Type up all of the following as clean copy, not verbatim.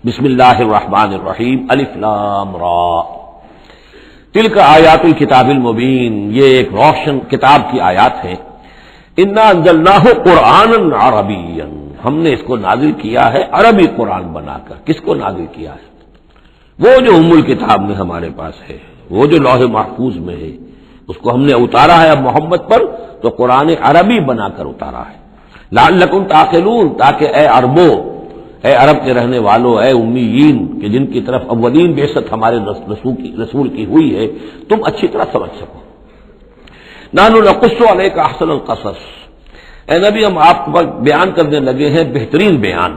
بسم اللہ الرحمن الرحیم الف لام را تلک آیات الکتاب المبین، یہ ایک روشن کتاب کی آیات ہیں۔ انا انزلناہ قرآنا عربیا، ہم نے اس کو نازل کیا ہے عربی قرآن بنا کر۔ کس کو نازل کیا ہے؟ وہ جو ام الکتاب میں ہمارے پاس ہے، وہ جو لوح محفوظ میں ہے، اس کو ہم نے اتارا ہے اب محمد پر، تو قرآن عربی بنا کر اتارا ہے۔ لعلکم تعقلون، تاکہ اے عربو، اے عرب کے رہنے والوں، اے امیین کہ جن کی طرف اولین بعثت ہمارے رسول کی ہوئی ہے، تم اچھی طرح سمجھ سکو۔ نحن نقص علیک احسن القصص، اے نبی ہم آپ پر بیان کرنے لگے ہیں بہترین بیان۔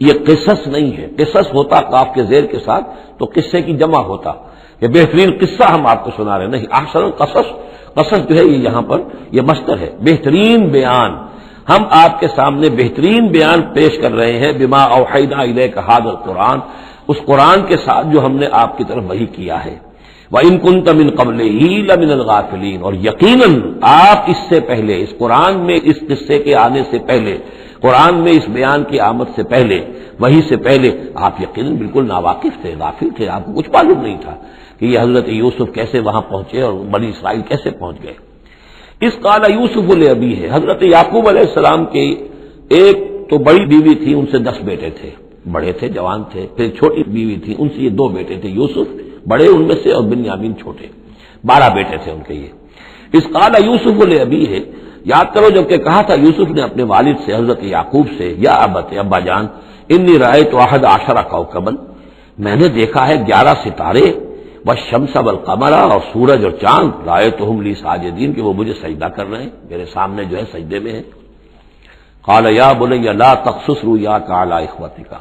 یہ قصص نہیں ہے، قصص ہوتا قاف کے زیر کے ساتھ تو قصے کی جمع ہوتا، یہ بہترین قصہ ہم آپ کو سنا رہے نہیں، احسن القصص، قصص جو ہے یہ یہاں پر یہ مصدر ہے، بہترین بیان۔ ہم آپ کے سامنے بہترین بیان پیش کر رہے ہیں، بما اوحینا الیک ھذا القرآن، اس قرآن کے ساتھ جو ہم نے آپ کی طرف وحی کیا ہے۔ وَإِن كُنتَ مِن قَبْلِهِ لَمِنَ الْغَافِلِينَ، اور یقیناً آپ اس سے پہلے، اس قرآن میں اس قصے کے آنے سے پہلے، قرآن میں اس بیان کی آمد سے پہلے، وحی سے پہلے آپ یقیناً بالکل ناواقف تھے، غافل تھے، آپ کو کچھ معلوم نہیں تھا کہ یہ حضرت یوسف کیسے وہاں پہنچے اور بنی اسرائیل کیسے پہنچ گئے۔ اس قال یوسف لابی ہے، حضرت یعقوب علیہ السلام کی ایک تو بڑی بیوی تھی، ان سے 10 بیٹے تھے، بڑے تھے، جوان تھے، پھر چھوٹی بیوی تھی، ان سے یہ 2 بیٹے تھے، یوسف بڑے ان میں سے اور بنیامین چھوٹے، 12 بیٹے تھے ان کے یہ۔ اس قال یوسف لابی ہے، یاد کرو جب کہ کہا تھا یوسف نے اپنے والد سے، حضرت یعقوب سے، یا ابت، ابا جان، انی رأیت 11 کوكبا، میں نے دیکھا ہے 11 ستارے، والشمس والقمر، اور سورج اور چاند، رأیتهم لی ساجدین، کہ وہ مجھے سجدہ کر رہے ہیں، میرے سامنے جو ہے سجدے میں ہیں۔ قال یا بنی لا تقصص رؤیاک علی اخوتک،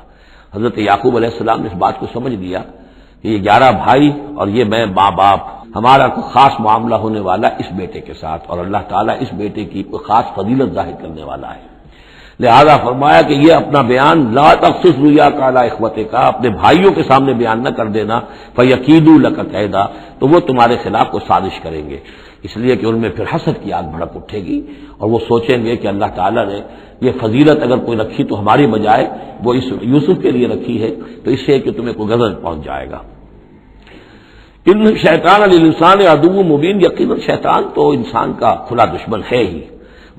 حضرت یعقوب علیہ السلام نے اس بات کو سمجھ لیا کہ یہ 11 بھائی اور یہ میں ماں باپ، ہمارا کوئی خاص معاملہ ہونے والا اس بیٹے کے ساتھ، اور اللہ تعالیٰ اس بیٹے کی کوئی خاص فضیلت ظاہر کرنے والا ہے، لہذا فرمایا کہ یہ اپنا بیان لا تقصص رؤیاک علی اخوتک، اپنے بھائیوں کے سامنے بیان نہ کر دینا، فیکیدوا لک کیدا، تو وہ تمہارے خلاف کوئی سازش کریں گے، اس لیے کہ ان میں پھر حسد کی آگ بھڑک اٹھے گی، اور وہ سوچیں گے کہ اللہ تعالیٰ نے یہ فضیلت اگر کوئی رکھی تو ہماری بجائے وہ اس یوسف کے لیے رکھی ہے، تو اس سے کہ تمہیں کوئی غضب پہنچ جائے گا۔ ان شیطان للانسان عدو مبین، یقیناً شیطان تو انسان کا کھلا دشمن ہے ہی۔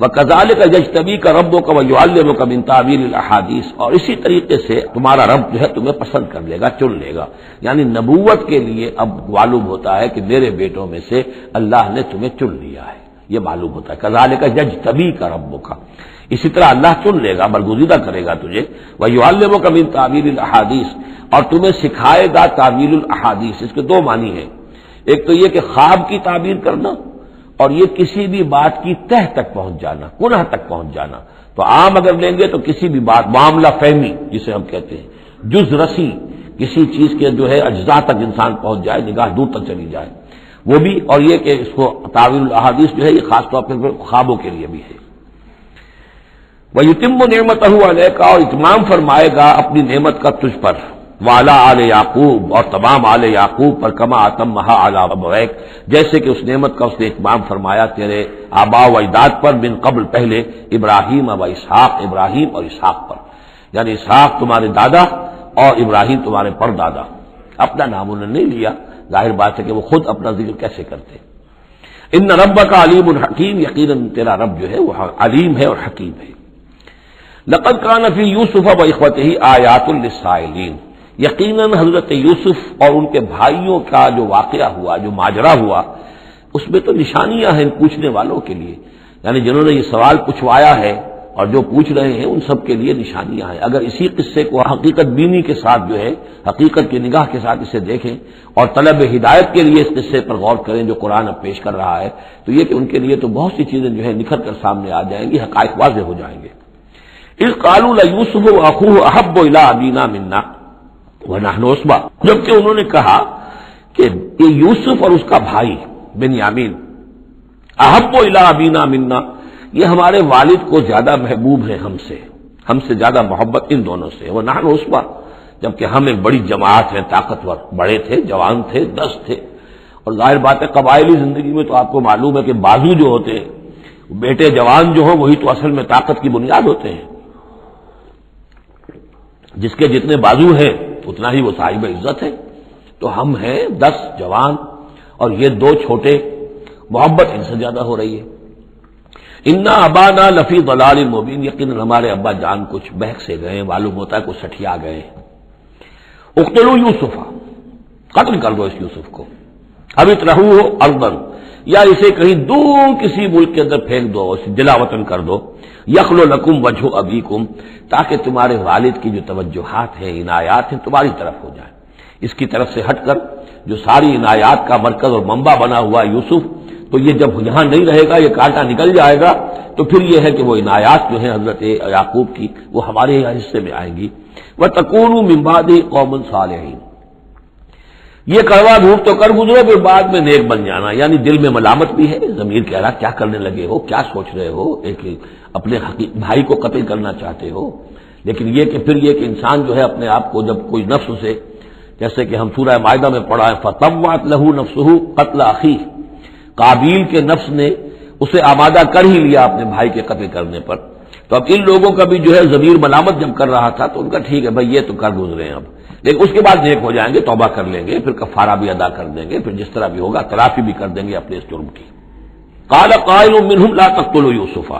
وَكَذَلِكَ يَجْتَبِيكَ رَبُّكَ وَيُعَلِّمُكَ مِن تَأْوِيلِ الْأَحَادِيث، اور اسی طریقے سے تمہارا رب جو ہے تمہیں پسند کر لے گا، چن لے گا، یعنی نبوت کے لیے اب معلوم ہوتا ہے کہ میرے بیٹوں میں سے اللہ نے تمہیں چن لیا ہے، یہ معلوم ہوتا ہے۔ كَذَلِكَ يَجْتَبِيكَ رَبُّكَ، اسی طرح اللہ چن لے گا، برگزیدہ کرے گا تجھے، وَيُعَلِّمُكَ مِن تَأْوِيلِ الْأَحَادِيث، اور تمہیں سکھائے گا تعویل الاحادیث۔ اس کے 2 معنی ہیں، ایک تو یہ کہ خواب کی تعبیر کرنا، اور یہ کسی بھی بات کی تہ تک پہنچ جانا، کنہ تک پہنچ جانا۔ تو عام اگر لیں گے تو کسی بھی بات، معاملہ فہمی جسے ہم کہتے ہیں، جز رسی، کسی چیز کے جو ہے اجزاء تک انسان پہنچ جائے، نگاہ دور تک چلی جائے، وہ بھی، اور یہ کہ اس کو تعویل الاحادیث جو ہے یہ خاص طور پر خوابوں کے لیے بھی ہے۔ وَيُتِمُّ نِعْمَتَهُ عَلَيْكَ، اور اتمام فرمائے گا اپنی نعمت کا تجھ پر، وعلی آل یعقوب، اور تمام آل یعقوب پر، کما اتمھا علی ابویک، جیسے کہ اس نعمت کا اس نے اتمام فرمایا تیرے آباء و اجداد پر، من قبل پہلے، ابراہیم و اسحاق، ابراہیم اور اسحاق پر، یعنی اسحاق تمہارے دادا اور ابراہیم تمہارے پردادا۔ اپنا نام انہوں نے نہیں لیا، ظاہر بات ہے کہ وہ خود اپنا ذکر کیسے کرتے۔ ان ربک علیم حکیم، یقیناً تیرا رب جو ہے وہ علیم ہے اور حکیم ہے۔ لقد کان فی یوسف و اخوتہ آیات للسائلین، یقیناً حضرت یوسف اور ان کے بھائیوں کا جو واقعہ ہوا، جو ماجرا ہوا، اس میں تو نشانیاں ہیں پوچھنے والوں کے لیے، یعنی جنہوں نے یہ سوال پوچھوایا ہے اور جو پوچھ رہے ہیں ان سب کے لیے نشانیاں ہیں۔ اگر اسی قصے کو حقیقت بینی کے ساتھ جو ہے، حقیقت کی نگاہ کے ساتھ اسے دیکھیں اور طلب ہدایت کے لیے اس قصے پر غور کریں جو قرآن اب پیش کر رہا ہے، تو یہ کہ ان کے لیے تو بہت سی چیزیں جو ہے نکھر کر سامنے آ جائیں گی، حقائق واضح ہو جائیں گے۔ اذ قالوا لیوسف واخوہ احب الی ابینا منا وَنَحْنُ عُصْبَةٌ، جبکہ انہوں نے کہا کہ یہ یوسف اور اس کا بھائی بنیامین، احب الی ابینا منا، یہ ہمارے والد کو زیادہ محبوب ہے ہم سے زیادہ محبت ان دونوں سے، وَنَحْنُ عُصْبَةٌ، جبکہ ہم ایک بڑی جماعت ہیں، طاقتور، بڑے تھے، جوان تھے، 10 تھے، اور ظاہر بات ہے قبائلی زندگی میں تو آپ کو معلوم ہے کہ بازو جو ہوتے ہیں، بیٹے جوان جو ہوں وہی تو اصل میں طاقت کی بنیاد ہوتے ہیں۔ جس کے جتنے بازو ہیں اتنا ہی وہ صاحب عزت ہے. تو ہم ہیں 10 جوان اور یہ 2 چھوٹے، محبت ان سے زیادہ ہو رہی ہے. انا ابانا لفی ضلال مبین، یقیناً ہمارے ابا جان کچھ بہک سے گئے، معلوم ہوتا ہے کچھ سٹھیا گئے. اقتلوا یوسف، قتل کر دو اس یوسف کو، اب اطرحوہ ارضا، یا اسے کہیں دور کسی ملک کے اندر پھینک دو، اسے دلا وطن کر دو. یخلو لکم وجہ ابیکم، تاکہ تمہارے والد کی جو توجہات ہیں، عنایات ہیں، تمہاری طرف ہو جائیں. اس کی طرف سے ہٹ کر جو ساری عنایات کا مرکز اور منبع بنا ہوا یوسف، تو یہ جب یہاں نہیں رہے گا، یہ کانٹا نکل جائے گا، تو پھر یہ ہے کہ وہ عنایات جو ہیں حضرت یعقوب کی وہ ہمارے حصے میں آئیں گی. وَتَكُونُوا مِن بَعْدِهِ قَوْمًا صَالِحِينَ، یہ کڑوا دھوپ تو کر گزرو پھر بعد میں نیک بن جانا. یعنی دل میں ملامت بھی ہے، ضمیر کہہ رہا کیا کرنے لگے ہو، کیا سوچ رہے ہو، ایک اپنے بھائی کو قتل کرنا چاہتے ہو. لیکن یہ کہ پھر یہ کہ انسان جو ہے اپنے آپ کو جب کوئی نفس سے، جیسے کہ ہم سورہ مائدہ میں پڑھا ہے فَطَوَّعَتْ لَهُ نَفْسُهُ قَتْلَ أَخِيهِ، قابیل کے نفس نے اسے آمادہ کر ہی لیا اپنے بھائی کے قتل کرنے پر. تو اب ان لوگوں کا بھی جو ہے ضمیر ملامت جب کر رہا تھا تو ان کا ٹھیک ہے بھائی یہ تو کر گزرے ہیں اب، لیکن اس کے بعد نیک ہو جائیں گے، توبہ کر لیں گے، پھر کفارہ بھی ادا کر دیں گے، پھر جس طرح بھی ہوگا تلافی بھی کر دیں گے اپنے اس جرم کی. قال قائل منهم لا تقتلوا یوسف،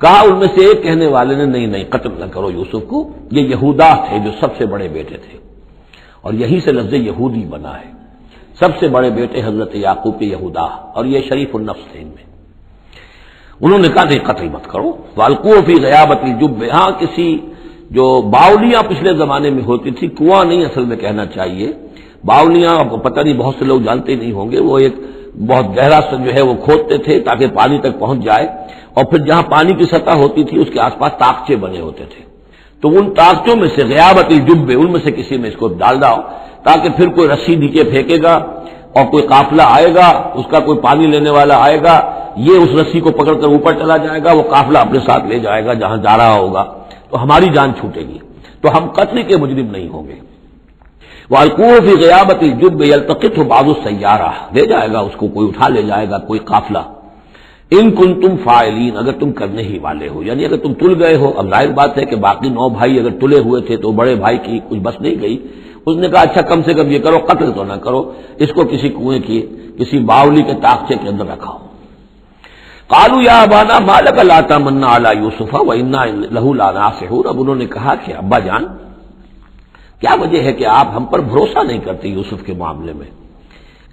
کہا ان میں سے ایک کہنے والے نے نہیں قتل نہ کرو یوسف کو. یہ یہودا تھے جو سب سے بڑے بیٹے تھے، اور یہی سے لفظ یہودی بنا ہے. سب سے بڑے بیٹے حضرت یعقوب کے یہودا، اور یہ شریف النفس تھے. ان میں انہوں نے کہا نہیں قتل مت کرو. والقوا فی غیابۃ الجب، ہاں کسی جو باولیاں پچھلے زمانے میں ہوتی تھی، کنواں نہیں اصل میں کہنا چاہیے، باولیاں آپ کو پتہ نہیں، بہت سے لوگ جانتے نہیں ہوں گے، وہ ایک بہت گہرا سا جو ہے وہ کھودتے تھے تاکہ پانی تک پہنچ جائے، اور پھر جہاں پانی کی سطح ہوتی تھی اس کے آس پاس طاقچے بنے ہوتے تھے. تو ان طاقچوں میں سے غیابۃ الجب، ان میں سے کسی میں اس کو ڈال دو تاکہ پھر کوئی رسی نیچے پھینکے گا اور کوئی قافلہ آئے گا، اس کا کوئی پانی لینے والا آئے گا، یہ اس رسی کو پکڑ کر اوپر چلا جائے گا، وہ قافلہ اپنے ساتھ لے جائے گا جہاں جا رہا ہوگا، تو ہماری جان چھوٹے گی، تو ہم قتل کے مجرم نہیں ہوں گے. وَالْقُوهُ فِي غِيَابَةِ الْجُبِّ يَلْتَقِطْهُ بَعْضُ السَّيَّارَةِ، لے جائے گا اس کو، کوئی اٹھا لے جائے گا، کوئی قافلہ. ان کنتم فاعلین، اگر تم کرنے ہی والے ہو، یعنی اگر تم تل گئے ہو. اب ظاہر بات ہے کہ باقی 9 بھائی اگر تلے ہوئے تھے تو بڑے بھائی کی کچھ بس نہیں گئی. اس نے کہا اچھا کم سے کم یہ کرو، قتل تو نہ کرو، اس کو کسی کنویں کی کسی باولی کے طاقچے کے اندر رکھاؤ. قالوا یا ابانا ما لک لا تمنا علی یوسف وانا له لناصحون، اب انہوں نے کہا کہ ابا جان کیا وجہ ہے کہ آپ ہم پر بھروسہ نہیں کرتے یوسف کے معاملے میں،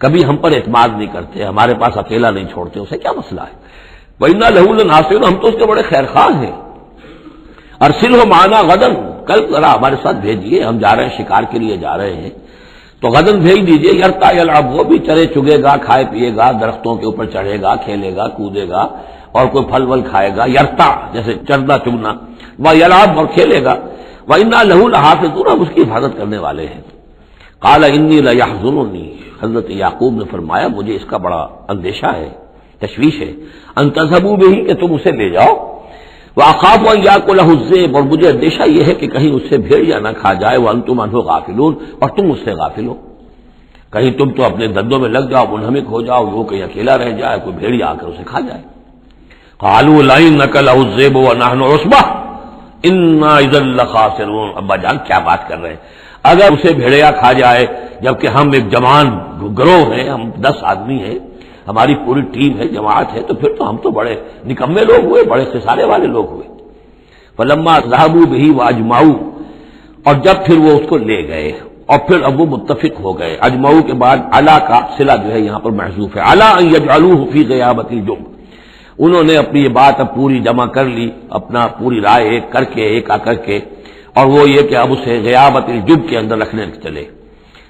کبھی ہم پر اعتماد نہیں کرتے، ہمارے پاس اکیلا نہیں چھوڑتے، اسے کیا مسئلہ ہے؟ وَإِنَّا لَهُ لَنَاصِحُونَ، ہم تو اس کے بڑے خیرخواہ ہیں. ارسلہ معنا غدن، کل ذرا ہمارے ساتھ بھیجیے، ہم جا رہے ہیں شکار کے لیے جا رہے ہیں، تو غدن بھیج دیجیے. یرتا یلعب، وہ بھی چرے چگے گا، کھائے پیے گا، درختوں کے اوپر چڑھے گا، کھیلے گا، کودے گا، اور کوئی پھل ول کھائے گا. یرتا جیسے چرنا چگنا، وہ یلعب اور کھیلے گا. وَإِنَّا لَهُ لَحَافِظُونَ، ہم اس کی حفاظت کرنے والے ہیں. قَالَ إِنِّي لَيَحْزُنُنِي، حضرت یعقوب نے فرمایا مجھے اس کا بڑا اندیشہ ہے، تشویش ہے، ان تذهبوا به، کہ تم اسے لے جاؤ. وَأَخَافُ أَن يَأْكُلَهُ الذِّئْبُ، اور مجھے اندیشہ یہ ہے کہ کہیں اس سے بھیڑیا نہ کھا جائے. وَأَنتُمْ عَنْهُ غَافِلُونَ، اور تم اس سے غافل ہو، کہیں تم تو اپنے دندوں میں لگ جاؤ، منہمک ہو جاؤ، وہ کہیں اکیلا رہ جائے، کوئی بھیڑیا آ کر اسے کھا جائے. قَالُوا لَئِن أَكَلَهُ الذِّئْبُ وَنَحْنُ عُصْبَةٌ إِنَّا إِذًا لَخَاسِرُونَ. ابا جان کیا بات کر رہے ہیں، اگر اسے بھیڑیا کھا جائے جبکہ ہم ایک جوان گروہ ہیں، ہم 10 آدمی ہیں، ہماری پوری ٹیم ہے، جماعت ہے، تو پھر تو ہم تو بڑے نکمے لوگ ہوئے، بڑے خسارے والے لوگ ہوئے. فلما ذهبوا به واجمعوا، اور جب پھر وہ اس کو لے گئے اور پھر اب وہ متفق ہو گئے. اجمعوا کے بعد علا کا صلہ جو ہے یہاں پر محذوف ہے. علا ان يجعلوه في غيابة الجب، انہوں نے اپنی یہ بات اب پوری جمع کر لی، اپنا پوری رائے ایک کر کے، ایک آ کر کے، اور وہ یہ کہ اب اسے غیابت الجب کے اندر رکھنے چلے.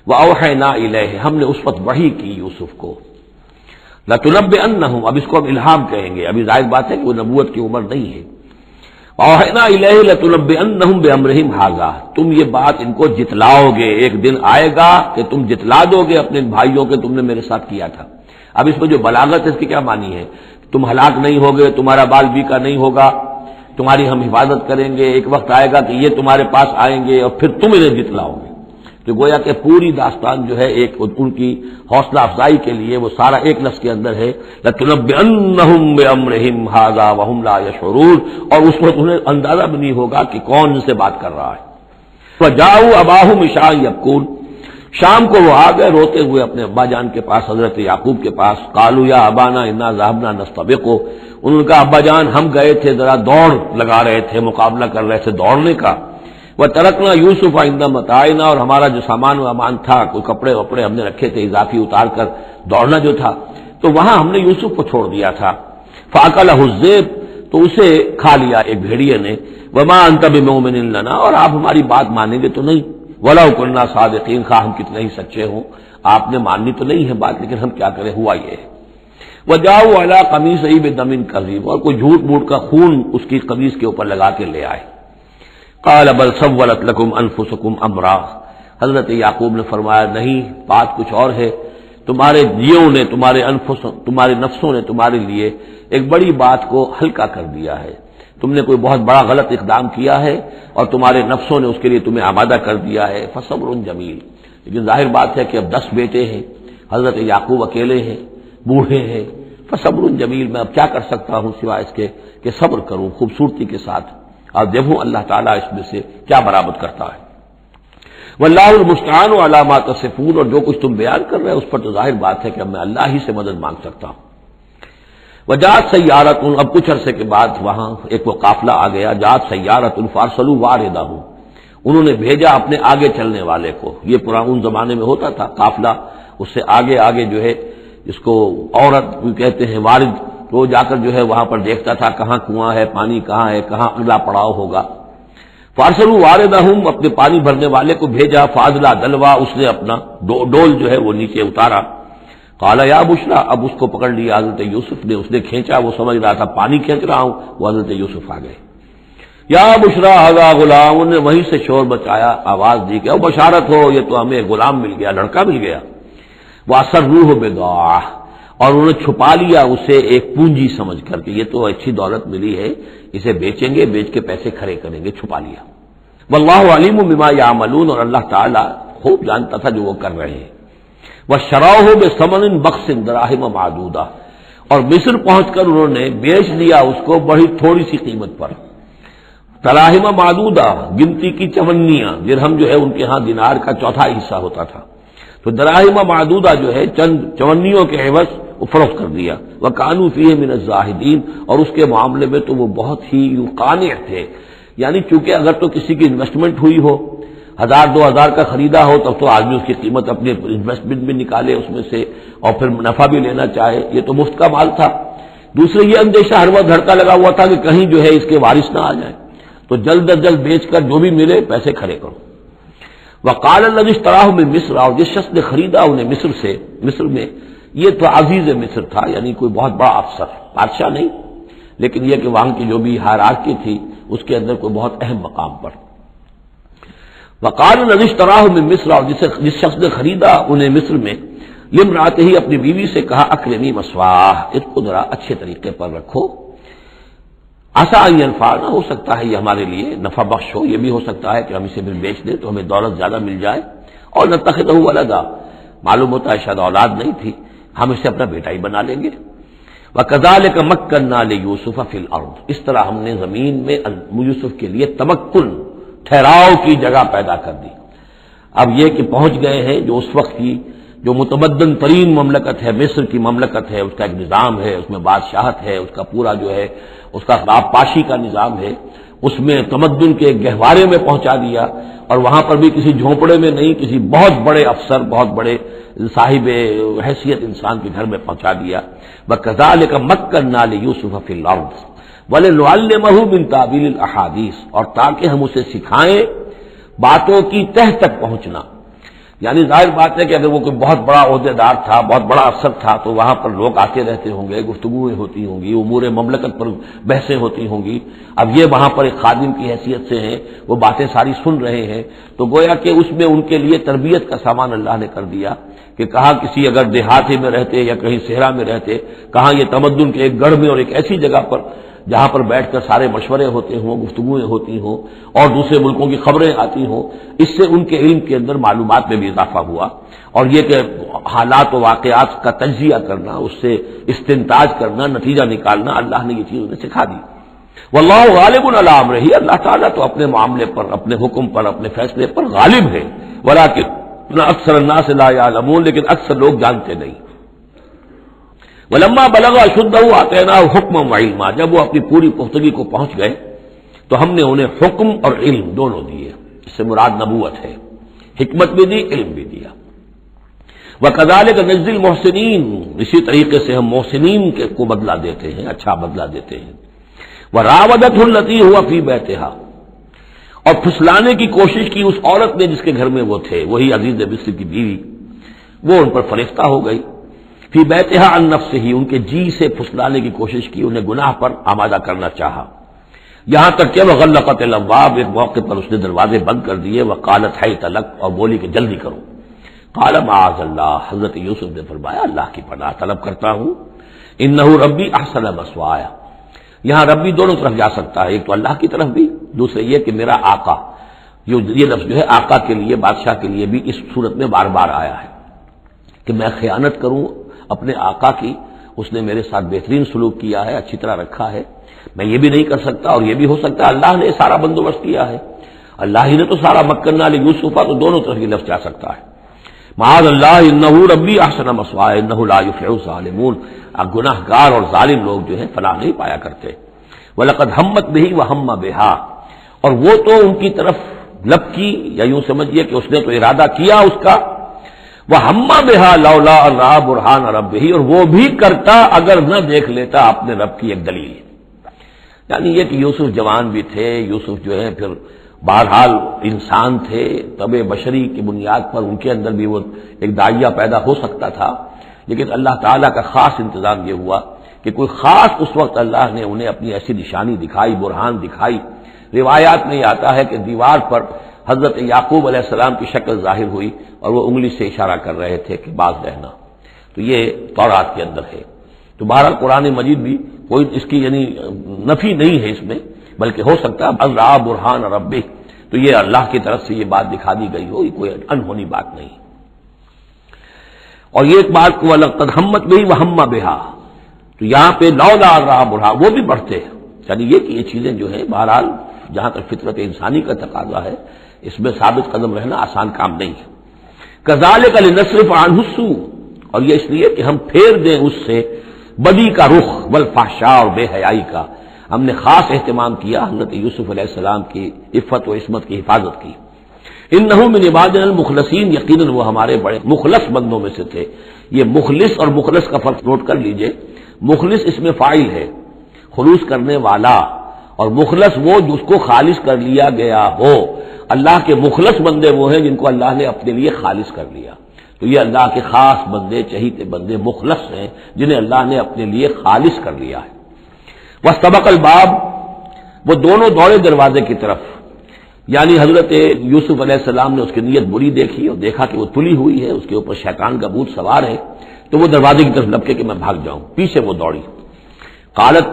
وَأَوْحَيْنَا إِلَيْهِ، ہم نے اس وقت وحی کی یوسف کو. لَتُنَبِّئَنَّهُمْ، اب اس کو ہم الہام کہیں گے، ابھی ظاہر بات ہے کہ وہ نبوت کی عمر نہیں ہے. وَأَوْحَيْنَا إِلَيْهِ لَتُنَبِّئَنَّهُمْ بِأَمْرِهِمْ هَٰذَا، تم یہ بات ان کو جتلاؤ گے، ایک دن آئے گا کہ تم جتلا دو گے اپنے بھائیوں کے تم نے میرے ساتھ کیا تھا. اب اس میں جو بلاغت ہے اس کی کیا معنی ہے؟ تم ہلاک نہیں ہوگے، تمہارا بال بیکا نہیں ہوگا، تمہاری ہم حفاظت کریں گے. ایک وقت آئے گا کہ یہ تمہارے پاس آئیں گے اور پھر تم انہیں جتلاؤ گے. تو گویا کہ پوری داستان جو ہے ایک ان کی حوصلہ افزائی کے لیے وہ سارا ایک لفظ کے اندر ہے لَتُنَبِّئَنَّهُمْ بِأَمْرِهِمْ هَٰذَا وَهُمْ لَا يَشْعُرُونَ، اور اس وقت انہیں اندازہ بھی نہیں ہوگا کہ کون ان سے بات کر رہا ہے. وجاؤ اباہم عشاء یبکون، شام کو وہ آ گئے روتے ہوئے اپنے ابا جان کے پاس، حضرت یعقوب کے پاس۔ قالوا یا ابانا انا ذهبنا نستبق، انہوں نے کہا ابا جان ہم گئے تھے ذرا دوڑ لگا رہے تھے، مقابلہ کر رہے تھے دوڑنے کا۔ وترکنا یوسف عند متاعنا، اور ہمارا جو سامان وامان تھا، کوئی کپڑے وپڑے ہم نے رکھے تھے اضافی اتار کر دوڑنا جو تھا، تو وہاں ہم نے یوسف کو چھوڑ دیا تھا۔ فاکلہ الذئب، تو اسے کھا لیا ایک بھیڑیے نے۔ وما انت بمؤمن لنا، اور آپ ہماری بات مانیں گے تو نہیں۔ ولو كنا صادقین، خواہ ہم کتنے ہی سچے ہوں، آپ نے ماننی تو نہیں ہے بات، لیکن ہم کیا کریں، ہوا یہ ہے۔ وجاؤ علی قمیصہ بدم کذب، اور کوئی جھوٹ موٹ کا خون اس کی قمیص کے اوپر لگا کے لے آئے۔ قال بل سولت لكم انفسكم امرا، حضرت یعقوب نے فرمایا نہیں، بات کچھ اور ہے، تمہارے دیوں نے، تمہارے نفسوں نے تمہارے لیے ایک بڑی بات کو ہلکا کر دیا ہے، تم نے کوئی بہت بڑا غلط اقدام کیا ہے اور تمہارے نفسوں نے اس کے لیے تمہیں آمادہ کر دیا ہے۔ فصبر جمیل، لیکن ظاہر بات ہے کہ اب 10 بیٹے ہیں، حضرت یعقوب اکیلے ہیں، بوڑھے ہیں۔ فصبر جمیل، میں اب کیا کر سکتا ہوں سوائے اس کے کہ صبر کروں خوبصورتی کے ساتھ، اور دیکھوں اللہ تعالیٰ اس میں سے کیا برآمد کرتا ہے۔ واللہ المستعان علی ما تصفون، اور جو کچھ تم بیان کر رہے ہیں اس پر تو ظاہر بات ہے کہ اب میں اللہ ہی سے مدد مانگ سکتا ہوں۔ وجاءت سیارۃ، اب کچھ عرصے کے بعد وہاں ایک وہ قافلہ آ گیا۔ جاءت سیارۃ فارسلوا واردہم، انہوں نے بھیجا اپنے آگے چلنے والے کو۔ یہ پرانے زمانے میں ہوتا تھا قافلہ، اس سے آگے آگے جو ہے اس کو عورت کہتے ہیں وارد، تو جا کر جو ہے وہاں پر دیکھتا تھا کہاں کنواں ہے، پانی کہاں ہے، کہاں اگلا پڑاؤ ہوگا۔ فارسلوا واردہم، اپنے پانی بھرنے والے کو بھیجا۔ فاضلا دلوا، اس نے اپنا ڈول جو ہے وہ نیچے اتارا۔ قال یا بشرا، اب اس کو پکڑ لیا حضرت یوسف نے، اس نے کھینچا، وہ سمجھ رہا تھا پانی کھینچ رہا ہوں، وہ حضرت یوسف آ گئے۔ یا بشرا ھذا غلام، نے وہیں سے شور بچایا، آواز دی کہ او بشارت ہو، یہ تو ہمیں غلام مل گیا، لڑکا مل گیا۔ واسروہ بضاعہ، اور انہوں نے چھپا لیا اسے ایک پونجی سمجھ کر کہ یہ تو اچھی دولت ملی ہے، اسے بیچیں گے، بیچ کے پیسے کھڑے کریں گے، چھپا لیا۔ واللہ علیم بما یعملون، اور اللہ تعالیٰ خوب جانتا تھا جو وہ کر رہے ہیں۔ وَشَرَوْهُ بِثَمَنٍ بَخْسٍ دَرَاهِمَ مَعْدُودَةٍ، اور مصر پہنچ کر انہوں نے بیچ دیا اس کو بڑی تھوڑی سی قیمت پر۔ دراہم معدودہ، گنتی کی چونیاں، درہم جو ہے ان کے ہاں دینار کا چوتھا حصہ ہوتا تھا، تو دراہم معدودہ جو ہے چند چونیوں کے عوض وہ فروخت کر دیا۔ وَكَانُوا فِيهِ مِنَ الزَّاهِدِينَ، اور اس کے معاملے میں تو وہ بہت ہی قانع تھے، یعنی چونکہ اگر تو کسی کی انویسٹمنٹ ہوئی ہو، 1000-2000 کا خریدا ہو، تب تو آدمی اس کی قیمت اپنے انویسٹمنٹ بھی نکالے اس میں سے اور پھر نفع بھی لینا چاہے، یہ تو مفت کا مال تھا۔ دوسرے یہ اندیشہ ہر وقت دھڑکا لگا ہوا تھا کہ کہیں جو ہے اس کے وارث نہ آ جائیں، تو جلد از جلد بیچ کر جو بھی ملے پیسے کھڑے کرو۔ وقال الذي اشتراه من مصر، اور جس شخص نے خریدا انہیں مصر سے، مصر میں یہ تو عزیز مصر تھا، یعنی کوئی بہت بڑا افسر، بادشاہ نہیں، لیکن یہ کہ وہاں کی جو بھی ہائرارکی تھی اس کے اندر کوئی بہت اہم مقام پر۔ وقال الذي اشتراه من مصر، اور جس شخص نے خریدا انہیں مصر میں، لامرأته ہی اپنی بیوی سے کہا اکرمی مثواہ، اس کو ذرا اچھے طریقے پر رکھو، عسیٰ ان ینفعنا، ہو سکتا ہے یہ ہمارے لیے نفع بخش ہو، یہ بھی ہو سکتا ہے کہ ہم اسے پھر بیچ دیں تو ہمیں دولت زیادہ مل جائے، اور نتخذہ ولدا، معلوم ہوتا ہے شاید اولاد نہیں تھی، ہم اسے اپنا بیٹا ہی بنا لیں گے۔ وَكَذَلِكَ مَكَّنَّا لِيُوسُفَ فِي الْأَرْضِ، اس طرح ہم نے زمین میں یوسف کے لیے تمکن، ٹھہراؤ کی جگہ پیدا کر دی۔ اب یہ کہ پہنچ گئے ہیں جو اس وقت کی جو متمدن ترین مملکت ہے، مصر کی مملکت ہے، اس کا ایک نظام ہے، اس میں بادشاہت ہے، اس کا پورا جو ہے اس کا آبپاشی کا نظام ہے، اس میں تمدن کے گہوارے میں پہنچا دیا، اور وہاں پر بھی کسی جھونپڑے میں نہیں، کسی بہت بڑے افسر، بہت بڑے صاحب حیثیت انسان کے گھر میں پہنچا دیا۔ وَكَذَلِكَ مَكَّنَّا لِيُوسُفَ فِي الْأَرْضِ وَلِنُعَلِّمَهُ مِن تَأْوِيلِ الْأَحَادِيثِ، اور تاکہ ہم اسے سکھائیں باتوں کی تہ تک پہنچنا، یعنی ظاہر بات ہے کہ اگر وہ کوئی بہت بڑا عہدے دار تھا، بہت بڑا افسر تھا، تو وہاں پر لوگ آتے رہتے ہوں گے، گفتگویں ہوتی ہوں گی، امور مملکت پر بحثیں ہوتی ہوں گی۔ اب یہ وہاں پر ایک خادم کی حیثیت سے ہیں، وہ باتیں ساری سن رہے ہیں، تو گویا کہ اس میں ان کے لیے تربیت کا سامان اللہ نے کر دیا کہ کہاں کسی اگر دیہاتی میں رہتے یا کہیں صحرا میں رہتے، کہاں یہ تمدن کے ایک گڑھ میں اور ایک ایسی جگہ پر جہاں پر بیٹھ کر سارے مشورے ہوتے ہوں، گفتگویں ہوتی ہوں اور دوسرے ملکوں کی خبریں آتی ہوں، اس سے ان کے علم کے اندر معلومات میں بھی اضافہ ہوا، اور یہ کہ حالات و واقعات کا تجزیہ کرنا، اس سے استنتاج کرنا، نتیجہ نکالنا، اللہ نے یہ چیز انہیں سکھا دی۔ واللہ غالب علی امرہ، اللہ تعالیٰ تو اپنے معاملے پر، اپنے حکم پر، اپنے فیصلے پر غالب ہے، ولکن اکثر الناس لا یعلمون، لیکن اکثر لوگ جانتے نہیں۔ ولما بلغ اشدہ آتیناہ حکما وعلما، جب وہ اپنی پوری پختگی کو پہنچ گئے تو ہم نے انہیں حکم اور علم دونوں دیے، اس سے مراد نبوت ہے، حکمت بھی دی، علم بھی دیا۔ وَكَذَلِكَ نَجْزِي الْمُحْسِنِينَ، اسی طریقے سے ہم محسنین کو بدلہ دیتے ہیں، اچھا بدلہ دیتے ہیں۔ وَرَاوَدَتْهُ الَّتِي هُوَ فِي بَيْتِهَا، اور پھسلانے کی کوشش کی اس عورت نے جس کے گھر میں وہ تھے، وہی عزیز مصر کی بیوی، وہ ان پر فریفتہ ہو گئی۔ فی بیتہا عن نفسہ، ان کے جی سے پھسلانے کی کوشش کی، انہیں گناہ پر آمادہ کرنا چاہا، یہاں تک کہ وغلقت الابواب، ایک موقع پر اس نے دروازے بند کر دیے، وقالت حیت لک، اور بولی کہ جلدی کرو۔ قال معاذ اللہ، حضرت یوسف نے فرمایا اللہ کی پناہ طلب کرتا ہوں، انہ ربی احسن مثوایا، یہاں ربی دونوں طرف جا سکتا ہے، ایک تو اللہ کی طرف بھی، دوسرے یہ کہ میرا آقا، یہ لفظ جو ہے آقا کے لیے، بادشاہ کے لیے بھی اس صورت میں بار بار آیا ہے کہ میں خیانت کروں اپنے آقا کی، اس نے میرے ساتھ بہترین سلوک کیا ہے، اچھی طرح رکھا ہے، میں یہ بھی نہیں کر سکتا، اور یہ بھی ہو سکتا ہے اللہ نے سارا بندوبست کیا ہے، اللہ ہی نے تو سارا مکننا لیوسفا، تو دونوں طرف یہ لفظ جا سکتا ہے۔ معاذ اللہ انہ ربی احسن مثوایا انہ لا یفلح الظالمون، گناہ گار اور ظالم لوگ جو ہیں فلاح نہیں پایا کرتے۔ وَلَقَدْ هَمَّتْ بِهِ وَهَمَّ بِهَا، اور وہ تو ان کی طرف لب کی، یا یوں سمجھیے کہ اس نے تو ارادہ کیا اس کا، وَهَمَّ بِهَا لَوْلَا أَن رَأَىٰ بُرْهَانَ رَبِّهِ، اور وہ بھی کرتا اگر نہ دیکھ لیتا اپنے رب کی ایک دلیل، یعنی یہ کہ یوسف جوان بھی تھے، یوسف جو ہے پھر بہرحال انسان تھے، طبع بشری کی بنیاد پر ان کے اندر بھی وہ ایک داعیہ پیدا ہو سکتا تھا، لیکن اللہ تعالیٰ کا خاص انتظام یہ ہوا کہ کوئی خاص اس وقت اللہ نے انہیں اپنی ایسی نشانی دکھائی، برہان دکھائی۔ روایات میں یہ آتا ہے کہ دیوار پر حضرت یعقوب علیہ السلام کی شکل ظاہر ہوئی اور وہ انگلی سے اشارہ کر رہے تھے کہ باز رہنا، تو یہ تورات کے اندر ہے۔ تو بہرحال قرآن مجید بھی کوئی اس کی یعنی نفی نہیں ہے اس میں، بلکہ ہو سکتا ہے رَأَىٰ بُرْهَانَ رَبِّهِ، تو یہ اللہ کی طرف سے یہ بات دکھا دی گئی ہو، یہ کوئی انہونی بات نہیں۔ اور یہ ایک بات کو وَلَقَدْ هَمَّتْ بِهِ وَهَمَّ بِهَا، تو یہاں پہ لولا رَأَىٰ بُرْهَانَ، وہ بھی بڑھتے ہیں، یعنی یہ کہ یہ چیزیں جو ہیں بہرحال جہاں تک فطرت انسانی کا تقاضا ہے اس میں ثابت قدم رہنا آسان کام نہیں ہے۔ كَذَٰلِكَ لِنَصْرِفَ عَنْهُ السُّوءَ، اور یہ اس لیے کہ ہم پھیر دیں اس سے بدی کا رخ، والفحشاء، اور بے حیائی کا، ہم نے خاص اہتمام کیا حضرت یوسف علیہ السلام کی عفت و عصمت کی حفاظت کی۔ انہ من عبادنا المخلصین، یقیناً وہ ہمارے بڑے مخلص بندوں میں سے تھے۔ یہ مخلص اور مخلص کا فرق نوٹ کر لیجئے، مخلص اس میں فاعل ہے، خلوص کرنے والا، اور مخلص وہ جس کو خالص کر لیا گیا ہو۔ اللہ کے مخلص بندے وہ ہیں جن کو اللہ نے اپنے لیے خالص کر لیا، تو یہ اللہ کے خاص بندے، چہیتے بندے مخلص ہیں جنہیں اللہ نے اپنے لیے خالص کر لیا ہے۔ وَاسْتَبَقَ الْبَابَ، وہ دونوں دوڑے دروازے کی طرف، یعنی حضرت یوسف علیہ السلام نے اس کی نیت بری دیکھی اور دیکھا کہ وہ تلی ہوئی ہے، اس کے اوپر شیطان کا بھوت سوار ہے، تو وہ دروازے کی طرف لپکے کہ میں بھاگ جاؤں، پیچھے وہ دوڑی۔ قالت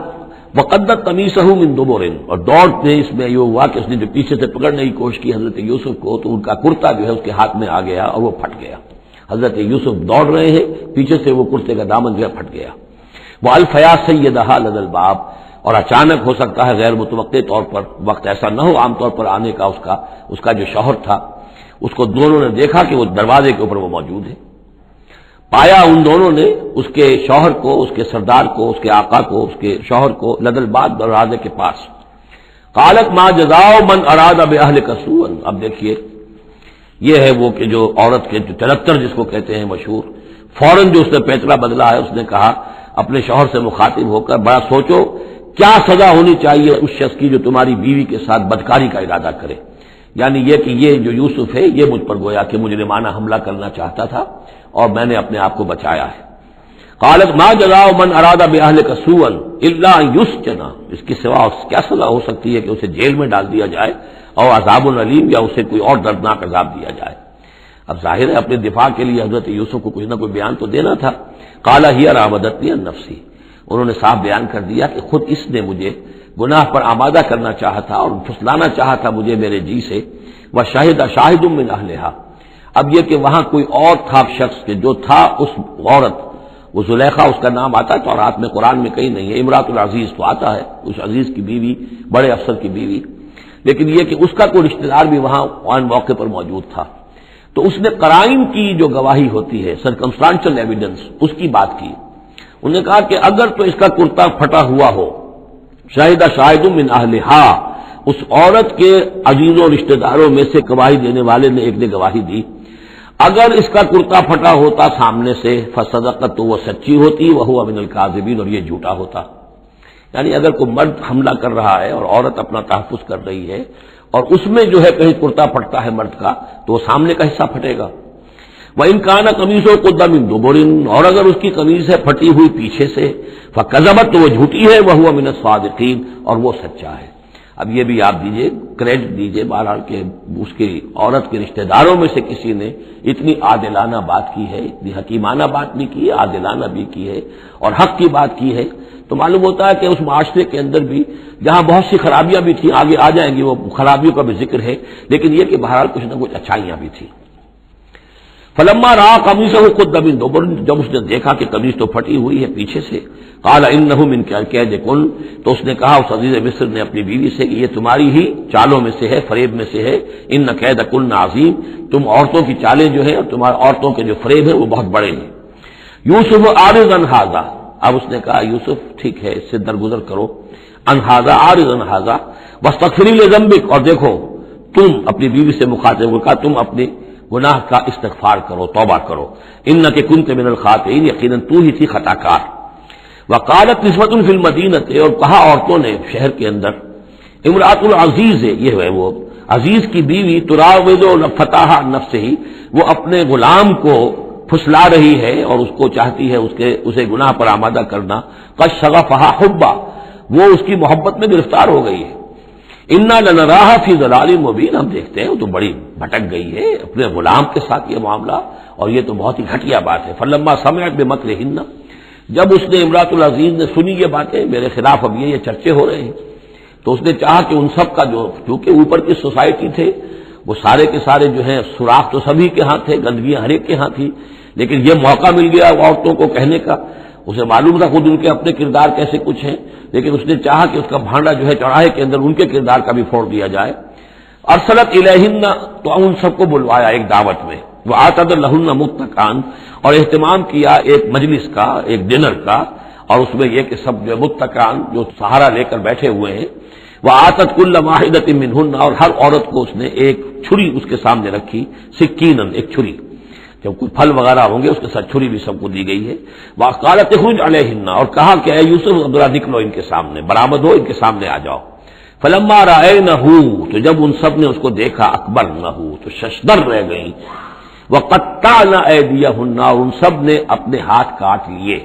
وقدت قمیصہ من دبر، اور دوڑنے اس میں یہ ہوا کہ اس نے جو پیچھے سے پکڑنے کی کوشش کی حضرت یوسف کو، تو ان کا کرتا جو ہے اس کے ہاتھ میں آ گیا اور وہ پھٹ گیا۔ حضرت یوسف دوڑ رہے ہیں، پیچھے سے وہ کرتے کا دامن جو ہے پھٹ گیا۔ وَأَلْفَيَا سَيِّدَهَا لَدَى الْبَابِ، اور اچانک ہو سکتا ہے غیر متوقع طور پر، وقت ایسا نہ ہو عام طور پر آنے کا اس کا جو شوہر تھا، اس کو دونوں نے دیکھا کہ وہ دروازے کے اوپر وہ موجود ہے، پایا ان دونوں نے اس کے شوہر کو، اس کے سردار کو، اس کے آقا کو، اس کے شوہر کو لدى الباب، دروازے کے پاس۔ قالت ما جزاء من اراد باهلك سوءا، اب دیکھیے یہ ہے وہ کہ جو عورت کے جو تلتر جس کو کہتے ہیں مشہور، فوراً جو اس نے پیترا بدلا ہے، اس نے کہا اپنے شوہر سے مخاطب ہو کر، بڑا سوچو کیا سزا ہونی چاہیے اس شخص کی جو تمہاری بیوی کے ساتھ بدکاری کا ارادہ کرے، یعنی یہ کہ یہ جو یوسف ہے یہ مجھ پر گویا کہ مجرمانہ حملہ کرنا چاہتا تھا اور میں نے اپنے آپ کو بچایا ہے۔ قالت ما جزاء من اراد باهلك سوءا الا ان يسجن، اس کی سوا کیا سزا ہو سکتی ہے کہ اسے جیل میں ڈال دیا جائے، اور عذاب العلیم، یا اسے کوئی اور دردناک عذاب دیا جائے۔ اب ظاہر ہے اپنے دفاع کے لیے حضرت یوسف کو کچھ نہ کوئی بیان تو دینا تھا۔ قال هي راودتني عن نفسي، انہوں نے صاف بیان کر دیا کہ خود اس نے مجھے گناہ پر آمادہ کرنا چاہا تھا اور پھسلانا چاہا تھا مجھے میرے جی سے۔ وشاہد شاہد من اہلہا، اب یہ کہ وہاں کوئی اور تھا شخص کہ جو تھا اس عورت، وہ زلیخا اس کا نام آتا ہے تورات میں، قرآن میں کہیں نہیں ہے. امراۃ العزیز تو آتا ہے، اس عزیز کی بیوی، بڑے افسر کی بیوی، لیکن یہ کہ اس کا کوئی رشتہ دار بھی وہاں آن موقع پر موجود تھا. تو اس نے قرائن کی جو گواہی ہوتی ہے، سرکمسٹانشل ایویڈنس، اس کی بات کی. انہوں نے کہا کہ اگر تو اس کا کرتا پھٹا ہوا ہو، شاہد شاہد من اہلہا، اس عورت کے عزیزوں رشتہ داروں میں سے گواہی دینے والے نے ایک نے گواہی دی، اگر اس کا کرتا پھٹا ہوتا سامنے سے فصدقت، تو وہ سچی ہوتی، وہو من الکاذبین، اور یہ جھوٹا ہوتا. یعنی اگر کوئی مرد حملہ کر رہا ہے اور عورت اپنا تحفظ کر رہی ہے اور اس میں جو ہے کہیں کرتا پھٹتا ہے مرد کا، تو وہ سامنے کا حصہ پھٹے گا. وَإِنْ كَانَ قَمِيصُهُ قُدَّ مِن دُبُرٍ، اور اگر اس کی قمیص ہے پھٹی ہوئی پیچھے سے، فَكَذَبَتْ، تو وہ جھوٹی ہے، وَهُوَ مِنَ الصَّادِقِينَ، اور وہ سچا ہے. اب یہ بھی آپ دیجئے، کریڈٹ دیجئے بہرحال کہ اس کی عورت کے رشتہ داروں میں سے کسی نے اتنی عادلانہ بات کی ہے، اتنی حکیمانہ بات بھی کی ہے، عادلانہ بھی کی ہے اور حق کی بات کی ہے. تو معلوم ہوتا ہے کہ اس معاشرے کے اندر بھی جہاں بہت سی خرابیاں بھی تھیں، آگے آ جائیں گی وہ خرابیوں کا بھی ذکر ہے، لیکن یہ کہ بہرحال کچھ نہ کچھ اچھائیاں بھی تھیں. فلما رأى قميصه قد من دبر، جب اس نے دیکھا کہ قمیص تو پھٹی ہوئی ہے پیچھے سے، قال انه من کیدکن، تو اس نے کہا اس عزیز مصر نے اپنی بیوی سے کہ یہ تمہاری ہی چالوں میں سے ہے، فریب میں سے ہے. ان کیدکن عظیم، تم عورتوں کی چالیں جو ہیں اور تمہارے عورتوں کے جو فریب ہیں وہ بہت بڑے ہیں. یوسف اعرض عن ھذا، اب اس نے کہا یوسف ٹھیک ہے اس سے درگزر کرو، عن ھذا، اعرض عن ھذا واستغفری لذنبک، اور دیکھو تم اپنی بیوی سے مخاطب ہو، کہا تم اپنے گناہ کا استغفار کرو، توبہ کرو. انک کنت من الخاطئین، یقیناً تو ہی تھی خطا کار. وقالت نسوۃ فی المدینہ، اور کہا عورتوں نے شہر کے اندر، امرأۃ العزیز ہے، یہ ہے وہ عزیز کی بیوی، تراود فتاح عن نفسہ، وہ اپنے غلام کو پھسلا رہی ہے اور اس کو چاہتی ہے اسے گناہ پر آمادہ کرنا. قد شغفہا حبا، وہ اس کی محبت میں گرفتار ہو گئی ہے. انا لنراہا فی ضلال مبین، ہم دیکھتے ہیں وہ تو بڑی بھٹک گئی ہے اپنے غلام کے ساتھ یہ معاملہ، اور یہ تو بہت ہی گھٹیا بات ہے. فلما سمعت بمکرہن، جب اس نے امرأۃ العزیز نے سنی یہ باتیں میرے خلاف، اب یہ چرچے ہو رہے ہیں، تو اس نے چاہا کہ ان سب کا جو کیونکہ اوپر کی سوسائٹی تھے وہ سارے کے سارے جو ہیں سوراخ تو سبھی کے ہاں تھے، گندگیاں ہر ایک کے ہاں تھی، لیکن یہ موقع مل گیا عورتوں کو کہنے کا. اسے معلوم تھا خود ان کے اپنے کردار کیسے کچھ ہیں، لیکن اس نے چاہا کہ اس کا بھانڈا جو ہے چڑھائے کے اندر ان کے کردار کا بھی پھوڑ دیا جائے. ارسلت الیہن، تو ان سب کو بلوایا ایک دعوت میں. وآتت لہن متکئان، اور اہتمام کیا ایک مجلس کا، ایک ڈنر کا، اور اس میں یہ کہ سب جو متکئان جو سہارا لے کر بیٹھے ہوئے ہیں. وآتت کل واحدۃ منہن، اور ہر عورت کو اس نے ایک چھری اس کے سامنے رکھی، سکینن، ایک چھری، جب کوئی پھل وغیرہ ہوں گے اس کے ساتھ چھری بھی سب کو دی گئی ہے. وقالت اخرج علیہن، اور کہا کہ اے یوسف ذرا نکلو ان کے سامنے، برآمد ہو، ان کے سامنے آ جاؤ. فلما رأینہ، تو جب ان سب نے اس کو دیکھا، اکبرنہ، تو ششدر رہ گئی. وقطعن ایدیہن، اور ان سب نے اپنے ہاتھ کاٹ لیے.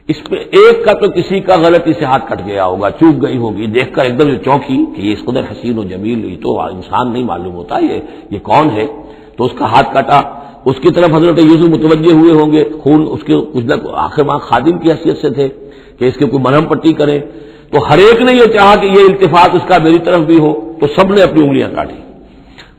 اس میں ایک کا تو کسی کا غلطی سے ہاتھ کٹ گیا ہوگا، چوک گئی ہوگی، دیکھ کر ایک دم چونکی کہ یہ اس قدر حسین و جمیل، یہ تو انسان نہیں معلوم ہوتا یہ کون ہے، تو اس کا ہاتھ کٹا. اس کی طرف حضرت یوسف متوجہ ہوئے ہوں گے، خون اس کے کچھ نہ آخر ماں خادم کی حیثیت سے تھے کہ اس کے کوئی مرہم پٹی کریں، تو ہر ایک نے یہ چاہا کہ یہ التفات اس کا میری طرف بھی ہو، تو سب نے اپنی انگلیاں کاٹی.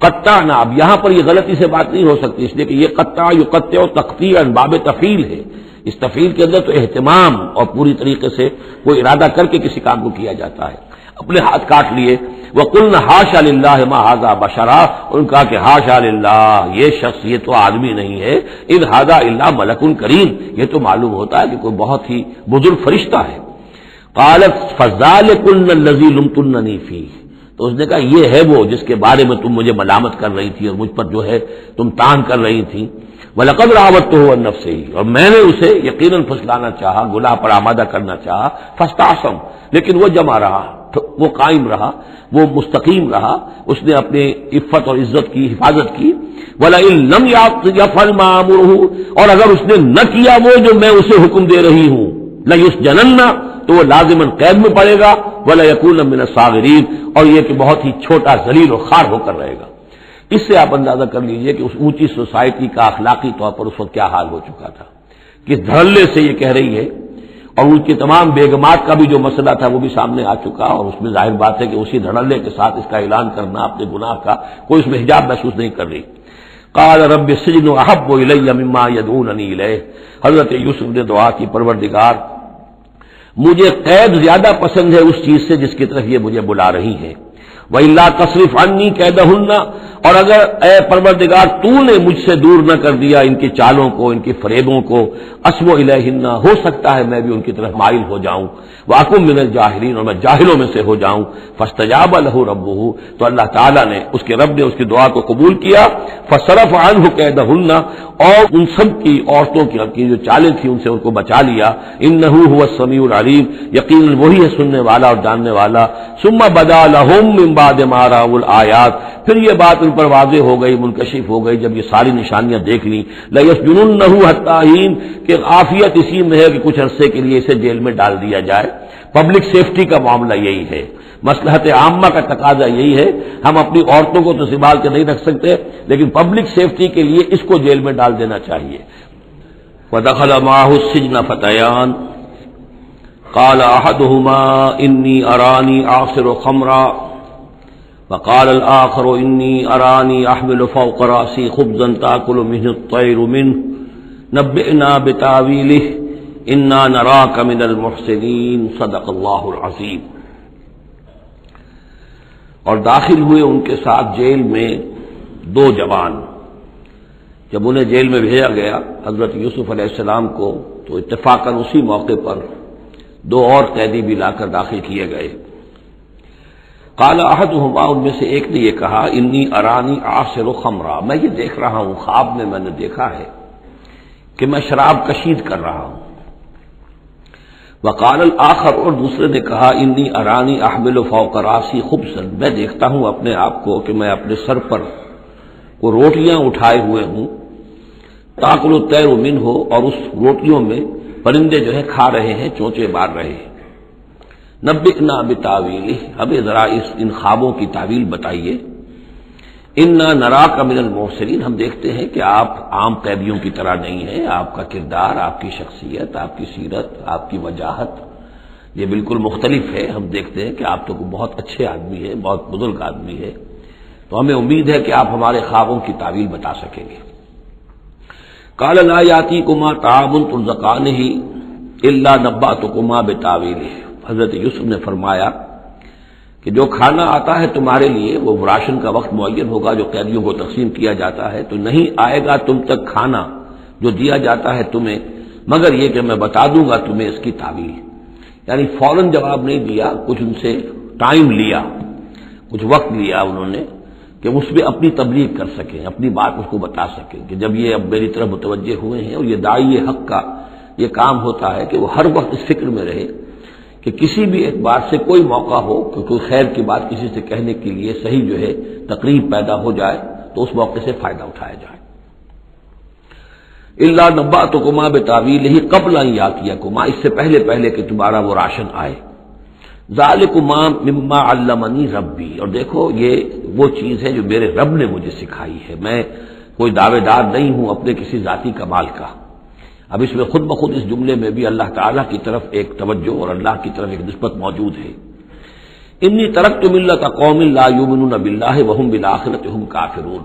قطعنا، اب یہاں پر یہ غلطی سے بات نہیں ہو سکتی، اس لیے کہ یہ قطع یقطع تقطیعا باب تفعیل ہے. اس تفعیل کے اندر تو اہتمام اور پوری طریقے سے کوئی ارادہ کر کے کسی کام کو کیا جاتا ہے. اپنے ہاتھ کاٹ لیے. وَقُلْنَا حَاشَا لِلَّهِ مَا هَٰذَا بَشَرًا، ان کہا کہ حاشا للہ، یہ شخص یہ تو آدمی نہیں ہے، اِنْ هَٰذَا إِلَّا مَلَكٌ كَرِيمٌ، یہ تو معلوم ہوتا ہے کہ کوئی بہت ہی بزرگ فرشتہ ہے. قالت فَذَٰلِكُنَّ الَّذِي لُمْتُنَّنِي فِيهِ، تو اس نے کہا یہ ہے وہ جس کے بارے میں تم مجھے ملامت کر رہی تھی اور مجھ پر جو ہے تم تان کر رہی تھی. وَلَقَدْ رَاوَدتُّهُ عَن نَّفْسِهِ، اور میں نے اسے یقیناً پھسلانا چاہا، گناہ پر آمادہ کرنا چاہا. فَاسْتَعْصَمَ، لیکن وہ جمع رہا، وہ قائم رہا، وہ مستقیم رہا، اس نے اپنے عفت اور عزت کی حفاظت کی. وَلَئِن لَّمْ يَفْعَلْ مَا آمُرُهُ، اور اگر اس نے نہ کیا وہ جو میں اسے حکم دے رہی ہوں، لَيُسْجَنَنَّ، تو وہ لازماً قید میں پڑے گا. وَلَيَكُونَ مِنَ الصَّاغِرِينَ، اور یہ کہ بہت ہی چھوٹا ذلیل و خوار ہو کر رہے گا. اس سے آپ اندازہ کر لیجئے کہ اس اونچی سوسائٹی کا اخلاقی طور پر اس وقت کیا حال ہو چکا تھا. کس دھڑلے سے یہ کہہ رہی ہے، اور ان کی تمام بیگمات کا بھی جو مسئلہ تھا وہ بھی سامنے آ چکا، اور اس میں ظاہر بات ہے کہ اسی دھڑلے کے ساتھ اس کا اعلان کرنا اپنے گناہ کا، کوئی اس میں حجاب محسوس نہیں کر رہی. قال رب السجن احب الی مما یدعوننی الیہ، حضرت یوسف نے دعا کی پروردگار مجھے قید زیادہ پسند ہے اس چیز سے جس کی طرف یہ مجھے بلا رہی ہیں، وَإِلَّا تَصْرِفْ عَنِّي كَيْدَهُنَّ، اور اگر اے پروردگار تو نے مجھ سے دور نہ کر دیا ان کی چالوں کو، ان کی فریبوں کو، أَصْبُ إِلَيْهِنَّ، ہو سکتا ہے میں بھی ان کی طرف مائل ہو جاؤں، وَأَكُن مِّنَ الْجَاهِلِينَ، اور میں جاہلوں میں سے ہو جاؤں، فَاسْتَجَابَ لَهُ رَبُّهُ، تو اللہ تعالیٰ نے اس کے رب نے اس کی دعا کو قبول کیا، فَصَرَفَ عَنْهُ كَيْدَهُنَّ، اور ان سب کی عورتوں کی جو چالیں تھیں ان سے ان کو بچا لیا، إِنَّهُ هُوَ السَّمِيعُ الْعَلِيمُ، یقیناً وہی ہے سننے والا اور جاننے والا، ثُمَّ بَدَا لَهُم مِّن بَعْدِ مَا رَأَوُا الْآيَاتِ، پھر یہ بات ان پر واضح ہو گئی، منکشف ہو گئی جب یہ ساری نشانیاں دیکھ لیں، لَيَسْجُنُنَّهُ حَتَّىٰ حِينٍ، کہ عافیت اسی میں ہے کہ کچھ عرصے کے لیے اسے جیل میں ڈال دیا جائے۔ پبلک سیفٹی کا معاملہ یہی ہے، مصلحت عامہ کا تقاضا یہی ہے، ہم اپنی عورتوں کو تو سنبھال کے نہیں رکھ سکتے لیکن پبلک سیفٹی کے لیے اس کو جیل میں ڈال دینا چاہیے۔ وَدَخَلَ مَعَهُ السِّجْنَ فَتَيَانِ قَالَ أَحَدُهُمَا إِنِّي أَرَانِي أَعْصِرُ خَمْرًا وَقَالَ الْآخَرُ إِنِّي أَرَانِي أَحْمِلُ فَوْقَ رَأْسِي خُبْزًا تَأْكُلُ مِنْهُ الطَّيْرُ مِنْهُ نَبِّئْنَا بِتَأْوِيلِهِ إِنَّا نَرَاكَ مِنَ الْمُحْسِنِينَ، صدق اللہ العظیم۔ اور داخل ہوئے ان کے ساتھ جیل میں دو جوان۔ جب انہیں جیل میں بھیجا گیا حضرت یوسف علیہ السلام کو، تو اتفاقاً اسی موقع پر دو اور قیدی بھی لا کر داخل کیے گئے۔ قال احدہما، ان میں سے ایک نے یہ کہا، انی ارانی اعصر خمرا، میں یہ دیکھ رہا ہوں، خواب میں نے دیکھا ہے کہ میں شراب کشید کر رہا ہوں۔ وقال الآخر، اور دوسرے نے کہا، انی ارانی احمل فوق راسی خبزا، میں دیکھتا ہوں اپنے آپ کو کہ میں اپنے سر پر وہ روٹیاں اٹھائے ہوئے ہوں، تاکل الطیر منہ، اور اس روٹیوں میں پرندے جو ہے کھا رہے ہیں، چونچے مار رہے ہیں۔ نبئنا بتاویلہ، ہمیں ذرا ان خوابوں کی تعویل بتائیے۔ انا نراک من المحسنین، ہم دیکھتے ہیں کہ آپ عام قیدیوں کی طرح نہیں ہیں، آپ کا کردار، آپ کی شخصیت، آپ کی سیرت، آپ کی وجاہت یہ بالکل مختلف ہے، ہم دیکھتے ہیں کہ آپ تو بہت اچھے آدمی ہیں، بہت بزرگ آدمی ہے، تو ہمیں امید ہے کہ آپ ہمارے خوابوں کی تعویل بتا سکیں گے۔ قال لا یاتیکما طعام ترزقانہ الا نبأتکما بتاویلہ، حضرت یوسف نے فرمایا کہ جو کھانا آتا ہے تمہارے لیے، وہ راشن کا وقت معین ہوگا جو قیدیوں کو تقسیم کیا جاتا ہے، تو نہیں آئے گا تم تک کھانا جو دیا جاتا ہے تمہیں، مگر یہ کہ میں بتا دوں گا تمہیں اس کی تعویل۔ یعنی فوراً جواب نہیں دیا، کچھ ان سے ٹائم لیا، کچھ وقت لیا انہوں نے کہ اس میں اپنی تبلیغ کر سکیں، اپنی بات اس کو بتا سکیں کہ جب یہ اب میری طرف متوجہ ہوئے ہیں، اور یہ داعی حق کا یہ کام ہوتا ہے کہ وہ ہر وقت اس فکر میں رہے کہ کسی بھی ایک بات سے کوئی موقع ہو کہ کوئی خیر کی بات کسی سے کہنے کے لیے صحیح جو ہے تقریب پیدا ہو جائے تو اس موقع سے فائدہ اٹھایا جائے۔ الا نبأتکما بتاویلہ قبل ان یاتیکما، اس سے پہلے کہ تمہارا وہ راشن آئے۔ ذالکما مما علمنی ربی، اور دیکھو یہ وہ چیز ہے جو میرے رب نے مجھے سکھائی ہے، میں کوئی دعوے دار نہیں ہوں اپنے کسی ذاتی کمال کا۔ اب اس میں خود بخود اس جملے میں بھی اللہ تعالیٰ کی طرف ایک توجہ اور اللہ کی طرف ایک نسبت موجود ہے۔ انی ترکت ملت قوم لا یؤمنون باللہ وہم بالآخرۃ ہم کافرون،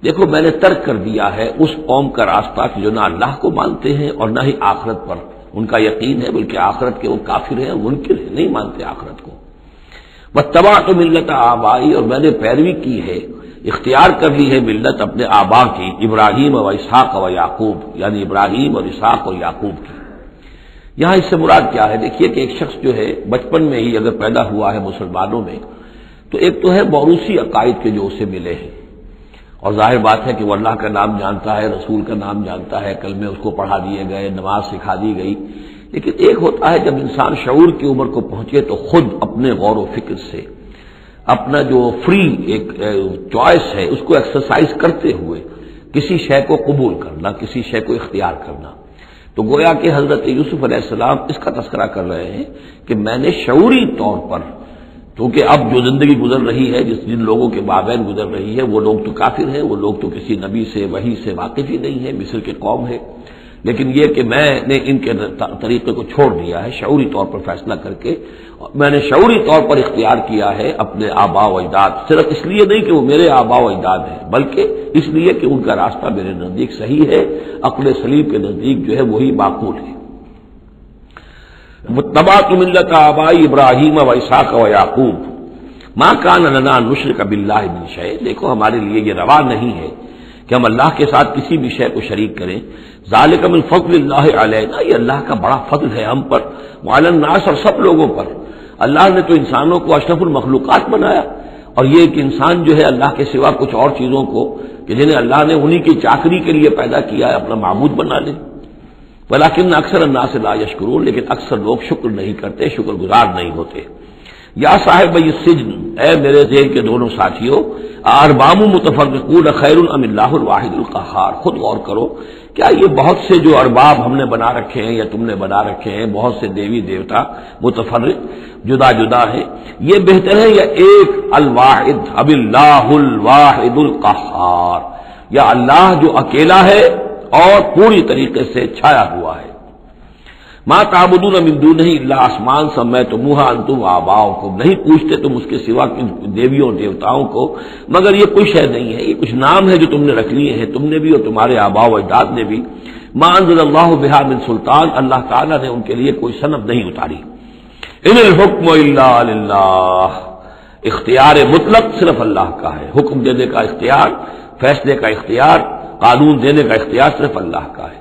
دیکھو میں نے ترک کر دیا ہے اس قوم کا راستہ کہ جو نہ اللہ کو مانتے ہیں اور نہ ہی آخرت پر ان کا یقین ہے، بلکہ آخرت کے وہ کافر ہیں، منکر ہیں، نہیں مانتے آخرت کو۔ واتبعت ملت آبائی، اور میں نے پیروی کی ہے، اختیار کر لی ہے ملت اپنے آبا کی، ابراہیم و اسحاق و یعقوب، یعنی ابراہیم اور اسحاق اور یعقوب کی۔ یہاں اس سے مراد کیا ہے؟ دیکھیے کہ ایک شخص جو ہے بچپن میں ہی اگر پیدا ہوا ہے مسلمانوں میں، تو ایک تو ہے موروثی عقائد کے جو اسے ملے ہیں، اور ظاہر بات ہے کہ وہ اللہ کا نام جانتا ہے، رسول کا نام جانتا ہے، کلمے اس کو پڑھا دیے گئے، نماز سکھا دی گئی، لیکن ایک ہوتا ہے جب انسان شعور کی عمر کو پہنچے تو خود اپنے غور و فکر سے اپنا جو فری ایک چوائس ہے اس کو ایکسرسائز کرتے ہوئے کسی شے کو قبول کرنا، کسی شے کو اختیار کرنا۔ تو گویا کہ حضرت یوسف علیہ السلام اس کا تذکرہ کر رہے ہیں کہ میں نے شعوری طور پر، کیونکہ اب جو زندگی گزر رہی ہے، جن لوگوں کے مابین گزر رہی ہے، وہ لوگ تو کافر ہیں، وہ لوگ تو کسی نبی سے وحی سے واقف ہی نہیں ہے، مصر کے قوم ہے، لیکن یہ کہ میں نے ان کے طریقے کو چھوڑ دیا ہے شعوری طور پر فیصلہ کر کے، میں نے شعوری طور پر اختیار کیا ہے اپنے آباء و اجداد، صرف اس لیے نہیں کہ وہ میرے آباء و اجداد ہیں، بلکہ اس لیے کہ ان کا راستہ میرے نزدیک صحیح ہے، عقل سلیم کے نزدیک جو ہے وہی معقول ہے۔ واتبعت ملۃ آبائی ابراہیم و اسحاق و یعقوب ما کان لنا ان نشرک باللہ من شیء، دیکھو ہمارے لیے یہ روا نہیں ہے کہ ہم اللہ کے ساتھ کسی بھی شے کو شریک کریں، ذالک من فضل اللہ علینا، یہ اللہ کا بڑا فضل ہے ہم پر، وعلی الناس، اور سب لوگوں پر۔ اللہ نے تو انسانوں کو اشرف المخلوقات بنایا، اور یہ کہ انسان جو ہے اللہ کے سوا کچھ اور چیزوں کو کہ جنہیں اللہ نے انہی کی چاکری کے لیے پیدا کیا ہے اپنا معبود بنا لے۔ ولیکن اکثر الناس لا یشکرون، لیکن اکثر لوگ شکر نہیں کرتے، شکر گزار نہیں ہوتے۔ یا صاحب السجن، اے میرے ذیل کے دونوں ساتھیوں، ارباب متفرقون خیر ام اللہ الواحد القہار، خود غور کرو، کیا یہ بہت سے جو ارباب ہم نے بنا رکھے ہیں یا تم نے بنا رکھے ہیں، بہت سے دیوی دیوتا متفرق جدا جدا ہیں، یہ بہتر ہے یا ایک الواحد اب اللہ الواحد القہار، یا اللہ جو اکیلا ہے اور پوری طریقے سے چھایا ہوا ہے۔ ما تعبدون من دونہ الا اسماء سمیتموها انتم وآباؤکم، نہیں پوچھتے تم اس کے سوا دیویوں اور دیوتاؤں کو مگر یہ کوئی شے نہیں ہے، یہ کچھ نام ہے جو تم نے رکھ لیے ہیں، تم نے بھی اور تمہارے آباء و اجداد نے بھی۔ ما انزل اللہ بہا من سلطان، اللہ تعالیٰ نے ان کے لیے کوئی سند نہیں اتاری۔ ان الحکم الا للہ، اختیار مطلق صرف اللہ کا ہے، حکم دینے کا اختیار، فیصلے کا اختیار، قانون دینے کا اختیار صرف اللہ کا ہے۔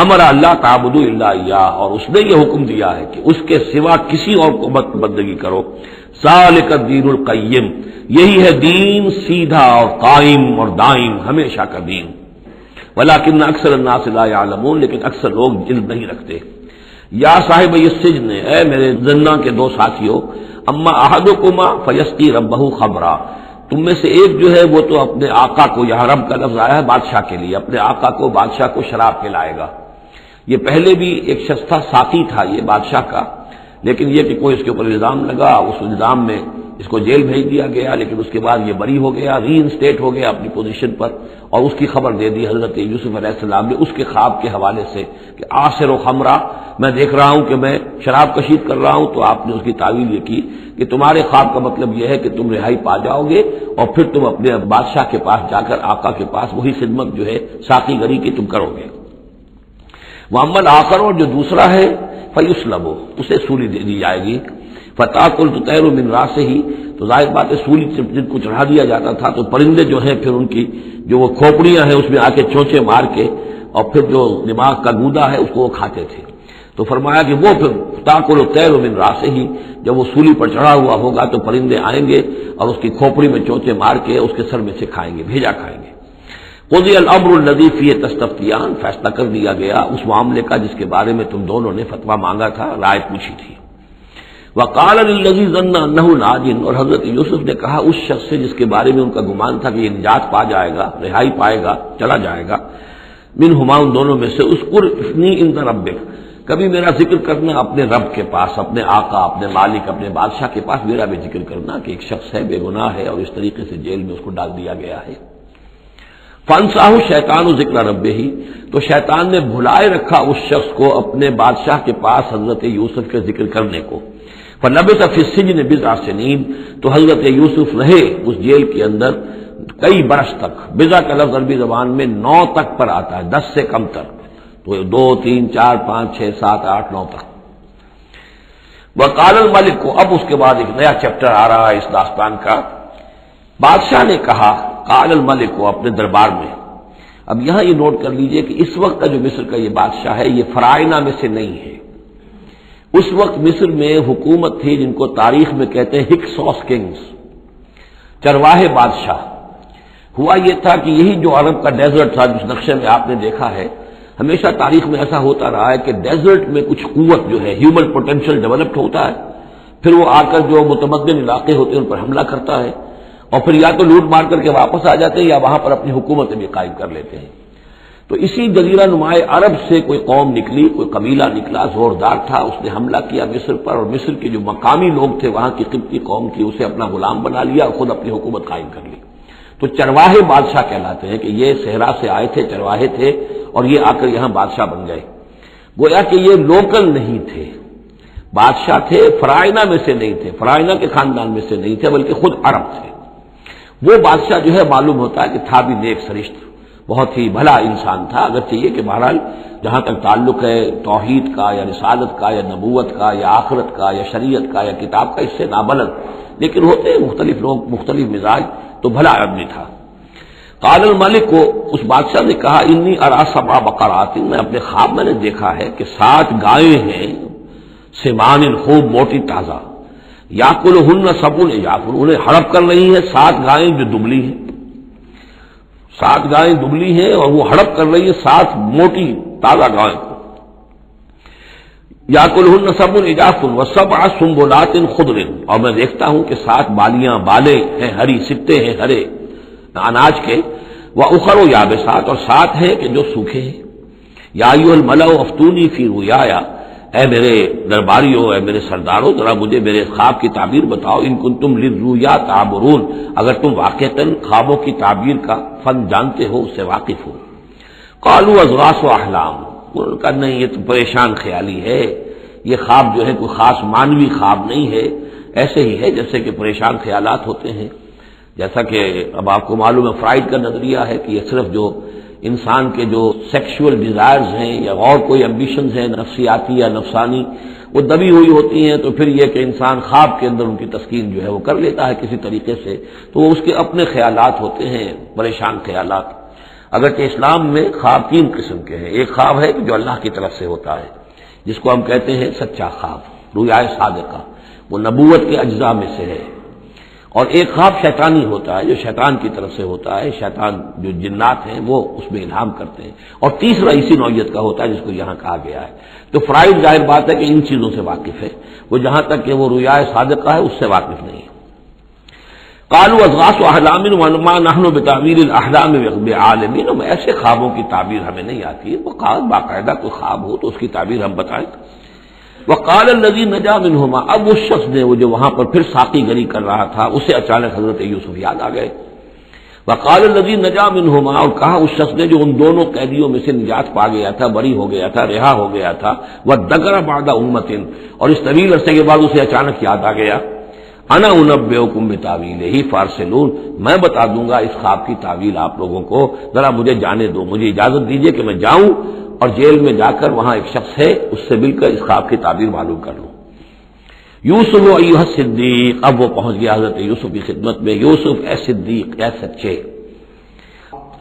امر اللہ تعبدو الا ایاہ، اور اس نے یہ حکم دیا ہے کہ اس کے سوا کسی اور کو مت بندگی کرو۔ ذالک الدین القیم، یہی ہے دین سیدھا اور قائم اور دائم، ہمیشہ کا دین۔ ولکن اکثر الناس لا یعلمون، لیکن اکثر لوگ علم نہیں رکھتے۔ یا صاحب السجن، اے میرے زندان کے دو ساتھیوں، اما احدکما فیسقی ربہ خمرا، تم میں سے ایک جو ہے وہ تو اپنے آقا کو، یہاں رب کا لفظ آیا ہے بادشاہ کے لیے، اپنے آقا کو، بادشاہ کو شراب پلائے گا۔ یہ پہلے بھی ایک شخص تھا، ساقی تھا یہ بادشاہ کا، لیکن یہ کہ کوئی اس کے اوپر الزام لگا، اس الزام میں اس کو جیل بھیج دیا گیا، لیکن اس کے بعد یہ بری ہو گیا، ری انسٹیٹ ہو گیا اپنی پوزیشن پر، اور اس کی خبر دے دی حضرت یوسف علیہ السلام نے اس کے خواب کے حوالے سے کہ آصر و خمرہ، میں دیکھ رہا ہوں کہ میں شراب کشید کر رہا ہوں، تو آپ نے اس کی تعویل یہ کی کہ تمہارے خواب کا مطلب یہ ہے کہ تم رہائی پا جاؤ گے اور پھر تم اپنے بادشاہ کے پاس جا کر آقا کے پاس وہی خدمت جو ہے ساقی گری کی تم کرو گے۔ محمد آخر، اور جو دوسرا ہے فیسلب، اسے سولی دے دی جائے گی۔ فتاکل تطیر من راسہ، تو ظاہر بات ہے سولی سے جن کو چڑھا دیا جاتا تھا تو پرندے جو ہیں پھر ان کی جو وہ کھوپڑیاں ہیں اس میں آ کے چونچے مار کے اور پھر جو دماغ کا گودا ہے اس کو وہ کھاتے تھے۔ تو فرمایا کہ وہ پھر تاکل الطیر من راسہ، جب وہ سولی پر چڑھا ہوا ہوگا تو پرندے آئیں گے اور اس کی کھوپڑی میں چونچے مار کے اس کے سر میں سے کھائیں گے، بھیجا کھائیں گے۔ قضی الامر الذی فیہ تستفتیان، فیصلہ کر دیا گیا اس معاملے کا جس کے بارے میں تم دونوں نے فتویٰ مانگا تھا، رائے پوچھی تھی۔ وقال للذی ظن انہ ناج، اور حضرت یوسف نے کہا اس شخص سے جس کے بارے میں ان کا گمان تھا کہ یہ نجات پا جائے گا، رہائی پائے گا، چلا جائے گا، منہما، ان دونوں میں سے، اذکر انی عند ربک، کبھی میرا ذکر کرنا اپنے رب کے پاس، اپنے آقا، اپنے مالک، اپنے بادشاہ کے پاس میرا بھی ذکر کرنا کہ ایک شخص ہے بے گناہ ہے اور اس طریقے سے جیل میں اس کو ڈال دیا گیا ہے۔ فانساہ شیطان ذکر ربہ، تو شیطان نے بھلائے رکھا اس شخص کو اپنے بادشاہ کے پاس حضرت یوسف کے ذکر کرنے کو۔ فلبث فی السجن بضع سنین، تو حضرت یوسف رہے اس جیل کے اندر کئی برس تک۔ بضع کا لفظ عربی زبان میں 9 تک پر آتا ہے، 10 سے کم تر، تو 2 3 4 5 6 7 8 9 تک۔ وقال الملک کو، اب اس کے بعد ایک نیا چیپٹر آ رہا ہے اس داستان کا۔ بادشاہ نے کہا، قال الملک کو اپنے دربار میں، اب یہاں یہ نوٹ کر لیجئے کہ اس وقت کا جو مصر کا یہ بادشاہ ہے یہ فرائنہ میں سے نہیں ہے۔ اس وقت مصر میں حکومت تھی جن کو تاریخ میں کہتے ہیں ہکسوس کنگز، چرواہے بادشاہ۔ ہوا یہ تھا کہ یہی جو عرب کا ڈیزرٹ تھا جس نقشے میں آپ نے دیکھا ہے، ہمیشہ تاریخ میں ایسا ہوتا رہا ہے کہ ڈیزرٹ میں کچھ قوت جو ہے، ہیومن پوٹینشیل ڈیولپڈ ہوتا ہے، پھر وہ آ کر جو متمدن علاقے ہوتے ہیں ان پر حملہ کرتا ہے اور پھر یا تو لوٹ مار کر کے واپس آ جاتے ہیں یا وہاں پر اپنی حکومتیں بھی قائم کر لیتے ہیں۔ تو اسی جزیرہ نمائے عرب سے کوئی قوم نکلی، کوئی قبیلہ نکلا، زوردار تھا، اس نے حملہ کیا مصر پر، اور مصر کے جو مقامی لوگ تھے وہاں کی قبطی قوم کی، اسے اپنا غلام بنا لیا اور خود اپنی حکومت قائم کر لی۔ تو چرواہے بادشاہ کہلاتے ہیں کہ یہ صحرا سے آئے تھے، چرواہے تھے، اور یہ آ کر یہاں بادشاہ بن گئے. گویا کہ یہ لوکل نہیں تھے، بادشاہ تھے فرائنہ میں سے نہیں تھے، فرائنہ کے خاندان میں سے نہیں تھے، بلکہ خود عرب تھے. وہ بادشاہ جو ہے معلوم ہوتا ہے کہ تھا بھی نیک سرشت، بہت ہی بھلا انسان تھا. اگرچہ یہ کہ بہرحال جہاں تک تعلق ہے توحید کا یا رسالت کا یا نبوت کا یا آخرت کا یا شریعت کا یا کتاب کا، اس سے نابلد، لیکن ہوتے ہیں مختلف لوگ، مختلف مزاج، تو بھلا آدمی تھا. قال الملک کو اس بادشاہ نے کہا انی ارا سبع بقرات، میں اپنے خواب میں نے دیکھا ہے کہ 7 گائیں ہیں، سمان خوب موٹی تازہ، یاکلہن سبع عجاف، انہیں ہڑپ کر رہی ہیں 7 گائیں جو دبلی ہیں. 7 گائیں دبلی ہیں اور وہ ہڑپ کر رہی ہے 7 موٹی تازہ گائیں کو. یاکلہن سبع عجاف وسبع سنبلات خضر، اور میں دیکھتا ہوں کہ 7 بالیاں، بالیں ہیں ہری، سبتے ہیں ہرے اناج کے، وَأُخَرُ یابسات، اور 7 ہیں کہ جو سوکھے ہیں. یا ایھا الملأ افتونی فی رؤیایا، اے میرے درباریوں، اے میرے سرداروں، ذرا مجھے میرے خواب کی تعبیر بتاؤ. ان کنتم للرؤیا تعبرون، اگر تم واقعتاً خوابوں کی تعبیر کا فن جانتے ہو، اس سے واقف ہو. قالوا اضغاث احلام، انہوں نے کہا نہیں، یہ تو پریشان خیالی ہے، یہ خواب جو ہے کوئی خاص مانوی خواب نہیں ہے، ایسے ہی ہے جیسے کہ پریشان خیالات ہوتے ہیں. جیسا کہ اب آپ کو معلوم ہے فرائڈ کا نظریہ ہے کہ یہ صرف جو انسان کے جو سیکشول ڈیزائرز ہیں یا اور کوئی ایمبیشنز ہیں نفسیاتی یا نفسانی، وہ دبی ہوئی ہوتی ہیں، تو پھر یہ کہ انسان خواب کے اندر ان کی تسکین جو ہے وہ کر لیتا ہے کسی طریقے سے، تو وہ اس کے اپنے خیالات ہوتے ہیں، پریشان خیالات. اگرچہ اسلام میں خواب 3 قسم کے ہیں. ایک خواب ہے کہ جو اللہ کی طرف سے ہوتا ہے، جس کو ہم کہتے ہیں سچا خواب، رؤیا صادقہ، وہ نبوت کے اجزاء میں سے ہے. اور ایک خواب شیطانی ہوتا ہے جو شیطان کی طرف سے ہوتا ہے، شیطان جو جنات ہیں وہ اس میں الہام کرتے ہیں. اور تیسرا اسی نوعیت کا ہوتا ہے جس کو یہاں کہا گیا ہے. تو فرائض ظاہر بات ہے کہ ان چیزوں سے واقف ہے، وہ جہاں تک کہ وہ رؤیا صادقہ ہے اس سے واقف نہیں ہے. قالوا اضغاث احلام وما نحن بتاویل الاحلام بعالمین، ایسے خوابوں کی تعبیر ہمیں نہیں آتی ہے. وہ قال باقاعدہ کوئی خواب ہو تو اس کی تعبیر ہم بتائیں. وقال الذی نجا منہما، اب اس شخص نے، وہ جو وہاں پر پھر ساقی گری کر رہا تھا، اسے اچانک حضرت یوسف یاد آ گئے. وقال الذی نجا منہما، اور کہا اس شخص نے جو ان دونوں قیدیوں میں سے نجات پا گیا تھا، بری ہو گیا تھا، رہا ہو گیا تھا، وذکر بعد امۃ، اور اس طویل عرصے کے بعد اسے اچانک یاد آ گیا. انا انبئکم بتاویلہ فارسلون، میں بتا دوں گا اس خواب کی تعویل آپ لوگوں کو، ذرا مجھے جانے دو، مجھے اجازت دیجیے کہ میں جاؤں اور جیل میں جا کر وہاں ایک شخص ہے اس سے مل کر اس خواب کی تعبیر معلوم کر لوں. یوسف ایھا الصدیق، اب وہ پہنچ گیا حضرت یوسف کی خدمت میں. یوسف اے صدیق، اے سچے،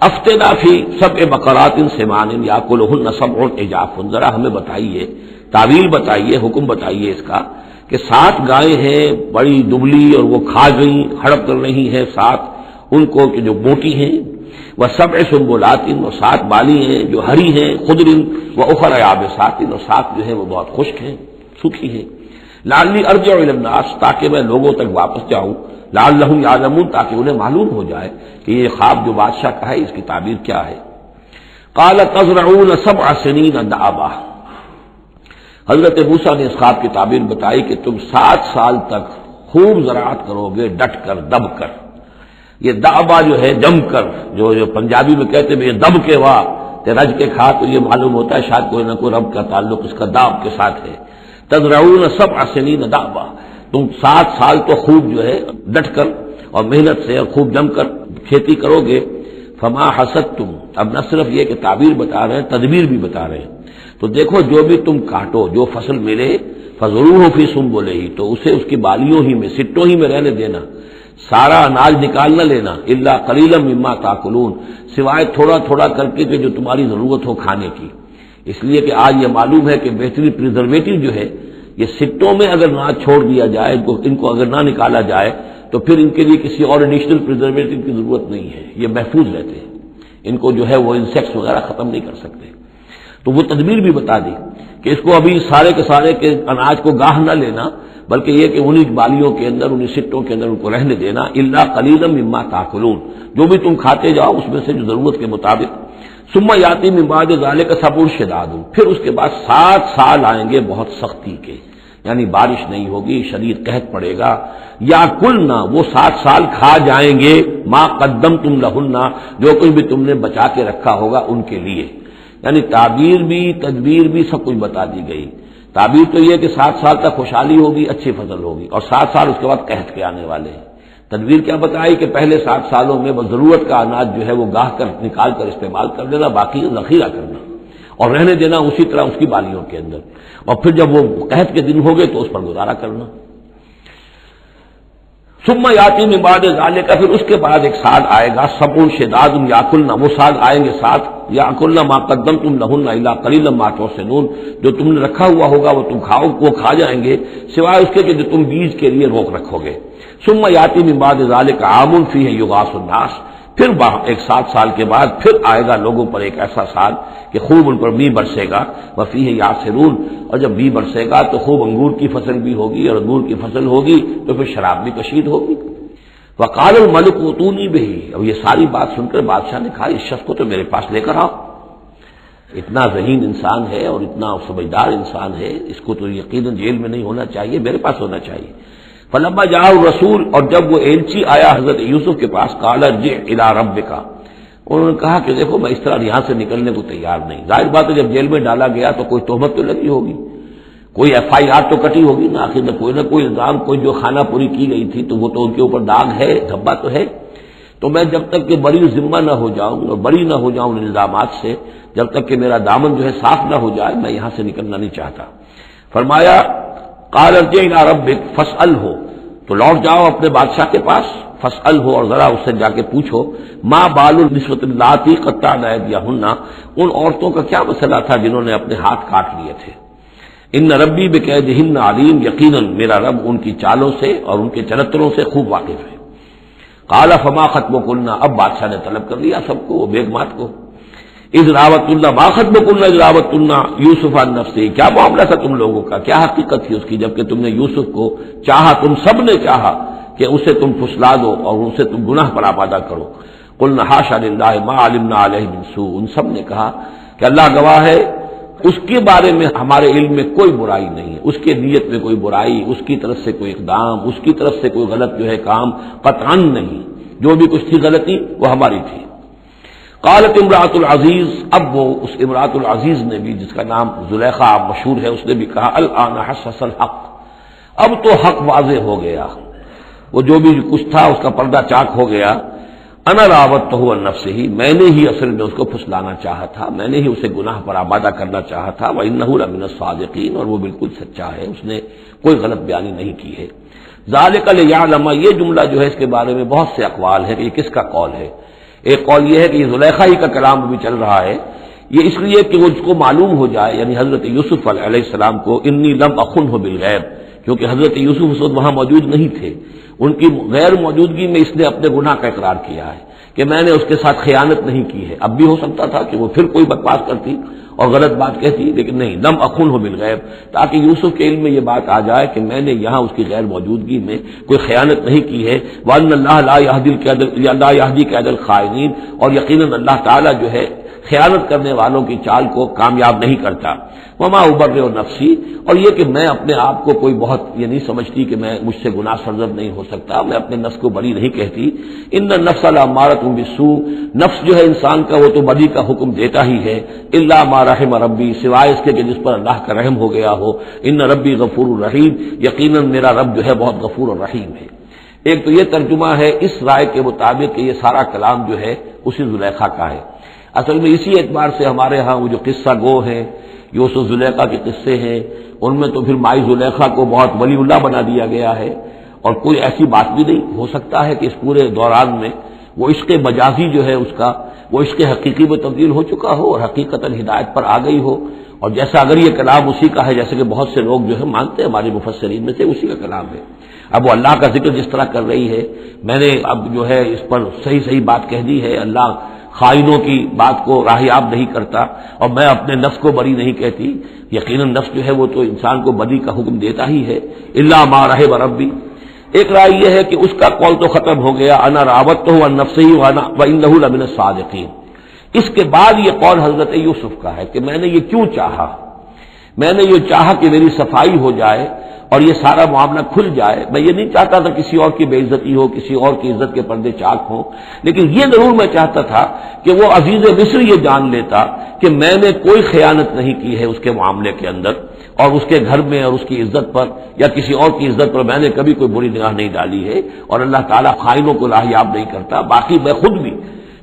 افتنا فی سبع بقرات سمان یاکلہن سبع عجاف، ذرا ہمیں بتائیے، تعویل بتائیے، حکم بتائیے اس کا کہ 7 گائیں ہیں بڑی دبلی اور وہ کھا گئیں، ہڑپ کر رہی ہیں 7 ان کو کہ جو موٹی ہیں، وسبع سنبلات، اور 7 بالی ہیں جو ہری ہیں، خضر واخر یابسات، اور 7 جو ہیں وہ بہت خشک ہیں، سوکھی ہیں. لعلی ارجع الی الناس، تاکہ میں لوگوں تک واپس جاؤں، لعلہم یعلمون، تاکہ انہیں معلوم ہو جائے کہ یہ خواب جو بادشاہ کا ہے اس کی تعبیر کیا ہے. قال تزرعون 7 سنین دأبا، حضرت موسیٰ نے اس خواب کی تعبیر بتائی کہ تم 7 سال تک خوب زراعت کرو گے، ڈٹ کر، دب کر. یہ دأبا جو ہے جم کر، جو پنجابی میں کہتے ہیں یہ دب کے واہ تے رج کے کھا، تو یہ معلوم ہوتا ہے شاید کوئی نہ کوئی رب کا تعلق اس کا داب کے ساتھ ہے. تزرعون 7 سنین دأبا، تم 7 سال تو خوب جو ہے ڈٹ کر اور محنت سے اور خوب جم کر کھیتی کرو گے. فما حصدتم، اب نہ صرف یہ کہ تعبیر بتا رہے ہیں، تدبیر بھی بتا رہے ہیں. تو دیکھو جو بھی تم کاٹو، جو فصل ملے، فضروہ فی سنبلہ، تو اسے اس کی بالیوں ہی میں، سٹوں ہی میں رہنے دینا، سارا اناج نکال نہ لینا. الا قلیلا مما تاکلون، سوائے تھوڑا تھوڑا کر کے کہ جو تمہاری ضرورت ہو کھانے کی. اس لیے کہ آج یہ معلوم ہے کہ بہترین پریزرویٹو جو ہے یہ سٹوں میں اگر نہ چھوڑ دیا جائے، ان کو اگر نہ نکالا جائے تو پھر ان کے لیے کسی اور ایڈیشنل پریزرویٹو کی ضرورت نہیں ہے، یہ محفوظ رہتے ہیں، ان کو جو ہے وہ انسیکٹس وغیرہ ختم نہیں کر سکتے. تو وہ تدبیر بھی بتا دی کہ اس کو ابھی سارے کے سارے کے اناج کو گاہ نہ لینا، بلکہ یہ کہ انہی بالیوں کے اندر، انہی سٹوں کے اندر ان کو رہنے دینا. الا قلیلا مما تاکلون، جو بھی تم کھاتے جاؤ اس میں سے جو ضرورت کے مطابق. ثم یاتی من بعد ذلک صبر شداد، پھر اس کے بعد 7 سال آئیں گے بہت سختی کے، یعنی بارش نہیں ہوگی، شدید قحط پڑے گا. یا کلنا، وہ 7 سال کھا جائیں گے، ما قدمتم لہن، جو کچھ بھی تم نے بچا کے رکھا ہوگا ان کے لیے. یعنی تعبیر بھی تدبیر بھی سب کچھ بتا دی گئی۔ تعبیر تو یہ کہ 7 سال تک خوشحالی ہوگی، اچھی فصل ہوگی، اور 7 سال اس کے بعد قحط کے آنے والے ہیں۔ تدبیر کیا بتائی کہ پہلے 7 سالوں میں بس ضرورت کا اناج جو ہے وہ گاہ کر نکال کر استعمال کر دینا، باقی ذخیرہ کرنا اور رہنے دینا اسی طرح اس کی بالیوں کے اندر، اور پھر جب وہ قحط کے دن ہو گئے تو اس پر گزارا کرنا۔ ثم یاتی من بعد ذالک، پھر اس کے بعد ایک سال آئے گا، سبع شداد یاکلن، وہ سال آئیں گے 7، یاکلن ما قدمتم لہن الا قلیلا ما تحسنون، جو تم نے رکھا ہوا ہوگا وہ تم کھاؤ، وہ کھا جائیں گے سوائے اس کے کہ جو تم بیج کے لیے روک رکھو گے۔ ثم یاتی من بعد ذالک عام فیہ یغاث الناس، پھر ایک 7 سال کے بعد پھر آئے گا لوگوں پر ایک ایسا سال کہ خوب ان پر بی برسے گا، وفیہ یعصرون، اور جب بی برسے گا تو خوب انگور کی فصل بھی ہوگی، اور انگور کی فصل ہوگی تو پھر شراب بھی کشید ہوگی۔ وقال الملک اوتونی بہ، اب یہ ساری بات سن کر بادشاہ نے کہا اس شخص کو تو میرے پاس لے کر آؤ، اتنا ذہین انسان ہے اور اتنا سمجھدار انسان ہے، اس کو تو یقیناً جیل میں نہیں ہونا چاہیے، میرے پاس ہونا چاہیے۔ فلما جاء الرسول، اور جب وہ ایلچی آیا حضرت یوسف کے پاس، قال ارجع الی ربک، انہوں نے کہا کہ دیکھو میں اس طرح یہاں سے نکلنے کو تیار نہیں۔ ظاہر بات ہے جب جیل میں ڈالا گیا تو کوئی تہمت تو لگی ہوگی، کوئی FIR تو کٹی ہوگی نا، آخر میں کوئی نہ کوئی الزام، کوئی جو خانہ پوری کی گئی تھی تو وہ تو ان کے اوپر داغ ہے، دھبا تو ہے۔ تو میں جب تک کہ بری ذمہ نہ ہو جاؤں اور بری نہ ہو جاؤں ان الزامات سے، جب تک کہ میرا دامن جو ہے صاف نہ ہو جائے، میں یہاں سے نکلنا نہیں چاہتا۔ فرمایا قال ارجع الی ربک فاسألہ، تو لوٹ جاؤ اپنے بادشاہ کے پاس، فاسألہ، اور ذرا اس سے جا کے پوچھو، ما بال النسوۃ اللاتی قطعن ایدیہن، ان عورتوں کا کیا مسئلہ تھا جنہوں نے اپنے ہاتھ کاٹ لیے تھے۔ ان ربی بکیدہن علیم، یقیناً میرا رب ان کی چالوں سے اور ان کے چرتروں سے خوب واقف ہے۔ قال فما خطبکن، اب بادشاہ نے طلب کر لیا سب کو، وہ بیگمات کو۔ اذ راوتن، ما خطبکن اذ راوتن یوسف عن نفسہ، کیا معاملہ تھا تم لوگوں کا، کیا حقیقت تھی اس کی جبکہ تم نے یوسف کو چاہا، تم سب نے چاہا کہ اسے تم پھسلا دو اور اسے تم گناہ پر آبادہ کرو۔ قلنا حاشا للہ ما علمنا علیہ من سوء، ان سب نے کہا کہ اللہ گواہ ہے اس کے بارے میں ہمارے علم میں کوئی برائی نہیں ہے، اس کے نیت میں کوئی برائی، اس کی طرف سے کوئی اقدام، اس کی طرف سے کوئی غلط جو ہے کام قطعاً نہیں، جو بھی کچھ تھی غلطی وہ ہماری تھی۔ قالت امرأۃ العزیز، اب وہ اس امرأۃ العزیز نے بھی، جس کا نام زلیخا مشہور ہے، اس نے بھی کہا الآن حسس الحق، اب تو حق واضح ہو گیا، وہ جو بھی کچھ تھا اس کا پردہ چاک ہو گیا۔ انا راودتہ عن نفسہ، میں نے ہی اصل میں اس کو پھسلانا چاہا تھا، میں نے ہی اسے گناہ پر آبادہ کرنا چاہا تھا، وانہ لمن الصادقین، اور وہ بالکل سچا ہے، اس نے کوئی غلط بیانی نہیں کی ہے۔ ذالک لیعلم، یہ جملہ جو ہے اس کے بارے میں بہت سے اقوال ہیں کہ یہ کس کا قول ہے۔ ایک قول یہ ہے کہ یہ زلیخا ہی کا کلام بھی چل رہا ہے، یہ اس لیے کہ وہ اس کو معلوم ہو جائے، یعنی حضرت یوسف علیہ السلام کو، انی لم اخنہ بالغیب، کیونکہ حضرت یوسف اس وقت وہاں موجود نہیں تھے، ان کی غیر موجودگی میں اس نے اپنے گناہ کا اقرار کیا ہے کہ میں نے اس کے ساتھ خیانت نہیں کی ہے۔ اب بھی ہو سکتا تھا کہ وہ پھر کوئی بکواس کرتی اور غلط بات کہتی، لیکن نہیں، لم اخنہ بالغیب، تاکہ یوسف کے علم میں یہ بات آ جائے کہ میں نے یہاں اس کی غیر موجودگی میں کوئی خیانت نہیں کی ہے۔ وان اللہ لا یہدی کید الخائنین، اور یقیناً اللہ تعالیٰ جو ہے خیانت کرنے والوں کی چال کو کامیاب نہیں کرتا۔ وما ابرئ نفسی، اور یہ کہ میں اپنے آپ کو کوئی بہت یہ نہیں سمجھتی کہ میں مجھ سے گناہ سرزد نہیں ہو سکتا، میں اپنے نفس کو بری نہیں کہتی۔ ان النفس لامارۃ بالسوء، نفس جو ہے انسان کا وہ تو بدی کا حکم دیتا ہی ہے، الا ما رحم ربی، سوائے اس کے کہ جس پر اللہ کا رحم ہو گیا ہو۔ ان ربی غفور الرحیم، یقیناً میرا رب جو ہے بہت غفور الرحیم ہے۔ ایک تو یہ ترجمہ ہے اس رائے کے مطابق کہ یہ سارا کلام جو ہے اسی زلیخا کا ہے۔ اصل میں اسی اعتبار سے ہمارے ہاں وہ جو قصہ گو ہیں، یوسف زلیخا کے قصے ہیں، ان میں تو پھر مائی زلیخا کو بہت ولی اللہ بنا دیا گیا ہے، اور کوئی ایسی بات بھی نہیں ہو سکتا ہے کہ اس پورے دوران میں وہ عشق مجازی جو ہے اس کا وہ عشق حقیقی میں تبدیل ہو چکا ہو اور حقیقتاً ہدایت پر آ گئی ہو، اور جیسا اگر یہ کلام اسی کا ہے، جیسے کہ بہت سے لوگ جو ہے مانتے ہیں ہمارے مفسرین میں سے، اسی کا کلام ہے۔ اب وہ اللہ کا ذکر جس طرح کر رہی ہے، میں نے اب جو ہے اس پر صحیح بات کہہ دی ہے، اللہ خائنوں کی بات کو راہیاب نہیں کرتا، اور میں اپنے نفس کو بری نہیں کہتی، یقیناً نفس جو ہے وہ تو انسان کو بدی کا حکم دیتا ہی ہے، الا ما رحم ربی۔ ایک رائے یہ ہے کہ اس کا قول تو ختم ہو گیا، انا راودتہ عن نفسہ وانہ لمن الصادقین۔ اس کے بعد یہ قول حضرت یوسف کا ہے کہ میں نے یہ کیوں چاہا، میں نے یہ چاہا کہ میری صفائی ہو جائے اور یہ سارا معاملہ کھل جائے. میں یہ نہیں چاہتا تھا کسی اور کی بے عزتی ہو، کسی اور کی عزت کے پردے چاک ہوں، لیکن یہ ضرور میں چاہتا تھا کہ وہ عزیز مصر یہ جان لیتا کہ میں نے کوئی خیانت نہیں کی ہے اس کے معاملے کے اندر، اور اس کے گھر میں اور اس کی عزت پر یا کسی اور کی عزت پر میں نے کبھی کوئی بری نگاہ نہیں ڈالی ہے، اور اللہ تعالیٰ خائنوں کو لاحیاب نہیں کرتا. باقی میں خود بھی،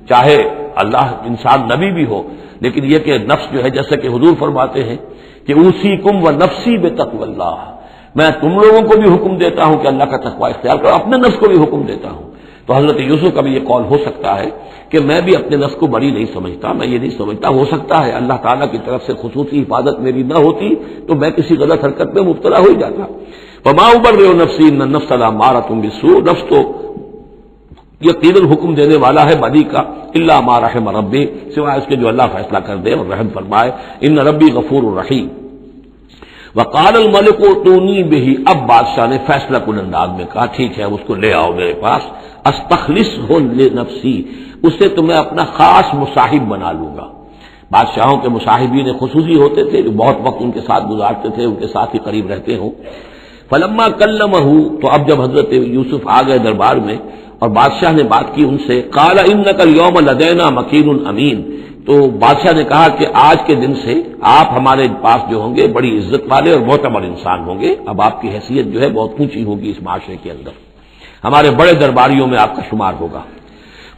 چاہے اللہ انسان نبی بھی ہو، لیکن یہ کہ نفس جو ہے، جیسا کہ حضور فرماتے ہیں کہ اوصیکم و نفسی بتقوی اللہ، میں تم لوگوں کو بھی حکم دیتا ہوں کہ اللہ کا تقوی اختیار کرو، اپنے نفس کو بھی حکم دیتا ہوں. تو حضرت یوسف کا بھی یہ قول ہو سکتا ہے کہ میں بھی اپنے نفس کو بری نہیں سمجھتا، میں یہ نہیں سمجھتا، ہو سکتا ہے اللہ تعالیٰ کی طرف سے خصوصی حفاظت میری نہ ہوتی تو میں کسی غلط حرکت میں مبتلا ہو جاتا. فما ابرئ نفسی ان النفس لامارۃ بالسوء، نفس تو یقیناً حکم دینے والا ہے بدی کا، الا ما رحم ربی، سوائے اس کے جو اللہ فیصلہ کر دے اور رحم فرمائے. ان ربی غفور رحیم. وقال الملک ائتونی بہ، اب بادشاہ نے فیصلہ کن انداز میں کہا ٹھیک ہے اس کو لے آؤ میرے پاس، استخلصہ لنفسی، اسے تو میں اپنا خاص مصاحب بنا لوں گا. بادشاہوں کے مصاحبین خصوصی ہوتے تھے جو بہت وقت ان کے ساتھ گزارتے تھے، ان کے ساتھ ہی قریب رہتے ہوں. فلما کلمہ، تو اب جب حضرت یوسف آ گئے دربار میں اور بادشاہ نے بات کی ان سے، قال انک اليوم لدینا مکین امین، تو بادشاہ نے کہا کہ آج کے دن سے آپ ہمارے پاس جو ہوں گے بڑی عزت والے اور معتبر انسان ہوں گے. اب آپ کی حیثیت جو ہے بہت اونچی ہوگی اس معاشرے کے اندر، ہمارے بڑے درباریوں میں آپ کا شمار ہوگا.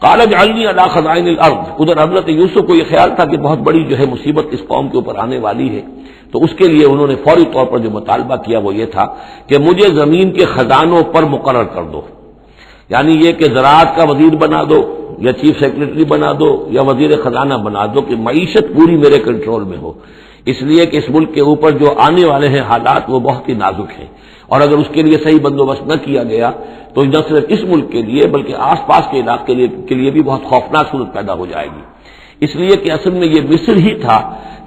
قال اجعلنی علی خزائن الارض، ادھر حضرت یوسف کو یہ خیال تھا کہ بہت بڑی جو ہے مصیبت اس قوم کے اوپر آنے والی ہے، تو اس کے لیے انہوں نے فوری طور پر جو مطالبہ کیا وہ یہ تھا کہ مجھے زمین کے خزانوں پر مقرر کر دو، یعنی یہ کہ زراعت کا وزیر بنا دو یا چیف سیکرٹری بنا دو یا وزیر خزانہ بنا دو، کہ معیشت پوری میرے کنٹرول میں ہو. اس لیے کہ اس ملک کے اوپر جو آنے والے ہیں حالات وہ بہت ہی نازک ہیں، اور اگر اس کے لیے صحیح بندوبست نہ کیا گیا تو نہ صرف اس ملک کے لیے بلکہ آس پاس کے علاقے کے لیے بھی بہت خوفناک صورت پیدا ہو جائے گی. اس لیے کہ اصل میں یہ مصر ہی تھا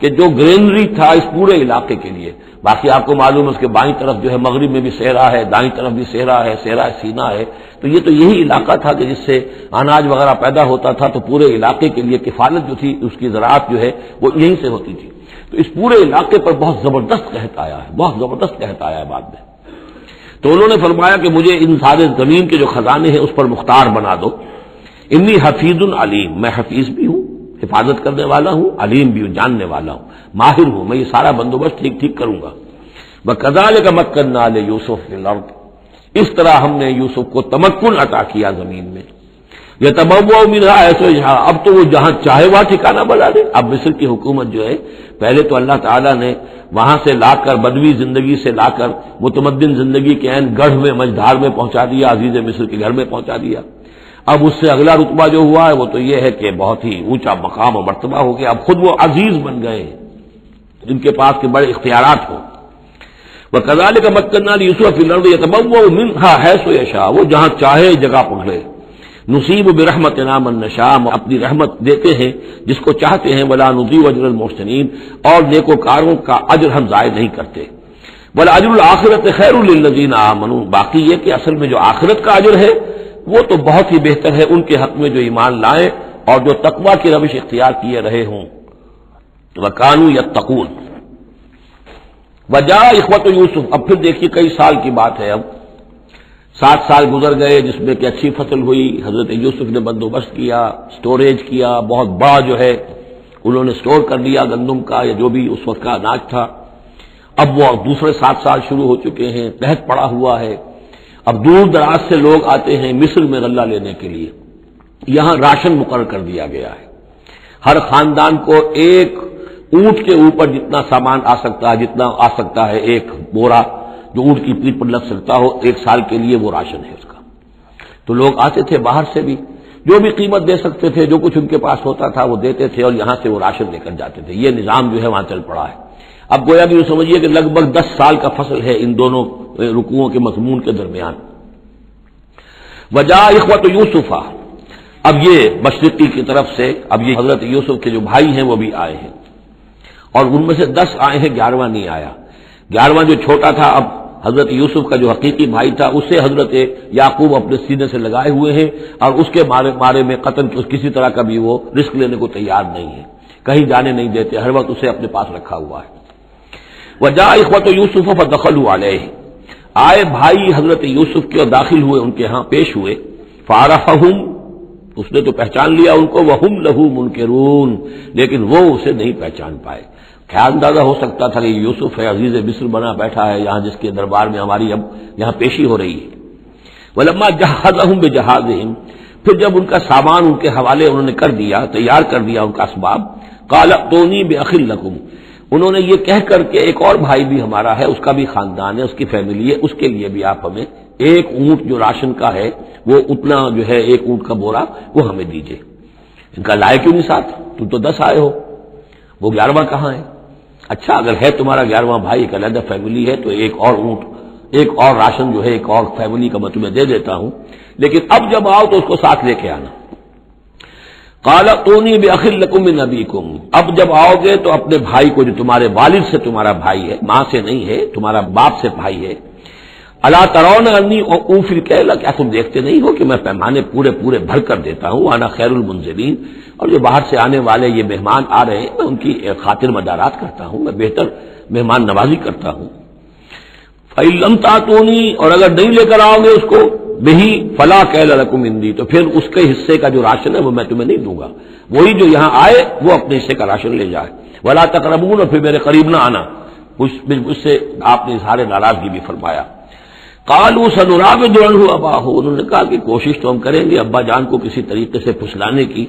کہ جو گرینری تھا اس پورے علاقے کے لیے. باقی آپ کو معلوم ہے اس کے بائیں طرف جو ہے مغرب میں بھی صحرا ہے، دائیں طرف بھی صحرا ہے، صحرا سینا ہے، تو یہ تو یہی علاقہ تھا کہ جس سے اناج وغیرہ پیدا ہوتا تھا، تو پورے علاقے کے لیے کفالت جو تھی اس کی زراعت جو ہے وہ یہیں سے ہوتی تھی. تو اس پورے علاقے پر بہت زبردست قحط آیا ہے، بہت زبردست قحط آیا ہے بعد میں. تو انہوں نے فرمایا کہ مجھے ان سارے زمین کے جو خزانے ہیں اس پر مختار بنا دو. انی حفیظ علیم، میں حفیظ بھی ہوں، حفاظت کرنے والا ہوں، علیم بھی ہوں، جاننے والا ہوں، ماہر ہوں، میں یہ سارا بندوبست ٹھیک کروں گا. وَكَذَلِكَ مَكَّنَّا لِيُوسُفَ فِي الْأَرْضِ، اس طرح ہم نے یوسف کو تمکن عطا کیا زمین میں. يَتَبَوَّأُ مِنْهَا حَيْثُ يَشَاءُ، اب تو وہ جہاں چاہے وہاں ٹھکانہ بنا دے. اب مصر کی حکومت جو ہے، پہلے تو اللہ تعالیٰ نے وہاں سے لا کر بدوی زندگی سے لا کر متمدن زندگی کے عین گڑھ میں مجدھار میں پہنچا دیا، عزیز مصر کے گھر میں پہنچا دیا. اب اس سے اگلا رتبہ جو ہوا ہے وہ تو یہ ہے کہ بہت ہی اونچا مقام اور مرتبہ ہو گیا. اب خود وہ عزیز بن گئے جن کے پاس کے بڑے اختیارات ہوں. وَكَذَلِكَ مَكَّنَّا لِيُوسُفَ فِي الْأَرْضِ يَتَبَوَّأُ مِنْهَا حَيْثُ يَشَاءُ، وہ جہاں چاہے جگہ پکڑے. نصیب برحمتنا من نشاء، اپنی رحمت دیتے ہیں جس کو چاہتے ہیں. ولا نضيع اجر المحسنین، اور نیکوکاروں کا اجر ہم ضائع نہیں کرتے. وَلَأَجْرُ الْآخِرَةِ خَيْرٌ لِّلَّذِينَ آمَنُوا، باقی یہ کہ اصل میں جو آخرت کا اجر ہے وہ تو بہت ہی بہتر ہے ان کے حق میں جو ایمان لائیں اور جو تقویٰ کی روش اختیار کیے رہے ہوں. وَكَانُوا يَتَّقُونَ. وجاء اخوت یوسف، اب پھر دیکھیے کئی سال کی بات ہے، اب 7 سال گزر گئے جس میں کہ اچھی فصل ہوئی. حضرت یوسف نے بندوبست کیا، سٹوریج کیا، بہت بڑا جو ہے انہوں نے سٹور کر لیا گندم کا یا جو بھی اس وقت کا اناج تھا. اب وہ دوسرے 7 سال شروع ہو چکے ہیں، قحط پڑا ہوا ہے. اب دور دراز سے لوگ آتے ہیں مصر میں غلہ لینے کے لیے. یہاں راشن مقرر کر دیا گیا ہے، ہر خاندان کو ایک اونٹ کے اوپر جتنا سامان آ سکتا ہے، جتنا آ سکتا ہے ایک بورا جو اونٹ کی پیٹھ پر لگ سکتا ہو، 1 سال کے لیے وہ راشن ہے اس کا. تو لوگ آتے تھے باہر سے بھی، جو بھی قیمت دے سکتے تھے، جو کچھ ان کے پاس ہوتا تھا وہ دیتے تھے اور یہاں سے وہ راشن لے کر جاتے تھے. یہ نظام جو ہے وہاں چل پڑا ہے. اب گویا کہ یہ سمجھیے کہ لگ بھگ 10 سال کا فصل ہے ان دونوں رکوعوں کے مضمون کے درمیان. وجاء اخوت یوسف، اب یہ مشرقی کی طرف سے اب یہ حضرت یوسف کے جو بھائی ہیں وہ بھی آئے ہیں، اور ان میں سے 10 آئے ہیں، 11واں نہیں آیا. 11واں جو چھوٹا تھا، اب حضرت یوسف کا جو حقیقی بھائی تھا اسے حضرت یعقوب اپنے سینے سے لگائے ہوئے ہیں اور اس کے بارے میں قطعاً کسی طرح کا بھی وہ رسک لینے کو تیار نہیں ہے، کہیں جانے نہیں دیتے، ہر وقت اسے اپنے پاس رکھا ہوا ہے. وجاء اخوۃ یوسف فدخلوا علیہ، آئے بھائی حضرت یوسف کے اور داخل ہوئے ان کے ہاں، پیش ہوئے، فعرفہم، اس نے تو پہچان لیا ان کو، وہم لہ منکرون، لیکن وہ اسے نہیں پہچان پائے۔ کیا اندازہ ہو سکتا تھا کہ یوسف ہے، عزیز مصر بنا بیٹھا ہے یہاں، جس کے دربار میں ہماری اب یہاں پیشی ہو رہی ہے۔ ولما جہزہم بجہازہم، پھر جب ان کا سامان ان کے حوالے انہوں نے کر دیا، تیار کر دیا ان کا اسباب، قال ائتونی بأخ لکم، انہوں نے یہ کہہ کر کے ایک اور بھائی بھی ہمارا ہے، اس کا بھی خاندان ہے، اس کی فیملی ہے، اس کے لیے بھی آپ ہمیں ایک اونٹ جو راشن کا ہے وہ اتنا جو ہے ایک اونٹ کا بورا وہ ہمیں دیجیے۔ ان کا لائے کیوں نہیں ساتھ؟ تم تو 10 آئے ہو، وہ 11واں کہاں ہے؟ اچھا اگر ہے تمہارا 11واں بھائی، ایک علیحدہ فیملی ہے، تو ایک اور اونٹ، ایک اور راشن جو ہے ایک اور فیملی کا میں تمہیں دے دیتا ہوں، لیکن اب جب آؤ تو اس کو ساتھ لے کے آنا۔ قال ائتونی بأخ لکم من ابیکم، اب جب آؤ گے تو اپنے بھائی کو جو تمہارے والد سے تمہارا بھائی ہے، ماں سے نہیں ہے، تمہارا باپ سے بھائی ہے، الا ترون انی اوفی الکیل، کیا تم دیکھتے نہیں ہو کہ میں پیمانے پورے پورے بھر کر دیتا ہوں، وانا خیر المنزلین، اور جو باہر سے آنے والے یہ مہمان آ رہے ہیں میں ان کی خاطر مدارات کرتا ہوں، میں بہتر مہمان نوازی کرتا ہوں۔ فإن لم تأتونی، اور اگر نہیں لے کر آؤ گے اس کو، بہی فلا کیل لکم عندی، تو پھر اس کے حصے کا جو راشن ہے وہ میں تمہیں نہیں دوں گا، وہی جو یہاں آئے وہ اپنے حصے کا راشن لے جائے۔ ولا تقربون، اور پھر میرے قریب نہ آنا، اس سے آپ نے اظہار ناراضگی بھی فرمایا۔ قالوا سنراود عنہ اباہ، انہوں نے کہا کہ کوشش تو ہم کریں گے ابا جان کو کسی طریقے سے پھسلانے کی،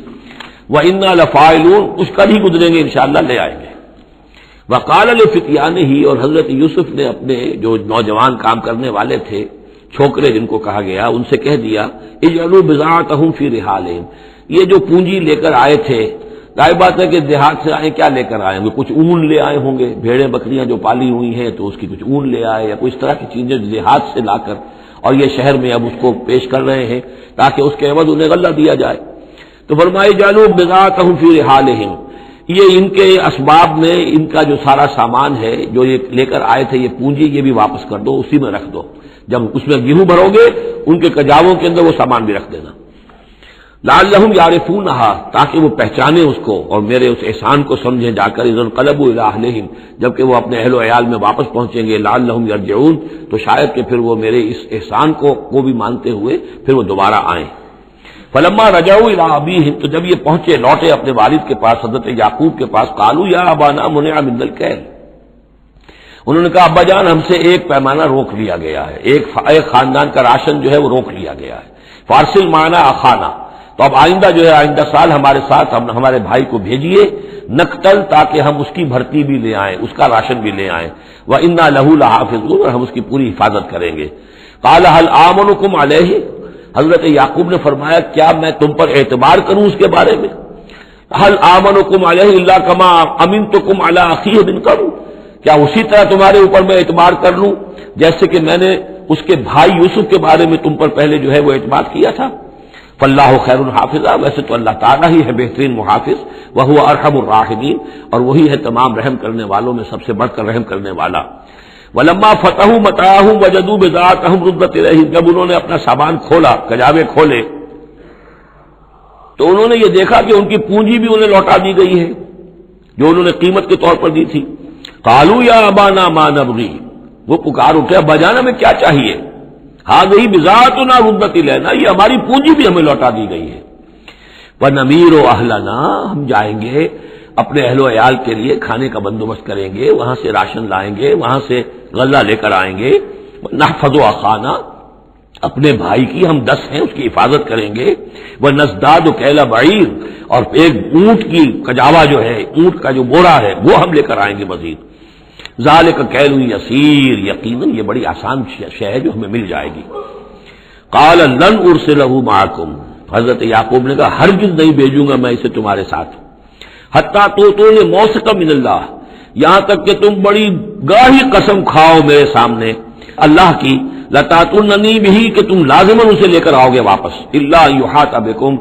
وإنا لفاعلون، کچھ کر ہی گزریں گے انشاءاللہ، لے آئیں گے۔ وقال لفتیانہ، اور حضرت یوسف نے اپنے جو نوجوان کام کرنے والے تھے، چھوکرے جن کو کہا گیا، ان سے کہہ دیا، اجعلوا بضاعتهم فی رحالہم، یہ جو پونجی لے کر آئے تھے، ظاہر بات ہے کہ دیہات سے آئے، کیا لے کر آئے ہوں گے؟ کچھ اون لے آئے ہوں گے، بھیڑیں بکریاں جو پالی ہوئی ہیں تو اس کی کچھ اون لے آئے، یا کوئی اس طرح کی چیزیں دیہات سے لا کر، اور یہ شہر میں اب اس کو پیش کر رہے ہیں تاکہ اس کے عوض انہیں غلہ دیا جائے۔ تو فرمائے اجعلوا بضاعتهم فی رحالہم، یہ ان کے اسباب میں ان کا جو سارا سامان ہے جو یہ لے کر آئے تھے، یہ پونجی، یہ بھی واپس کر دو، اسی میں رکھ دو، جب اس میں گیہوں بھرو گے ان کے کجاووں کے اندر وہ سامان بھی رکھ دینا۔ لعلہم یعرفونہا، تاکہ وہ پہچانے اس کو اور میرے اس احسان کو سمجھیں جا کر، اذا انقلبوا الی اہلہم، جبکہ وہ اپنے اہل و عیال میں واپس پہنچیں گے، لعلہم یرجعون، تو شاید کہ پھر وہ میرے اس احسان کو بھی مانتے ہوئے پھر وہ دوبارہ آئیں۔ فلما رجعوا الی ابیہم، تو جب یہ پہنچے لوٹے اپنے والد کے پاس، حضرت یعقوب کے پاس، قالوا یا ابانا منع من الکیل، انہوں نے کہا ابا جان ہم سے ایک پیمانہ روک لیا گیا ہے، ایک خاندان کا راشن جو ہے وہ روک لیا گیا ہے، فارسل معنا اخانا، تو اب آئندہ جو ہے آئندہ سال ہمارے ساتھ ہمارے بھائی کو بھیجیے، نقتل، تاکہ ہم اس کی بھرتی بھی لے آئیں، اس کا راشن بھی لے آئیں، وَإِنَّا لَهُ لَحَافِظُونَ، اور ہم اس کی پوری حفاظت کریں گے۔ قَالَ هَلْ آمَنُكُمْ عَلَيْهِ، حضرت یعقوب نے فرمایا کیا میں تم پر اعتبار کروں اس کے بارے میں؟ هَلْ آمَنُكُمْ عَلَيْهِ إِلَّا كَمَا أَمِنْتُكُمْ عَلَىٰ أَخِيهِ مِنْ قَبْلُ، کیا اسی طرح تمہارے اوپر میں اعتبار کر لوں جیسے کہ میں نے اس کے بھائی یوسف کے بارے میں تم پر پہلے جو ہے وہ اعتماد کیا تھا؟ فاللہ خیر الحافظ، ویسے تو اللہ تعالیٰ ہی ہے بہترین محافظ، وہو ارحم الراحمین، اور وہی ہے تمام رحم کرنے والوں میں سب سے بڑھ کر رحم کرنے والا۔ ولما فتحوا متاعهم وجدوا بضاعتهم ردت الیہم، جب انہوں نے اپنا سامان کھولا، کجاوے کھولے، تو انہوں نے یہ دیکھا کہ ان کی پونجی بھی انہیں لوٹا دی گئی ہے جو انہوں نے قیمت کے طور پر دی تھی۔ قالوا یا ابانا ما نبغی، وہ پکار اٹھے ابا جان ہمیں کیا چاہیے؟ هذه بضاعتنا ردت الینا، یہ ہماری پونجی بھی ہمیں لوٹا دی گئی ہے۔ ونمیر اہلنا، ہم جائیں گے اپنے اہل و عیال کے لیے کھانے کا بندوبست کریں گے، وہاں سے راشن لائیں گے، وہاں سے غلہ لے کر آئیں گے، نحفظ اخانا، اپنے بھائی کی ہم 10 ہیں اس کی حفاظت کریں گے، ونزداد کیل بعیر، اور ایک اونٹ کی کجاوا جو ہے، اونٹ کا جو بورا ہے وہ ہم لے کر آئیں گے مزید۔ ذالک کیل یسیر، یقیناً یہ بڑی آسان شے ہے جو ہمیں مل جائے گی۔ قال لن ارسلہ معکم، حضرت یعقوب نے کہا ہرگز نہیں بھیجوں گا میں اسے تمہارے ساتھ، حتیٰ تؤتونی موثقا من اللہ، یہاں تک کہ تم بڑی گاہی قسم کھاؤ میرے سامنے اللہ کی، لتاتوننی بہ، کہ تم لازماً اسے لے کر آؤ گے واپس، الا یحاط بکم،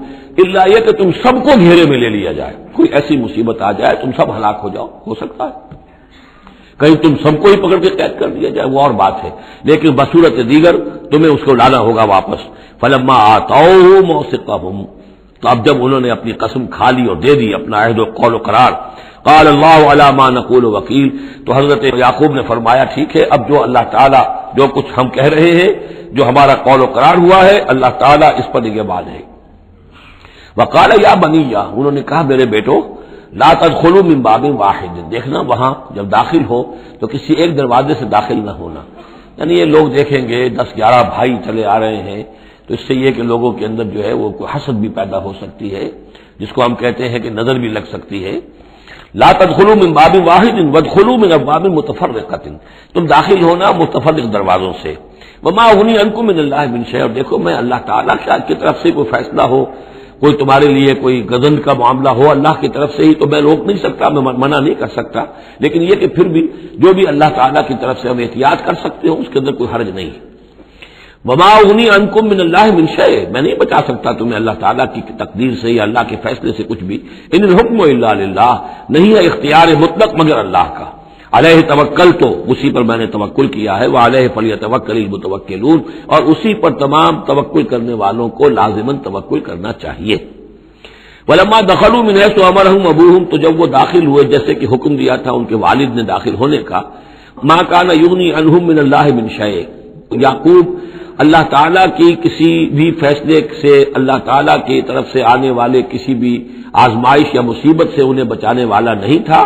الا یہ کہ تم سب کو گھیرے میں لے لیا جائے، کوئی ایسی مصیبت آ جائے تم سب ہلاک ہو جاؤ، ہو سکتا ہے کہیں تم سب کو ہی پکڑ کے قید کر دیا جائے، وہ اور بات ہے، لیکن بصورت دیگر تمہیں اس کو لانا ہوگا واپس۔ فلما آتوہ موثقہم، تو اب جب انہوں نے اپنی قسم کھا لی اور دے دی اپنا عہد و قول و قرار، قال اللہ علی ما نقول وکیل، تو حضرت یعقوب نے فرمایا ٹھیک ہے، اب جو اللہ تعالیٰ جو کچھ ہم کہہ رہے ہیں، جو ہمارا قول و قرار ہوا ہے، اللہ تعالیٰ اس پر نگہبان ہے۔ وقال یا بنی، انہوں نے کہا میرے بیٹو، لا تدخلوا من باب واحد، دیکھنا وہاں جب داخل ہو تو کسی ایک دروازے سے داخل نہ ہونا، یعنی یہ لوگ دیکھیں گے 10-11 بھائی چلے آ رہے ہیں تو اس سے یہ کہ لوگوں کے اندر جو ہے وہ کوئی حسد بھی پیدا ہو سکتی ہے، جس کو ہم کہتے ہیں کہ نظر بھی لگ سکتی ہے۔ لا تدخلوا من باب واحد وادخلوا من ابواب متفرقۃ، تم داخل ہونا متفرق دروازوں سے۔ وما اغنی عنکم من اللہ من شیء، اور دیکھو میں اللہ تعالیٰ کی طرف سے کوئی فیصلہ ہو، کوئی تمہارے لیے کوئی غضب کا معاملہ ہو اللہ کی طرف سے ہی، تو میں روک نہیں سکتا، میں منع نہیں کر سکتا، لیکن یہ کہ پھر بھی جو بھی اللہ تعالیٰ کی طرف سے ہم احتیاط کر سکتے ہو اس کے اندر کوئی حرج نہیں۔ وما اغنی عنکم من اللہ من شیء، میں نہیں بچا سکتا تمہیں اللہ تعالیٰ کی تقدیر سے یا اللہ کے فیصلے سے کچھ بھی۔ ان الحکم الا للہ، نہیں ہے اختیار مطلق مگر اللہ کا۔ علیہ توکلت، تو اسی پر میں نے توکل کیا ہے، وعلیہ فلیتوکل المتوکلون، اور اسی پر تمام توکل کرنے والوں کو لازماً توکل کرنا چاہیے۔ ولما دخلوا من حيث امرهم ابوهم، تو جب وہ داخل ہوئے جیسے کہ حکم دیا تھا ان کے والد نے داخل ہونے کا، ما كان يغني عنهم من الله من شيء، یعقوب اللہ تعالیٰ کی کسی بھی فیصلے سے، اللہ تعالیٰ کی طرف سے آنے والے کسی بھی آزمائش یا مصیبت سے انہیں بچانے والا نہیں تھا،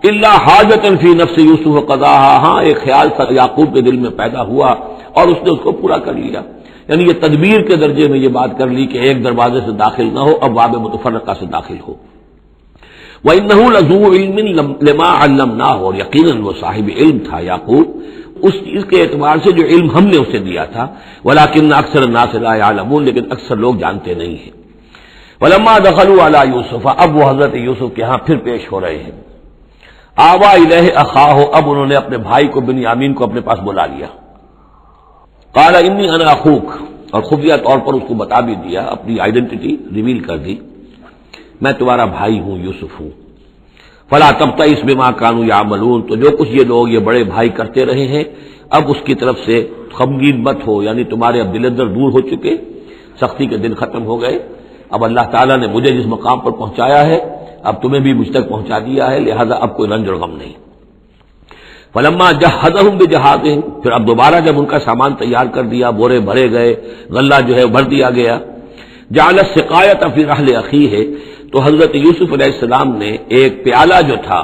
الا حاجۃ فی نفس یوسف قضاها، ہاں ایک خیال تھا یعقوب کے دل میں پیدا ہوا اور اس نے اس کو پورا کر لیا، یعنی یہ تدبیر کے درجے میں یہ بات کر لی کہ ایک دروازے سے داخل نہ ہو، ابواب متفرقہ سے داخل ہو۔ وَإِنَّهُ لَذُو عِلْمٍ لِمَا عَلَّمْنَاهُ، اور یقیناً وہ صاحب علم تھا یعقوب اس چیز کے اعتبار سے جو علم ہم نے اسے دیا تھا، وَلَٰكِنَّ أَكْثَرَ النَّاسِ لَا يَعْلَمُونَ، لیکن اکثر لوگ جانتے نہیں ہیں۔ وَلَمَّا دَخَلُوا عَلَىٰ يُوسُفَ، اب وہ حضرت یوسف کے ہاں پھر پیش ہو رہے ہیں۔ آوَىٰ إِلَيْهِ أَخَاهُ، اب انہوں نے اپنے بھائی کو بنیامین کو اپنے پاس بلا لیا۔ قَالَ إِنِّي أَنَا أَخُوكَ، اور خفیہ طور پر اس کو بتا بھی دیا، اپنی آئیڈینٹی ریویل کر دی، میں تمہارا بھائی ہوں، یوسف ہوں۔ فلا تبتئس بما كانوا يعملون، تو جو کچھ یہ لوگ یہ بڑے بھائی کرتے رہے ہیں اب اس کی طرف سے غمگین مت ہو، یعنی تمہارے اب دل اندر دور ہو چکے، سختی کے دن ختم ہو گئے، اب اللہ تعالیٰ نے مجھے جس مقام پر پہنچایا ہے اب تمہیں بھی مجھ تک پہنچا دیا ہے، لہذا اب کوئی رنج اور غم نہیں۔ فلما جہزہم بجہازہم، پھر اب دوبارہ جب ان کا سامان تیار کر دیا، بورے بھرے گئے، غلہ جو ہے بھر دیا گیا، جعل السقایۃ فی رحل اخیہ، تو حضرت یوسف علیہ السلام نے ایک پیالہ جو تھا،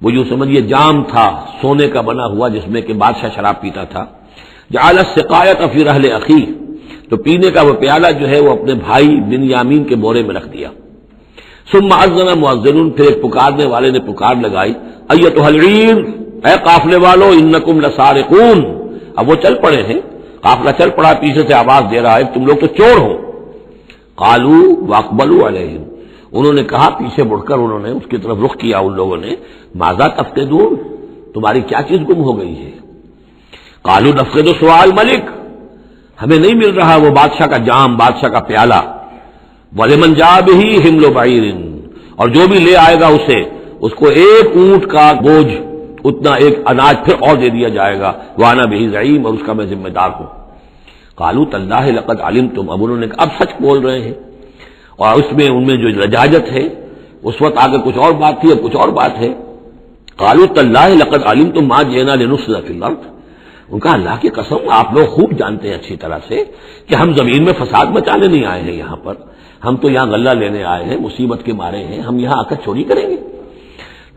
وہ یوں سمجھیے جام تھا سونے کا بنا ہوا جس میں کہ بادشاہ شراب پیتا تھا، جعل السقایۃ فی رحل اخیہ، تو پینے کا وہ پیالہ جو ہے وہ اپنے بھائی بنیامین کے بورے میں رکھ دیا۔ ثم اذن مؤذن، پھر ایک پکارنے والے نے پکار لگائی، ایتھا العیر، اے قافلے والو، انکم لسارقون، اب وہ چل پڑے ہیں، قافلہ چل پڑا، پیچھے سے آواز دے رہا ہے تم لوگ تو چور ہو۔ قالوا واقبلوا علیہم، انہوں نے کہا، پیچھے مڑ کر انہوں نے اس کی طرف رخ کیا ان لوگوں نے، ماذا تفقدون، تمہاری کیا چیز گم ہو گئی ہے؟ قالوا نفقد سؤال ملک، ہمیں نہیں مل رہا وہ بادشاہ کا جام، بادشاہ کا پیالہ، ولمن جاء بہ حمل بعیر، اور جو بھی لے آئے گا اسے، اس کو ایک اونٹ کا بوجھ اتنا ایک اناج پھر اور دے دیا جائے گا، وانا بہ زعیم، اور اس کا میں ذمہ دار ہوں۔ قالوا تاللہ لقد علمتم، اب انہوں نے کہا اب سچ بول رہے ہیں، اور اس میں ان میں جو لجاجت ہے، اس وقت آگے کچھ اور بات تھی اب کچھ اور بات ہے۔ قالوا تاللہ لقد علمتم ما جئنا لنفسد فی الارض، ان کا اللہ کی قسم آپ لوگ خوب جانتے ہیں اچھی طرح سے کہ ہم زمین میں فساد مچانے نہیں آئے ہیں، یہاں پر ہم تو یہاں غلہ لینے آئے ہیں، مصیبت کے مارے ہیں، ہم یہاں آ کر چوری کریں گے؟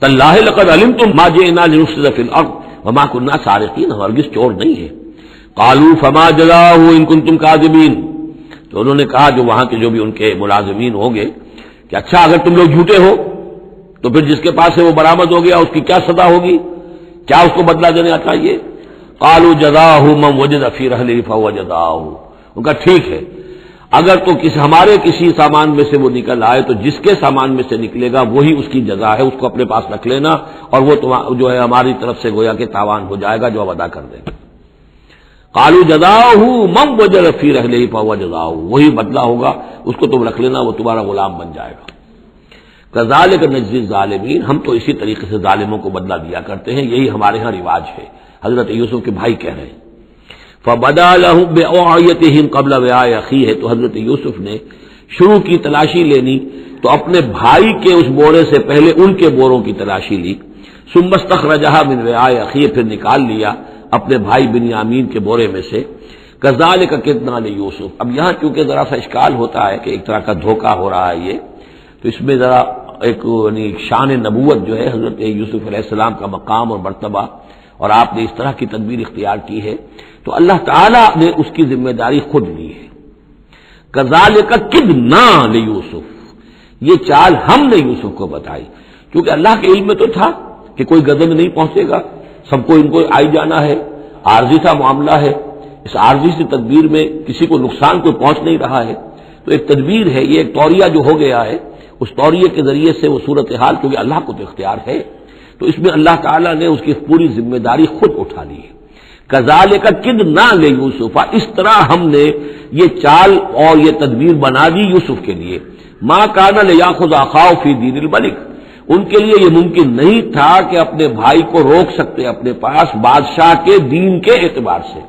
تاللہ لقد علمتم ما جئنا لنفسد فی الارض وما كنا سارقین، ہم ہرگز چور نہیں ہیں۔ قالوا فما جزاؤہ ان کنتم کاذبین، تو انہوں نے کہا جو وہاں کے جو بھی ان کے ملازمین ہوں گے کہ اچھا اگر تم لوگ جھوٹے ہو تو پھر جس کے پاس سے وہ برآمد ہو گیا اس کی کیا سزا ہوگی، کیا اس کو بدلہ دینا چاہیے؟ قالوا جزاؤہ من وجد فی رحلہ فہو جزاؤہ، ان کا ٹھیک ہے اگر تو ہمارے کسی سامان میں سے وہ نکل آئے تو جس کے سامان میں سے نکلے گا وہی اس کی جزا ہے، اس کو اپنے پاس رکھ لینا، اور وہ جو ہے ہماری طرف سے گویا کہ تاوان ہو جائے گا جو اب ادا کر دیں گے۔ قالوا جزاؤہ من وجد فی رحلہ فہو جزاؤہ، وہی بدلہ ہوگا، اس کو تم رکھ لینا، وہ تمہارا غلام بن جائے گا۔ کذالک نجزی الظالمین، ہم تو اسی طریقے سے ظالموں کو بدلہ دیا کرتے ہیں، یہی ہمارے ہاں رواج ہے، حضرت یوسف کے بھائی کہہ رہے ہیں۔ فبدا لهم بأوعيتهم قبل وعاء اخيه، تو حضرت یوسف نے شروع کی تلاشی لینی تو اپنے بھائی کے اس بورے سے پہلے ان کے بوروں کی تلاشی لی. ثم استخرجها من وعاء اخیہ، پھر نکال لیا اپنے بھائی بنیامین کے بورے میں سے. کذالک کدنا لیوسف. اب یہاں چونکہ ذرا سا اشکال ہوتا ہے کہ ایک طرح کا دھوکہ ہو رہا ہے یہ، تو اس میں ذرا ایک یعنی شان نبوت جو ہے حضرت یوسف علیہ السلام کا مقام اور مرتبہ، اور آپ نے اس طرح کی تدبیر اختیار کی ہے تو اللہ تعالیٰ نے اس کی ذمہ داری خود لی ہے. کذالک کدنا لیوسف، یہ چال ہم نے یوسف کو بتائی، کیونکہ اللہ کے علم میں تو تھا کہ کوئی غضب نہیں پہنچے گا، سب کو ان کو آئی جانا ہے، عارضی سا معاملہ ہے، اس عارضی سی تدبیر میں کسی کو نقصان کوئی پہنچ نہیں رہا ہے، تو ایک تدبیر ہے، یہ ایک توریہ جو ہو گیا ہے، اس توریہ کے ذریعے سے وہ صورتحال، کیونکہ اللہ کو تو اختیار ہے، تو اس میں اللہ تعالیٰ نے اس کی پوری ذمہ داری خود اٹھا لی ہے. کذالک کدنا لیوسف، اس طرح ہم نے یہ چال اور یہ تدبیر بنا دی یوسف کے لیے. ما کان لیاخذ اخاہ فی دین الملک، ان کے لیے یہ ممکن نہیں تھا کہ اپنے بھائی کو روک سکتے اپنے پاس بادشاہ کے دین کے اعتبار سے.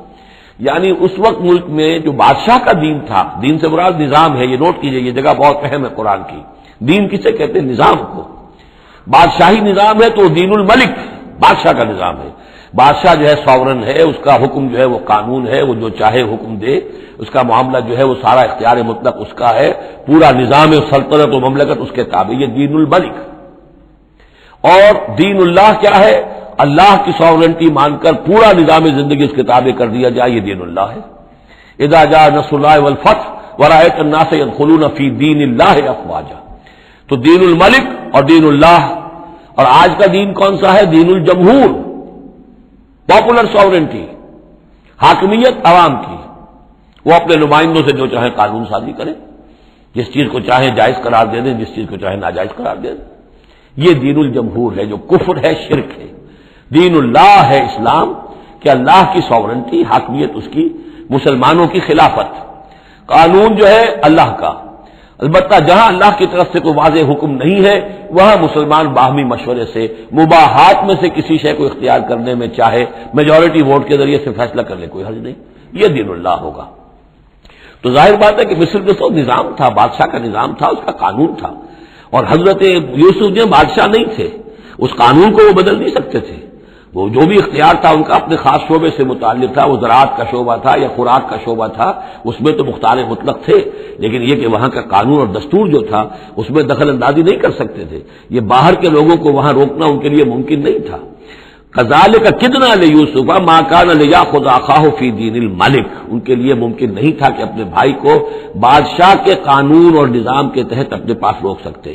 یعنی اس وقت ملک میں جو بادشاہ کا دین تھا، دین سے مراد نظام ہے، یہ نوٹ کیجئے، یہ جگہ بہت اہم ہے قرآن کی. دین کسے کہتے ہیں؟ نظام کو. بادشاہی نظام ہے تو دین الملک بادشاہ کا نظام ہے. بادشاہ جو ہے ساورن ہے، اس کا حکم جو ہے وہ قانون ہے، وہ جو چاہے حکم دے، اس کا معاملہ جو ہے وہ سارا اختیار مطلق اس کا ہے، پورا نظام سلطنت و مملکت اس کے تابع، یہ دین الملک. اور دین اللہ کیا ہے؟ اللہ کی ساورنٹی مان کر پورا نظام زندگی اس کے تابع کر دیا جائے، یہ دین اللہ ہے. اذا جاء نصر اللہ والفتح ورأيت الناس يدخلون في دین اللہ افواجا. تو دین الملک اور دین اللہ. اور آج کا دین کون سا ہے؟ دین الجمہور، پاپولر ساورنٹی، حاکمیت عوام کی. وہ اپنے نمائندوں سے جو چاہے قانون سازی کریں، جس چیز کو چاہے جائز قرار دے دیں، جس چیز کو چاہے ناجائز قرار دے دیں. یہ دین الجمہور ہے، جو کفر ہے، شرک ہے. دین اللہ ہے اسلام، کہ اللہ کی ساورنٹی، حاکمیت اس کی، مسلمانوں کی خلافت. قانون جو ہے اللہ کا. البتہ جہاں اللہ کی طرف سے کوئی واضح حکم نہیں ہے، وہاں مسلمان باہمی مشورے سے مباحات میں سے کسی شے کو اختیار کرنے میں چاہے میجورٹی ووٹ کے ذریعے سے فیصلہ کر لے، کوئی حرج نہیں. یہ دین اللہ ہوگا. تو ظاہر بات ہے کہ مصر میں تو نظام تھا، بادشاہ کا نظام تھا، اس کا قانون تھا. اور حضرت یوسف جو بادشاہ نہیں تھے، اس قانون کو وہ بدل نہیں سکتے تھے. وہ جو بھی اختیار تھا ان کا اپنے خاص شعبے سے متعلق تھا، وہ زراعت کا شعبہ تھا یا خوراک کا شعبہ تھا، اس میں تو مختار مطلق تھے. لیکن یہ کہ وہاں کا قانون اور دستور جو تھا اس میں دخل اندازی نہیں کر سکتے تھے. یہ باہر کے لوگوں کو وہاں روکنا ان کے لیے ممکن نہیں تھا. کذالک کدنا لیوسف ما کان لیاخذ اخاہ فی دین الملک، ان کے لیے ممکن نہیں تھا کہ اپنے بھائی کو بادشاہ کے قانون اور نظام کے تحت اپنے پاس روک سکتے.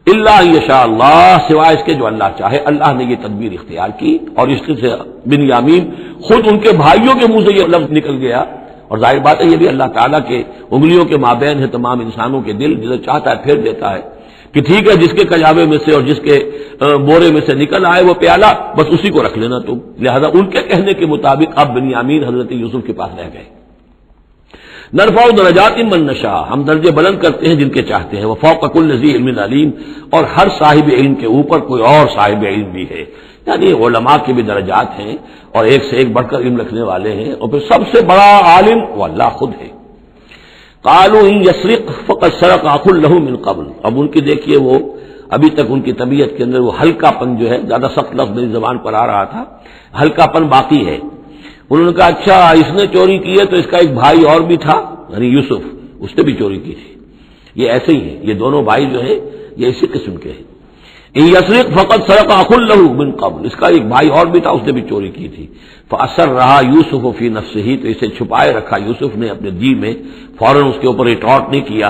الا یشاء اللہ، سوائے اس کے جو اللہ چاہے. اللہ نے یہ تدبیر اختیار کی اور اس سے بنیامین خود ان کے بھائیوں کے منہ سے یہ لفظ نکل گیا. اور ظاہر بات ہے یہ بھی اللہ تعالیٰ کے انگلیوں کے مابین ہے تمام انسانوں کے دل، جسے چاہتا ہے پھیر دیتا ہے کہ ٹھیک ہے جس کے کجاوے میں سے اور جس کے بورے میں سے نکل آئے وہ پیالہ، بس اسی کو رکھ لینا تم. لہذا ان کے کہنے کے مطابق اب بنیامین حضرت یوسف کے پاس رہ گئے. نرفع درجات من نشاء، ہم درجے بلند کرتے ہیں جن کے چاہتے ہیں. وفوق کل ذی علم علیم، اور ہر صاحب علم کے اوپر کوئی اور صاحب علم بھی ہے. یعنی علماء کے بھی درجات ہیں اور ایک سے ایک بڑھ کر علم رکھنے والے ہیں، اور پھر سب سے بڑا عالم وہ اللہ خود ہے. قالوا ان يسرق فقد سرق اخ له من قبل. اب ان کی دیکھیے وہ ابھی تک ان کی طبیعت کے اندر وہ ہلکا پن جو ہے، زیادہ سخت لفظ میری زبان پر آ رہا تھا، ہلکا پن باقی ہے. انہوں نے کہا اچھا اس نے چوری کی ہے تو اس کا ایک بھائی اور بھی تھا، یعنی یوسف، اس نے بھی چوری کی تھی. یہ ایسے ہی ہے، یہ دونوں بھائی جو ہیں یہ اسی قسم کے ہیں. ان یسرق فقد سرق اخ له من قبل، اس کا ایک بھائی اور بھی تھا، اس نے بھی چوری کی تھی. فاسرها یوسف فی نفسه، تو اسے چھپائے رکھا یوسف نے اپنے دل میں، فوراً اس کے اوپر ریٹارٹ نہیں کیا.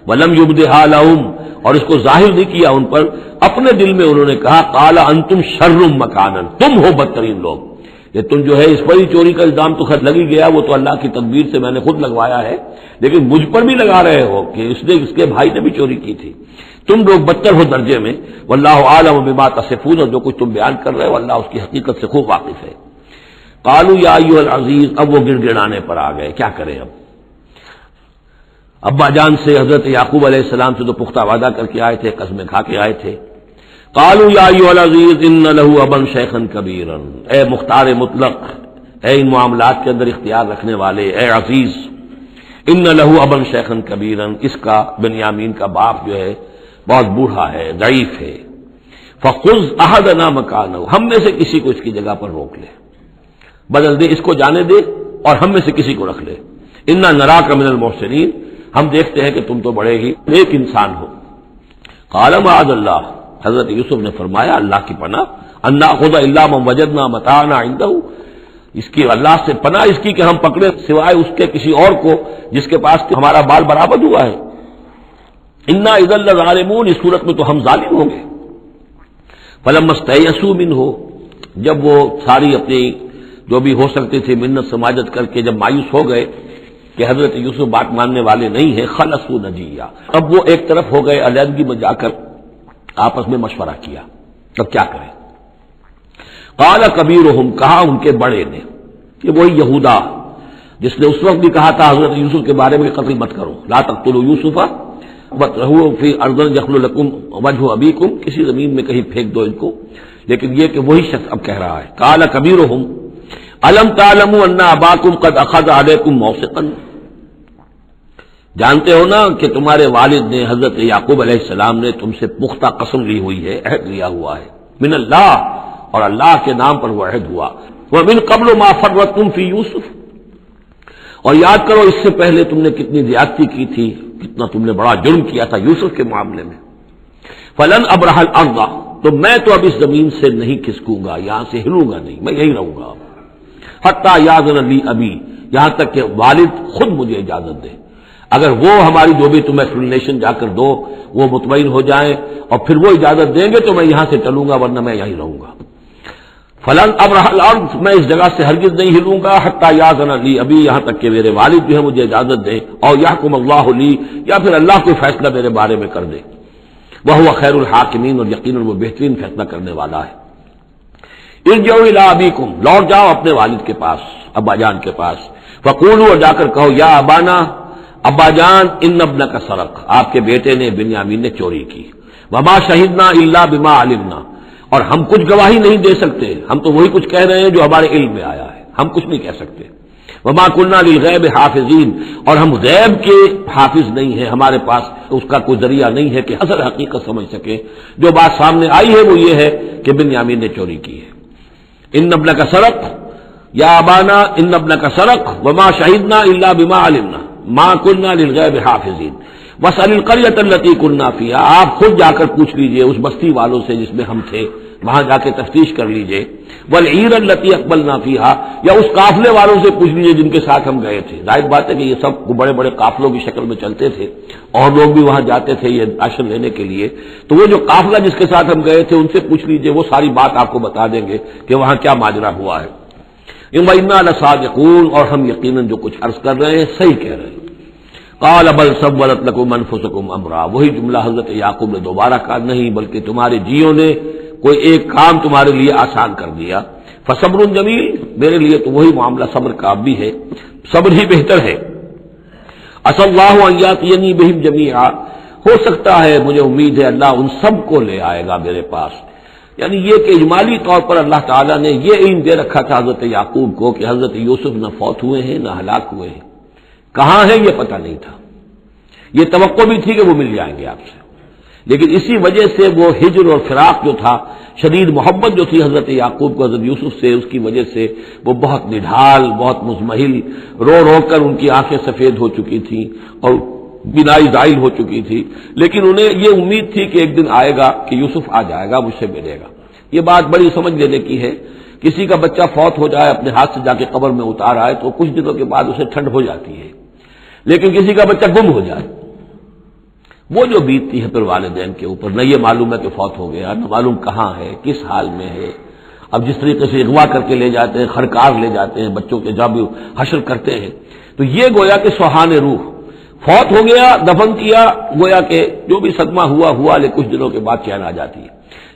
ولم یبدها لهم، اور اس کو ظاہر نہیں کیا ان پر. اپنے دل میں انہوں نے کہا قال انتم شر مکانا، تم ہو بدترین لوگ. یہ تم جو ہے اس پر ہی چوری کا الزام تو خود لگ ہی گیا، وہ تو اللہ کی تدبیر سے میں نے خود لگوایا ہے، لیکن مجھ پر بھی لگا رہے ہو کہ اس کے بھائی نے بھی چوری کی تھی. تم لوگ بدتر ہو درجے میں. واللہ عالم بما تصفون، اور جو کچھ تم بیان کر رہے ہو اللہ اس کی حقیقت سے خوب واقف ہے. قالوا یا ایھا العزیز، اب وہ گڑ گڑانے پر آ گئے، کیا کریں اب. ابا جان سے حضرت یعقوب علیہ السلام سے تو پختہ وعدہ کر کے آئے تھے، قسمیں کھا کے آئے تھے. قالوا یا ایھا العزیز ان له ابا شیخا کبیرا، اے مختار مطلق، اے ان معاملات کے اندر اختیار رکھنے والے، اے عزیز، ان لہو ابن شیخن کبیرن، اس کا بنیامین کا باپ جو ہے بہت بوڑھا ہے، ضعیف ہے، فخذ احدنا مکانہ، ہم میں سے کسی کو اس کی جگہ پر روک لے، بدل دے، اس کو جانے دے اور ہم میں سے کسی کو رکھ لے، انا نراک من المحسنین، ہم دیکھتے ہیں کہ تم تو بڑے ہی نیک انسان ہو۔ قال معاذ اللہ، حضرت یوسف نے فرمایا اللہ کی پناہ، ان ناخذ الا من وجدنا متاعنا عنده، اس کی اللہ سے پناہ اس کی کہ ہم پکڑے سوائے اس کے کسی اور کو جس کے پاس ہمارا بال برآمد ہوا ہے، انا اذا لظالمون، اس صورت میں تو ہم ظالم ہوں گے۔ فلما استيئسوا منه، جب وہ ساری اپنی جو بھی ہو سکتے تھے منت سماجت کر کے جب مایوس ہو گئے کہ حضرت یوسف بات ماننے والے نہیں ہیں، خلصوا نجیہ، اب وہ ایک طرف ہو گئے، علیحدگی میں جا کر آپس میں مشورہ کیا، اب کیا کریں۔ قال کبیرہم، کہا ان کے بڑے نے، کہ وہی یہودا جس نے اس وقت بھی کہا تھا حضرت یوسف کے بارے میں قتل مت کرو، لا تقتلوا یوسف وَاطْرَحُوهُ فِي أَرْضٍ يَخْلُ لَكُمْ وَجْهُ أَبِيكُمْ، کسی زمین میں کہیں پھینک دو ان کو، لیکن یہ کہ وہی شخص اب کہہ رہا ہے، قال کبیرہم أَلَمْ تَعْلَمُوا أَنَّ أَبَاكُمْ قَدْ أَخَذَ عَلَيْكُمْ مَوْثِقًا، جانتے ہو نا کہ تمہارے والد نے حضرت یعقوب علیہ السلام نے تم سے پختہ قسم لی ہوئی ہے، عہد لیا ہوا ہے، من اللہ، اور اللہ کے نام پر وہ عہد ہوا، وَمِن قَبْلُ مَا فَرَّطْتُمْ فِي يُوسُف، اور یاد کرو اس سے پہلے تم نے کتنی زیادتی کی تھی، کتنا تم نے بڑا جرم کیا تھا یوسف کے معاملے میں۔ فَلَنْ أَبْرَحَ الْأَرْضَ، تو میں تو اب اس زمین سے نہیں کھسکوں گا، یہاں سے ہلوں گا نہیں، میں یہی رہوں گا، حتیٰ یأذن لی ابی، یہاں تک کہ والد خود مجھے اجازت دے، اگر وہ ہماری جو بھی تم ایکسپلینیشن جا کر دو وہ مطمئن ہو جائیں اور پھر وہ اجازت دیں گے تو میں یہاں سے چلوں گا، ورنہ میں یہیں رہوں گا۔ فلن ابرح الارض، میں اس جگہ سے ہرگز نہیں ہلوں گا، حتی یاذن لی ابی، یہاں تک کہ میرے والد جو ہے مجھے اجازت دیں، اور یحکم اللہ لی، یا پھر اللہ کوئی فیصلہ میرے بارے میں کر دے، وہو خیر الحاکمین، اور یقیناً وہ بہترین فیصلہ کرنے والا ہے۔ ارجعوا الی ابیکم، لوٹ جاؤ اپنے والد کے پاس، ابا جان کے پاس، فقولوا، اور جا کر کہو، یا ابانا، ابا جان، ان ابنک سرق، آپ کے بیٹے نے بنیامین نے چوری کی، وما شہدنا الا بما علمنا، اور ہم کچھ گواہی نہیں دے سکتے، ہم تو وہی کچھ کہہ رہے ہیں جو ہمارے علم میں آیا ہے، ہم کچھ نہیں کہہ سکتے، وما كنا للغیب حافظین، اور ہم غیب کے حافظ نہیں ہیں، ہمارے پاس اس کا کوئی ذریعہ نہیں ہے کہ اصل حقیقت سمجھ سکے، جو بات سامنے آئی ہے وہ یہ ہے کہ بنیامین نے چوری کی ہے۔ ان ابنک سرق، یا ابانا ان ابنک سرق وما شہدنا الا بما علمنا ما كنا للغیب حافظین واسأل القریۃ التی كنا فیہا، آپ خود جا کر پوچھ لیجئے اس بستی والوں سے جس میں ہم تھے، وہاں جا کے تفتیش کر لیجئے، والعیر التی اقبلنا فیہا، یا اس قافلے والوں سے پوچھ لیجئے جن کے ساتھ ہم گئے تھے۔ ظاہر بات ہے کہ یہ سب بڑے بڑے قافلوں کی شکل میں چلتے تھے اور لوگ بھی وہاں جاتے تھے یہ راشن لینے کے لیے، تو وہ جو قافلہ جس کے ساتھ ہم گئے تھے ان سے پوچھ لیجئے، وہ ساری بات آپ کو بتا دیں گے کہ وہاں کیا ماجرا ہوا ہے۔ وَإِنَّا لَصَادِقُونَ، اور ہم یقیناً جو کچھ عرض کر رہے ہیں صحیح کہہ رہے ہیں۔ قال بل سولت لكم انفسكم امرا، وہی جملہ حضرت یعقوب نے دوبارہ کہا، نہیں بلکہ تمہارے جیوں نے کوئی ایک کام تمہارے لیے آسان کر دیا، فصبر جمیل، میرے لیے تو وہی معاملہ صبر کا بھی ہے، صبر ہی بہتر ہے۔ عسى الله ان ياتيني بهم جميعا، ہو سکتا ہے مجھے امید ہے اللہ ان سب کو لے آئے گا میرے پاس، یعنی یہ کہ اجمالی طور پر اللہ تعالیٰ نے یہ علم دے رکھا تھا حضرت یعقوب کو کہ حضرت یوسف نہ فوت ہوئے ہیں نہ ہلاک ہوئے ہیں، کہاں ہے یہ پتہ نہیں تھا، یہ توقع بھی تھی کہ وہ مل جائیں گے آپ سے، لیکن اسی وجہ سے وہ ہجر اور فراق جو تھا، شدید محبت جو تھی حضرت یعقوب کو حضرت یوسف سے، اس کی وجہ سے وہ بہت نڈھال، بہت مزمحل، رو رو کر ان کی آنکھیں سفید ہو چکی تھیں اور بینائی زائل ہو چکی تھی، لیکن انہیں یہ امید تھی کہ ایک دن آئے گا کہ یوسف آ جائے گا، مجھ سے ملے گا۔ یہ بات بڑی سمجھ لینے کی ہے، کسی کا بچہ فوت ہو جائے، اپنے ہاتھ سے جا کے قبر میں اتار آئے تو کچھ دنوں کے بعد اسے ٹھنڈ ہو جاتی ہے، لیکن کسی کا بچہ گم ہو جائے وہ جو بیتتی ہے پھر والدین کے اوپر، نہ یہ معلوم ہے کہ فوت ہو گیا، نہ معلوم کہاں ہے، کس حال میں ہے۔ اب جس طریقے سے اغوا کر کے لے جاتے ہیں، خرکار لے جاتے ہیں بچوں کے، جب حشر کرتے ہیں تو یہ گویا کہ سوہان روح، فوت ہو گیا، دفن کیا، گویا کہ جو بھی صدمہ ہوا لیکن کچھ دنوں کے بعد چین آ جاتی ہے،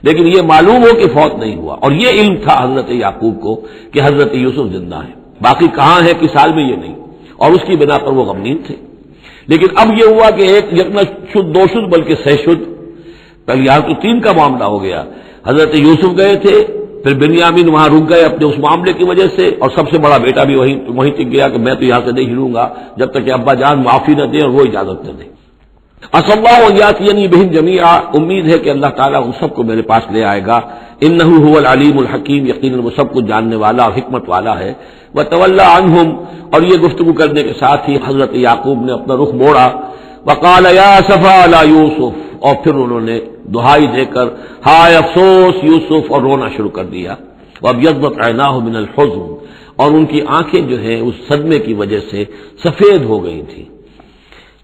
لیکن یہ معلوم ہو کہ فوت نہیں ہوا، اور یہ علم تھا حضرت یعقوب کو کہ حضرت یوسف زندہ ہے، باقی کہاں ہے کس حال میں یہ نہیں، اور اس کی بنا پر وہ غمگین تھے۔ لیکن اب یہ ہوا کہ ایک یکنا شد دو شد بلکہ سہ شد، پہلے یہاں تو تین کا معاملہ ہو گیا، حضرت یوسف گئے تھے پھر بنیامین وہاں رک گئے اپنے اس معاملے کی وجہ سے، اور سب سے بڑا بیٹا بھی وہیں ٹک گیا کہ میں تو یہاں سے نہیں ہلوں گا جب تک کہ ابا جان معافی نہ دیں اور وہ اجازت نہ دیں۔ عسى الله ان ياتيني بهم جميعا، امید ہے کہ اللہ تعالیٰ ان سب کو میرے پاس لے آئے گا۔ انه هو العلیم الحکیم، یقیناً وہ سب کچھ جاننے والا اور حکمت والا ہے۔ وتولى عنهم، اور یہ گفتگو کرنے کے ساتھ ہی حضرت یعقوب نے اپنا رخ موڑا۔ وقال يا اسفا على يوسف، اور پھر انہوں نے دہائی دے کر ہائے افسوس یوسف، اور رونا شروع کر دیا۔ وابيضت عيناه من الحزن، اور ان کی آنکھیں جو ہیں اس صدمے کی وجہ سے سفید ہو گئی تھیں۔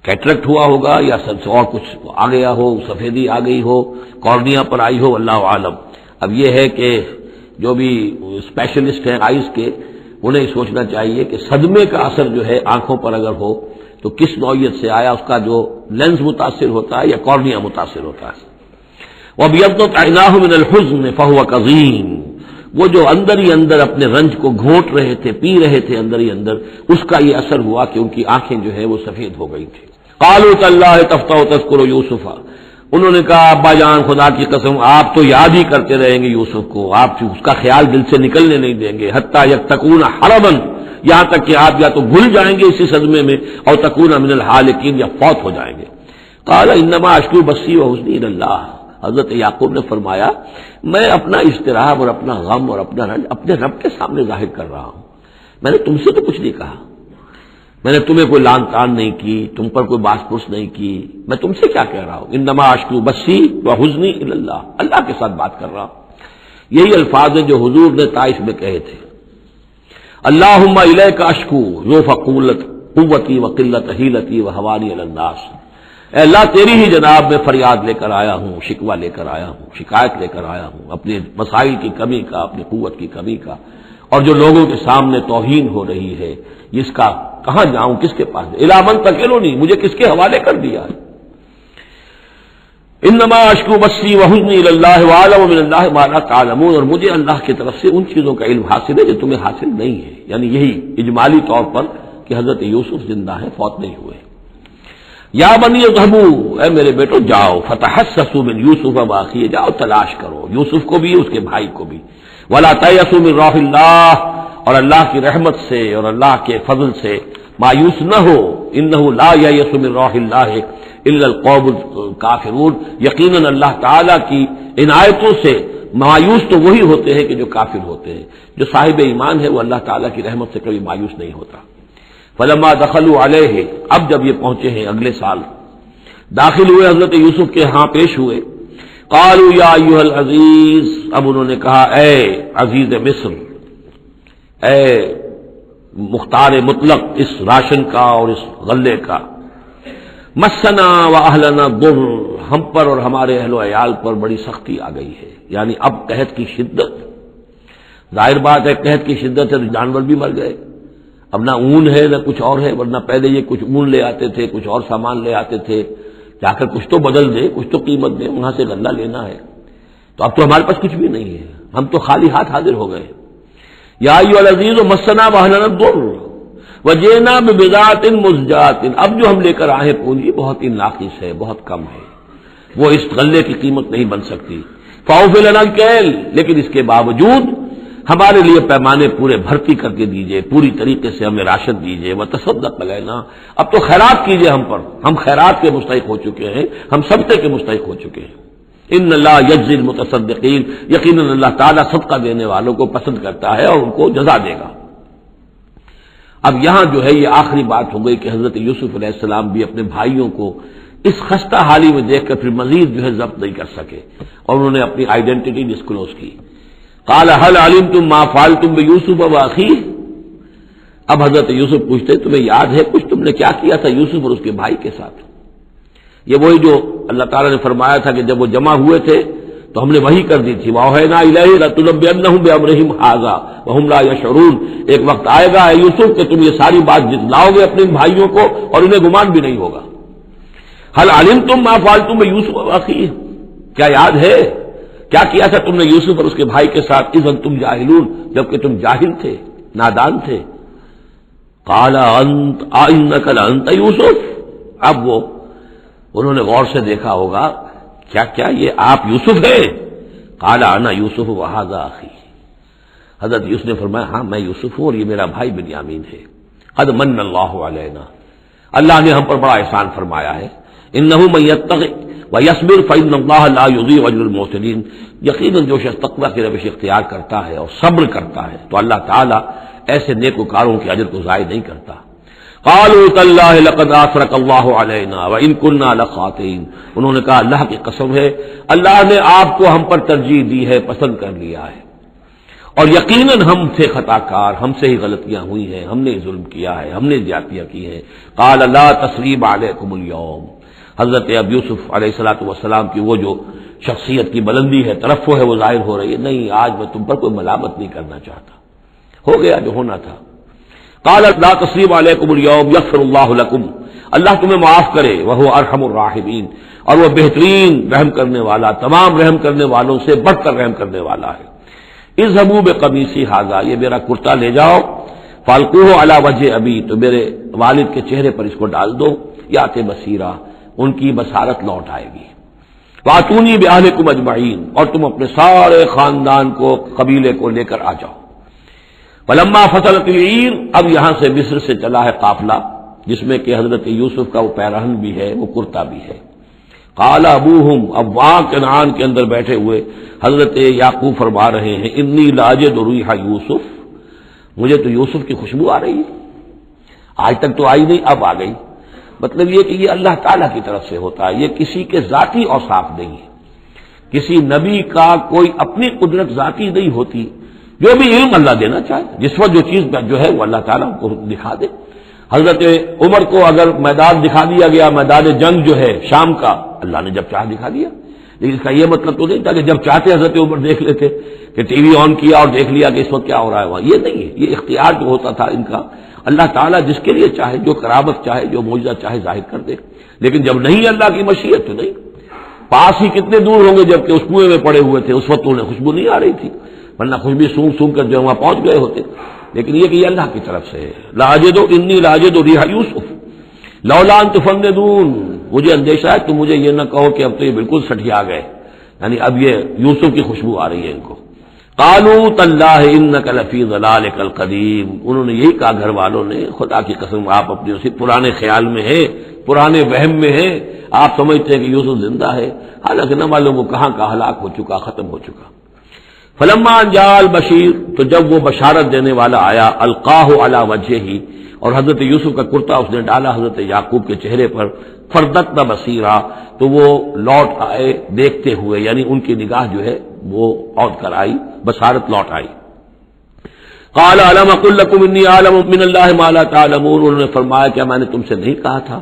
کیٹریکٹ ہوا ہوگا یا اور کچھ آ گیا ہو، سفیدی آ گئی ہو، کارنیا پر آئی ہو، اللہ عالم۔ اب یہ ہے کہ جو بھی اسپیشلسٹ ہیں آئیز کے، انہیں سوچنا چاہیے کہ صدمے کا اثر جو ہے آنکھوں پر اگر ہو تو کس نوعیت سے آیا، اس کا جو لینز متاثر ہوتا ہے یا کارنیا متاثر ہوتا ہے۔ وَابْيَضَّتْ عَيْنَاهُ مِنَ الْحُزْنِ فَهُوَ كَظِيمٌ، وہ جو اندر ہی اندر اپنے رنج کو گھونٹ رہے تھے، پی رہے تھے اندر ہی اندر، اس کا یہ اثر ہوا کہ ان کی آنکھیں جو ہے وہ سفید ہو گئی تھی۔ قالوا تاللہ تفتح تذکر یوسف، انہوں نے کہا ابا جان خدا کی قسم آپ تو یاد ہی کرتے رہیں گے یوسف کو، آپ اس کا خیال دل سے نکلنے نہیں دیں گے، حتی یتکون حرما، یہاں تک کہ آپ یا تو بھول جائیں گے اسی صدمے میں، اور تکون من الحالکین، یا فوت ہو جائیں گے۔ قال انما اشکو بثی وحزنی الی اللہ، حضرت یعقوب نے فرمایا میں اپنا اضطراب اور اپنا غم اور اپنا رنج اپنے رب کے سامنے ظاہر کر رہا ہوں، میں نے تم سے تو کچھ نہیں کہا، میں نے تمہیں کوئی لان تان نہیں کی، تم پر کوئی باس پرس نہیں کی، میں تم سے کیا کہہ رہا ہوں، انما اشکو بثی وحزنی الی اللہ، اللہ کے ساتھ بات کر رہا ہوں۔ یہی الفاظ ہیں جو حضور نے طائف میں کہے تھے، اللہم الیک اشکو ضعف قوتی وقلت حیلتی وہوانی علی الناس، اے اللہ تیری ہی جناب میں فریاد لے کر آیا ہوں، شکوہ لے کر آیا ہوں، شکایت لے کر آیا ہوں اپنے مسائل کی کمی کا، اپنی قوت کی کمی کا، اور جو لوگوں کے سامنے توہین ہو رہی ہے اس کا کہاں جاؤں، کس کے پاس، الی من تکلنی، مجھے کس کے حوالے کر دیا ہے۔ انما اشکو بثی وحزنی الی اللہ واعلم من اللہ ما لا تعلمون، اور مجھے اللہ کی طرف سے ان چیزوں کا علم حاصل ہے جو تمہیں حاصل نہیں ہے، یعنی یہی اجمالی طور پر کہ حضرت یوسف زندہ ہے، فوت نہیں ہوئے۔ یا بنی اذهبوا، اے میرے بیٹو جاؤ، فتحسسوا من یوسف واخیہ، جاؤ تلاش کرو یوسف کو بھی اس کے بھائی کو بھی، ولا تیأسوا من روح اللہ، اور اللہ کی رحمت سے اور اللہ کے فضل سے مایوس نہ ہو، انہ لا ییأس من روح اللہ الا القوم الکافرون، یقیناً اللہ تعالی کی عنایتوں سے مایوس تو وہی ہوتے ہیں کہ جو کافر ہوتے ہیں، جو صاحب ایمان ہے وہ اللہ تعالی کی رحمت سے کبھی مایوس نہیں ہوتا۔ فلما دخلوا علیہ، اب جب یہ پہنچے ہیں اگلے سال، داخل ہوئے حضرت یوسف کے ہاں پیش ہوئے، قالوا یا ایھا العزیز، اب انہوں نے کہا اے عزیز مصر، اے مختار مطلق اس راشن کا اور اس غلے کا، مسنا واہلنا الضر، ہم پر اور ہمارے اہل و عیال پر بڑی سختی آ گئی ہے، یعنی اب قحط کی شدت، ظاہر بات ہے قحط کی شدت ہے تو جانور بھی مر گئے، اب نہ اون ہے نہ کچھ اور ہے، ورنہ پہلے یہ کچھ اون لے آتے تھے، کچھ اور سامان لے آتے تھے، جا کر کچھ تو بدل دے، کچھ تو قیمت دے، وہاں سے غلہ لینا ہے، تو اب تو ہمارے پاس کچھ بھی نہیں ہے، ہم تو خالی ہاتھ حاضر ہو گئے۔ یا ایھا العزیز مسنا واہلنا الضر وجئنا ببضاعۃ مزجاۃ، اب جو ہم لے کر آئے پونجی بہت ہی ناقص ہے، بہت کم ہے، وہ اس غلے کی قیمت نہیں بن سکتی، فاوفی لنا الکیل، لیکن اس کے باوجود ہمارے لیے پیمانے پورے بھرتی کر کے دیجئے، پوری طریقے سے ہمیں راشد دیجئے، وتصدق علینا، اب تو خیرات کیجئے ہم پر، ہم خیرات کے مستحق ہو چکے ہیں، ہم صدقے کے مستحق ہو چکے ہیں۔ ان اللہ یجزی المتصدقین، یقیناً اللہ تعالیٰ صدقہ دینے والوں کو پسند کرتا ہے اور ان کو جزا دے گا۔ اب یہاں جو ہے یہ آخری بات ہو گئی کہ حضرت یوسف علیہ السلام بھی اپنے بھائیوں کو اس خستہ حالی میں دیکھ کر پھر مزید جو ہے ضبط نہیں کر سکے، اور انہوں نے اپنی آئیڈینٹی ڈسکلوز کی۔ قال هل علمتم ما فعلتم بيوسف واخيه، اب حضرت یوسف پوچھتے تمہیں یاد ہے کچھ تم نے کیا کیا تھا یوسف اور اس کے بھائی کے ساتھ؟ یہ وہی جو اللہ تعالیٰ نے فرمایا تھا کہ جب وہ جمع ہوئے تھے تو ہم نے وہی کر دی تھی، وَأَوْحَيْنَا إِلَيْهِ لَتُنَبِّئَنَّهُم بِأَمْرِهِمْ هَٰذَا وَهُمْ لَا يَشْعُرُونَ، ایک وقت آئے گا اے یوسف کہ تم یہ ساری بات جتلاؤ گے اپنے بھائیوں کو اور انہیں گمان بھی نہیں ہوگا۔ هل علمتم ما فعلتم بيوسف واخيه، کیا یاد ہے کیا کیا تھا تم نے یوسف اور اس کے بھائی کے ساتھ، اذ انتم جاہلون، جبکہ تم جاہل تھے، نادان تھے۔ قال انت انک لانت یوسف، اب وہ انہوں نے غور سے دیکھا ہوگا کیا کیا یہ آپ یوسف ہیں؟ قال انا یوسف وھذا اخی، حضرت یوسف نے فرمایا ہاں میں یوسف ہوں اور یہ میرا بھائی بنیامین ہے. قد من اللہ علینا، اللہ نے ہم پر بڑا احسان فرمایا ہے. انہ من یتق ویصبر فإن اللہ لا یضیع اجر المحسنین، یقیناً جو شخص تقوی کی روش اختیار کرتا ہے اور صبر کرتا ہے تو اللہ تعالیٰ ایسے نیکوکاروں کے اجر کو ضائع نہیں کرتا. قالوا تاللہ لقد آثرک اللہ علینا وإن كنا لخاطئین، انہوں نے کہا اللہ کی قسم ہے اللہ نے آپ کو ہم پر ترجیح دی ہے، پسند کر لیا ہے، اور یقیناً ہم تھے خطا کار، ہم سے ہی غلطیاں ہوئی ہیں، ہم نے ظلم کیا ہے، ہم نے زیادتیاں کی ہیں. قال لا تثریب علیکم اليوم، حضرت اب یوسف علیہ الصلوۃ والسلام کی وہ جو شخصیت کی بلندی ہے، ترفع ہے، وہ ظاہر ہو رہی ہے. نہیں، آج میں تم پر کوئی ملامت نہیں کرنا چاہتا، ہو گیا جو ہونا تھا. قال لا تثریب علیکم اليوم یغفر اللہ لکم، اللہ تمہیں معاف کرے، وہو ارحم الراحمین، اور وہ بہترین رحم کرنے والا، تمام رحم کرنے والوں سے بڑھ کر رحم کرنے والا ہے. اذهبوا بقمیصی ھذا، یہ میرا کرتا لے جاؤ، فالقوہ علی وجہ ابی، تو میرے والد کے چہرے پر اس کو ڈال دو، یات بصیرہ، ان کی بصارت لوٹ آئے گی. واتونی باہلکم اجمعین، اور تم اپنے سارے خاندان کو، قبیلے کو لے کر آ جاؤ. فلما فصلت العیر، اب یہاں سے مصر سے چلا ہے قافلہ جس میں کہ حضرت یوسف کا وہ پیرہن بھی ہے، وہ کرتا بھی ہے. قال ابوہم، اب وہاں کنعان کے اندر بیٹھے ہوئے حضرت یعقوب فرما رہے ہیں انی لاجد ریح یوسف، مجھے تو یوسف کی خوشبو آ رہی ہے، آج تک تو آئی نہیں، اب آ گئی. مطلب یہ کہ یہ اللہ تعالیٰ کی طرف سے ہوتا ہے، یہ کسی کے ذاتی اوصاف نہیں ہے. کسی نبی کا کوئی اپنی قدرت ذاتی نہیں ہوتی، جو بھی علم اللہ دینا چاہے، جس وقت جو چیز جو ہے وہ اللہ تعالیٰ کو دکھا دے. حضرت عمر کو اگر میدان دکھا دیا گیا، میدان جنگ جو ہے شام کا، اللہ نے جب چاہ دکھا دیا، لیکن اس کا یہ مطلب تو نہیں تھا کہ جب چاہتے حضرت عمر دیکھ لیتے، کہ ٹی وی آن کیا اور دیکھ لیا کہ اس وقت کیا ہو رہا ہے وہاں. یہ نہیں ہے، یہ اختیار جو ہوتا تھا ان کا، اللہ تعالیٰ جس کے لیے چاہے، جو کرامت چاہے، جو معجزہ چاہے ظاہر کر دے. لیکن جب نہیں اللہ کی مشیت تو نہیں. پاس ہی کتنے دور ہوں گے جبکہ اس کنویں میں پڑے ہوئے تھے، اس وقت انہیں خوشبو نہیں آ رہی تھی، ورنہ خوشبو سونگ سونگ کر جو وہاں پہنچ گئے ہوتے. لیکن یہ کہ یہ اللہ کی طرف سے ہے. لاجد انی لاجد ریح یوسف لولا ان تفندون، مجھے اندیشہ ہے تم مجھے یہ نہ کہو کہ اب تو یہ بالکل سٹھیا گئے، یعنی اب یہ یوسف کی خوشبو آ رہی ہے ان کو. قالوا تاللہ انک لفی ضلالک القدیم، انہوں نے یہی کہا گھر والوں نے، خدا کی قسم آپ اپنے اسی پرانے خیال میں ہیں، پرانے وہم میں ہیں، آپ سمجھتے ہیں کہ یوسف زندہ ہے، حالانکہ نہ معلوم وہ کہاں کا ہلاک ہو چکا، ختم ہو چکا. فلما جاء البشیر، تو جب وہ بشارت دینے والا آیا، القاہ علی وجہہ، اور حضرت یوسف کا کرتا اس نے ڈالا حضرت یعقوب کے چہرے پر، فردتنا بصیرا، تو وہ لوٹ آئے دیکھتے ہوئے، یعنی ان کی نگاہ جو ہے وہ لوٹ کر آئی، بصارت لوٹ آئی. قال الم اقل لکم انی اعلم من اللہ ما لا تعلمون، انہوں نے فرمایا کیا میں نے تم سے نہیں کہا تھا،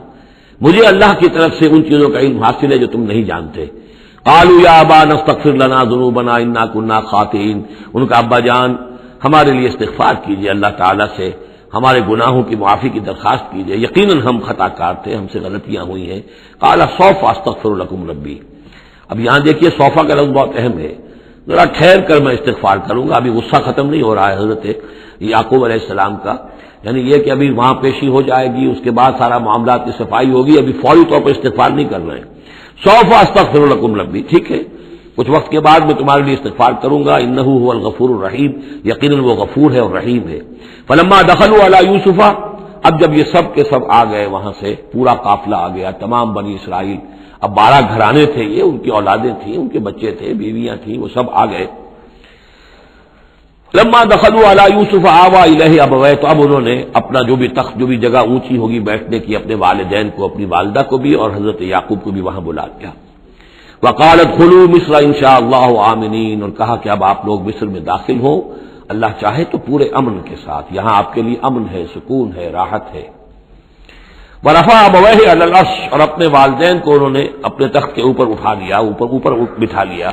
مجھے اللہ کی طرف سے ان چیزوں کا علم حاصل ہے جو تم نہیں جانتے. قالوا یا ابا نستغفر لنا ذنوبنا انا كنا خاطئین، ان کا ابا جان ہمارے لیے استغفار کیجیے اللہ تعالیٰ سے، ہمارے گناہوں کی معافی کی درخواست کیجیے، یقیناً ہم خطا کار تھے، ہم سے غلطیاں ہوئی ہیں. قال سوف استغفر لکم ربی، اب یہاں دیکھیے صوفہ کا لفظ بہت اہم ہے، ذرا ٹھہر کر میں استغفار کروں گا، ابھی غصہ ختم نہیں ہو رہا ہے حضرت یعقوب علیہ السلام کا، یعنی یہ کہ ابھی وہاں پیشی ہو جائے گی، اس کے بعد سارا معاملات کی صفائی ہوگی، ابھی فوری طور پر استغفار نہیں کر رہے ہیں. سوف استغفر لکم ربی، ٹھیک ہے کچھ وقت کے بعد میں تمہارے لیے استغفار کروں گا، انہ هو الغفور الرحیم، یقیناً وہ غفور ہے اور رحیم ہے. فلما دخلوا علی یوسف، اب جب یہ سب کے سب آ گئے وہاں سے، پورا قافلہ آ گیا، تمام بنی اسرائیل، اب 12 گھرانے تھے یہ، ان کی اولادیں تھیں، ان کے بچے تھے، بیویاں تھیں، وہ سب آ گئے. لما دخلوا علی یوسف آوی الیہ ابویہ، تو اب انہوں نے اپنا جو بھی تخت، جو بھی جگہ اونچی ہوگی بیٹھنے کی، اپنے والدین کو، اپنی والدہ کو بھی اور حضرت یعقوب کو بھی وہاں بلا دیا. وقال ادخلوا مصر ان شاء اللہ آمنین، اور کہا کہ اب آپ لوگ مصر میں داخل ہوں اللہ چاہے تو پورے امن کے ساتھ، یہاں آپ کے لیے امن ہے، سکون ہے، راحت ہے. ورفع ابویہ علی العرش، اور اپنے والدین کو انہوں نے اپنے تخت کے اوپر اٹھا لیا، اوپر بٹھا لیا.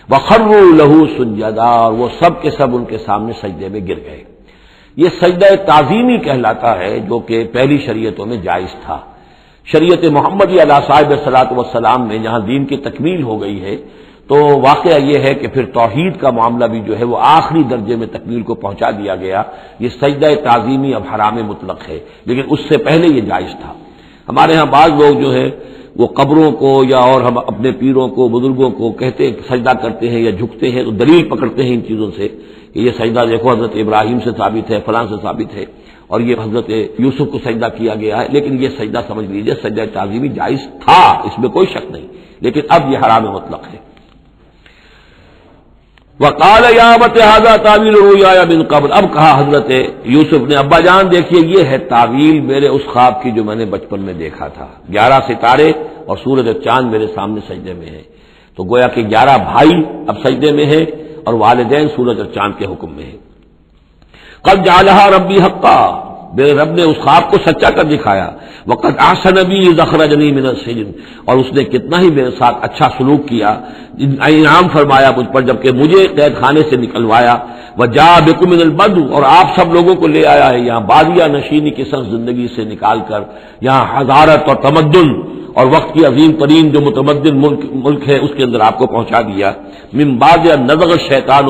وخروا له سجدا، اور وہ سب کے سب ان کے سامنے سجدے میں گر گئے. یہ سجدہ تعظیمی کہلاتا ہے جو کہ پہلی شریعتوں میں جائز تھا. شریعت محمدی علیہ صاحب الصلاۃ والسلام میں جہاں دین کی تکمیل ہو گئی ہے تو واقعہ یہ ہے کہ پھر توحید کا معاملہ بھی جو ہے وہ آخری درجے میں تکمیل کو پہنچا دیا گیا. یہ سجدہ تعظیمی اب حرام مطلق ہے، لیکن اس سے پہلے یہ جائز تھا. ہمارے ہاں بعض لوگ جو ہے وہ قبروں کو یا اور ہم اپنے پیروں کو بزرگوں کو کہتے ہیں سجدہ کرتے ہیں یا جھکتے ہیں تو دلیل پکڑتے ہیں ان چیزوں سے کہ یہ سجدہ دیکھو حضرت ابراہیم سے ثابت ہے، فلاں سے ثابت ہے، اور یہ حضرت یوسف کو سجدہ کیا گیا ہے، لیکن یہ سجدہ سمجھ لیجئے سجدہ تعظیمی جائز تھا، اس میں کوئی شک نہیں، لیکن اب یہ حرام مطلق ہے۔ وقال یا ابت ھذا تعویل رؤیایا من قبل، اب کہا حضرت یوسف نے ابا جان دیکھیے یہ ہے تعویل میرے اس خواب کی جو میں نے بچپن میں دیکھا تھا، 11 ستارے اور سورج اور چاند میرے سامنے سجدے میں ہیں، تو گویا کہ 11 بھائی اب سجدے میں ہیں اور والدین سورج اور چاند کے حکم میں ہیں۔ قد جعلها ربی حقا، میرے رب نے اس خواب کو سچا کر دکھایا، وقد احسن بی اذ اخرجنی من السجن، اور اس نے کتنا ہی میرے ساتھ اچھا سلوک کیا، انعام فرمایا مجھ پر جبکہ مجھے قید خانے سے نکلوایا، وجاء بکم من البدو، اور آپ سب لوگوں کو لے آیا ہے یہاں بادیہ نشینی کی سخت زندگی سے نکال کر یہاں حضارت اور تمدن اور وقت کی عظیم ترین جو متمدن ملک ہے اس کے اندر آپ کو پہنچا دیا۔ من بعد نزغ الشیطان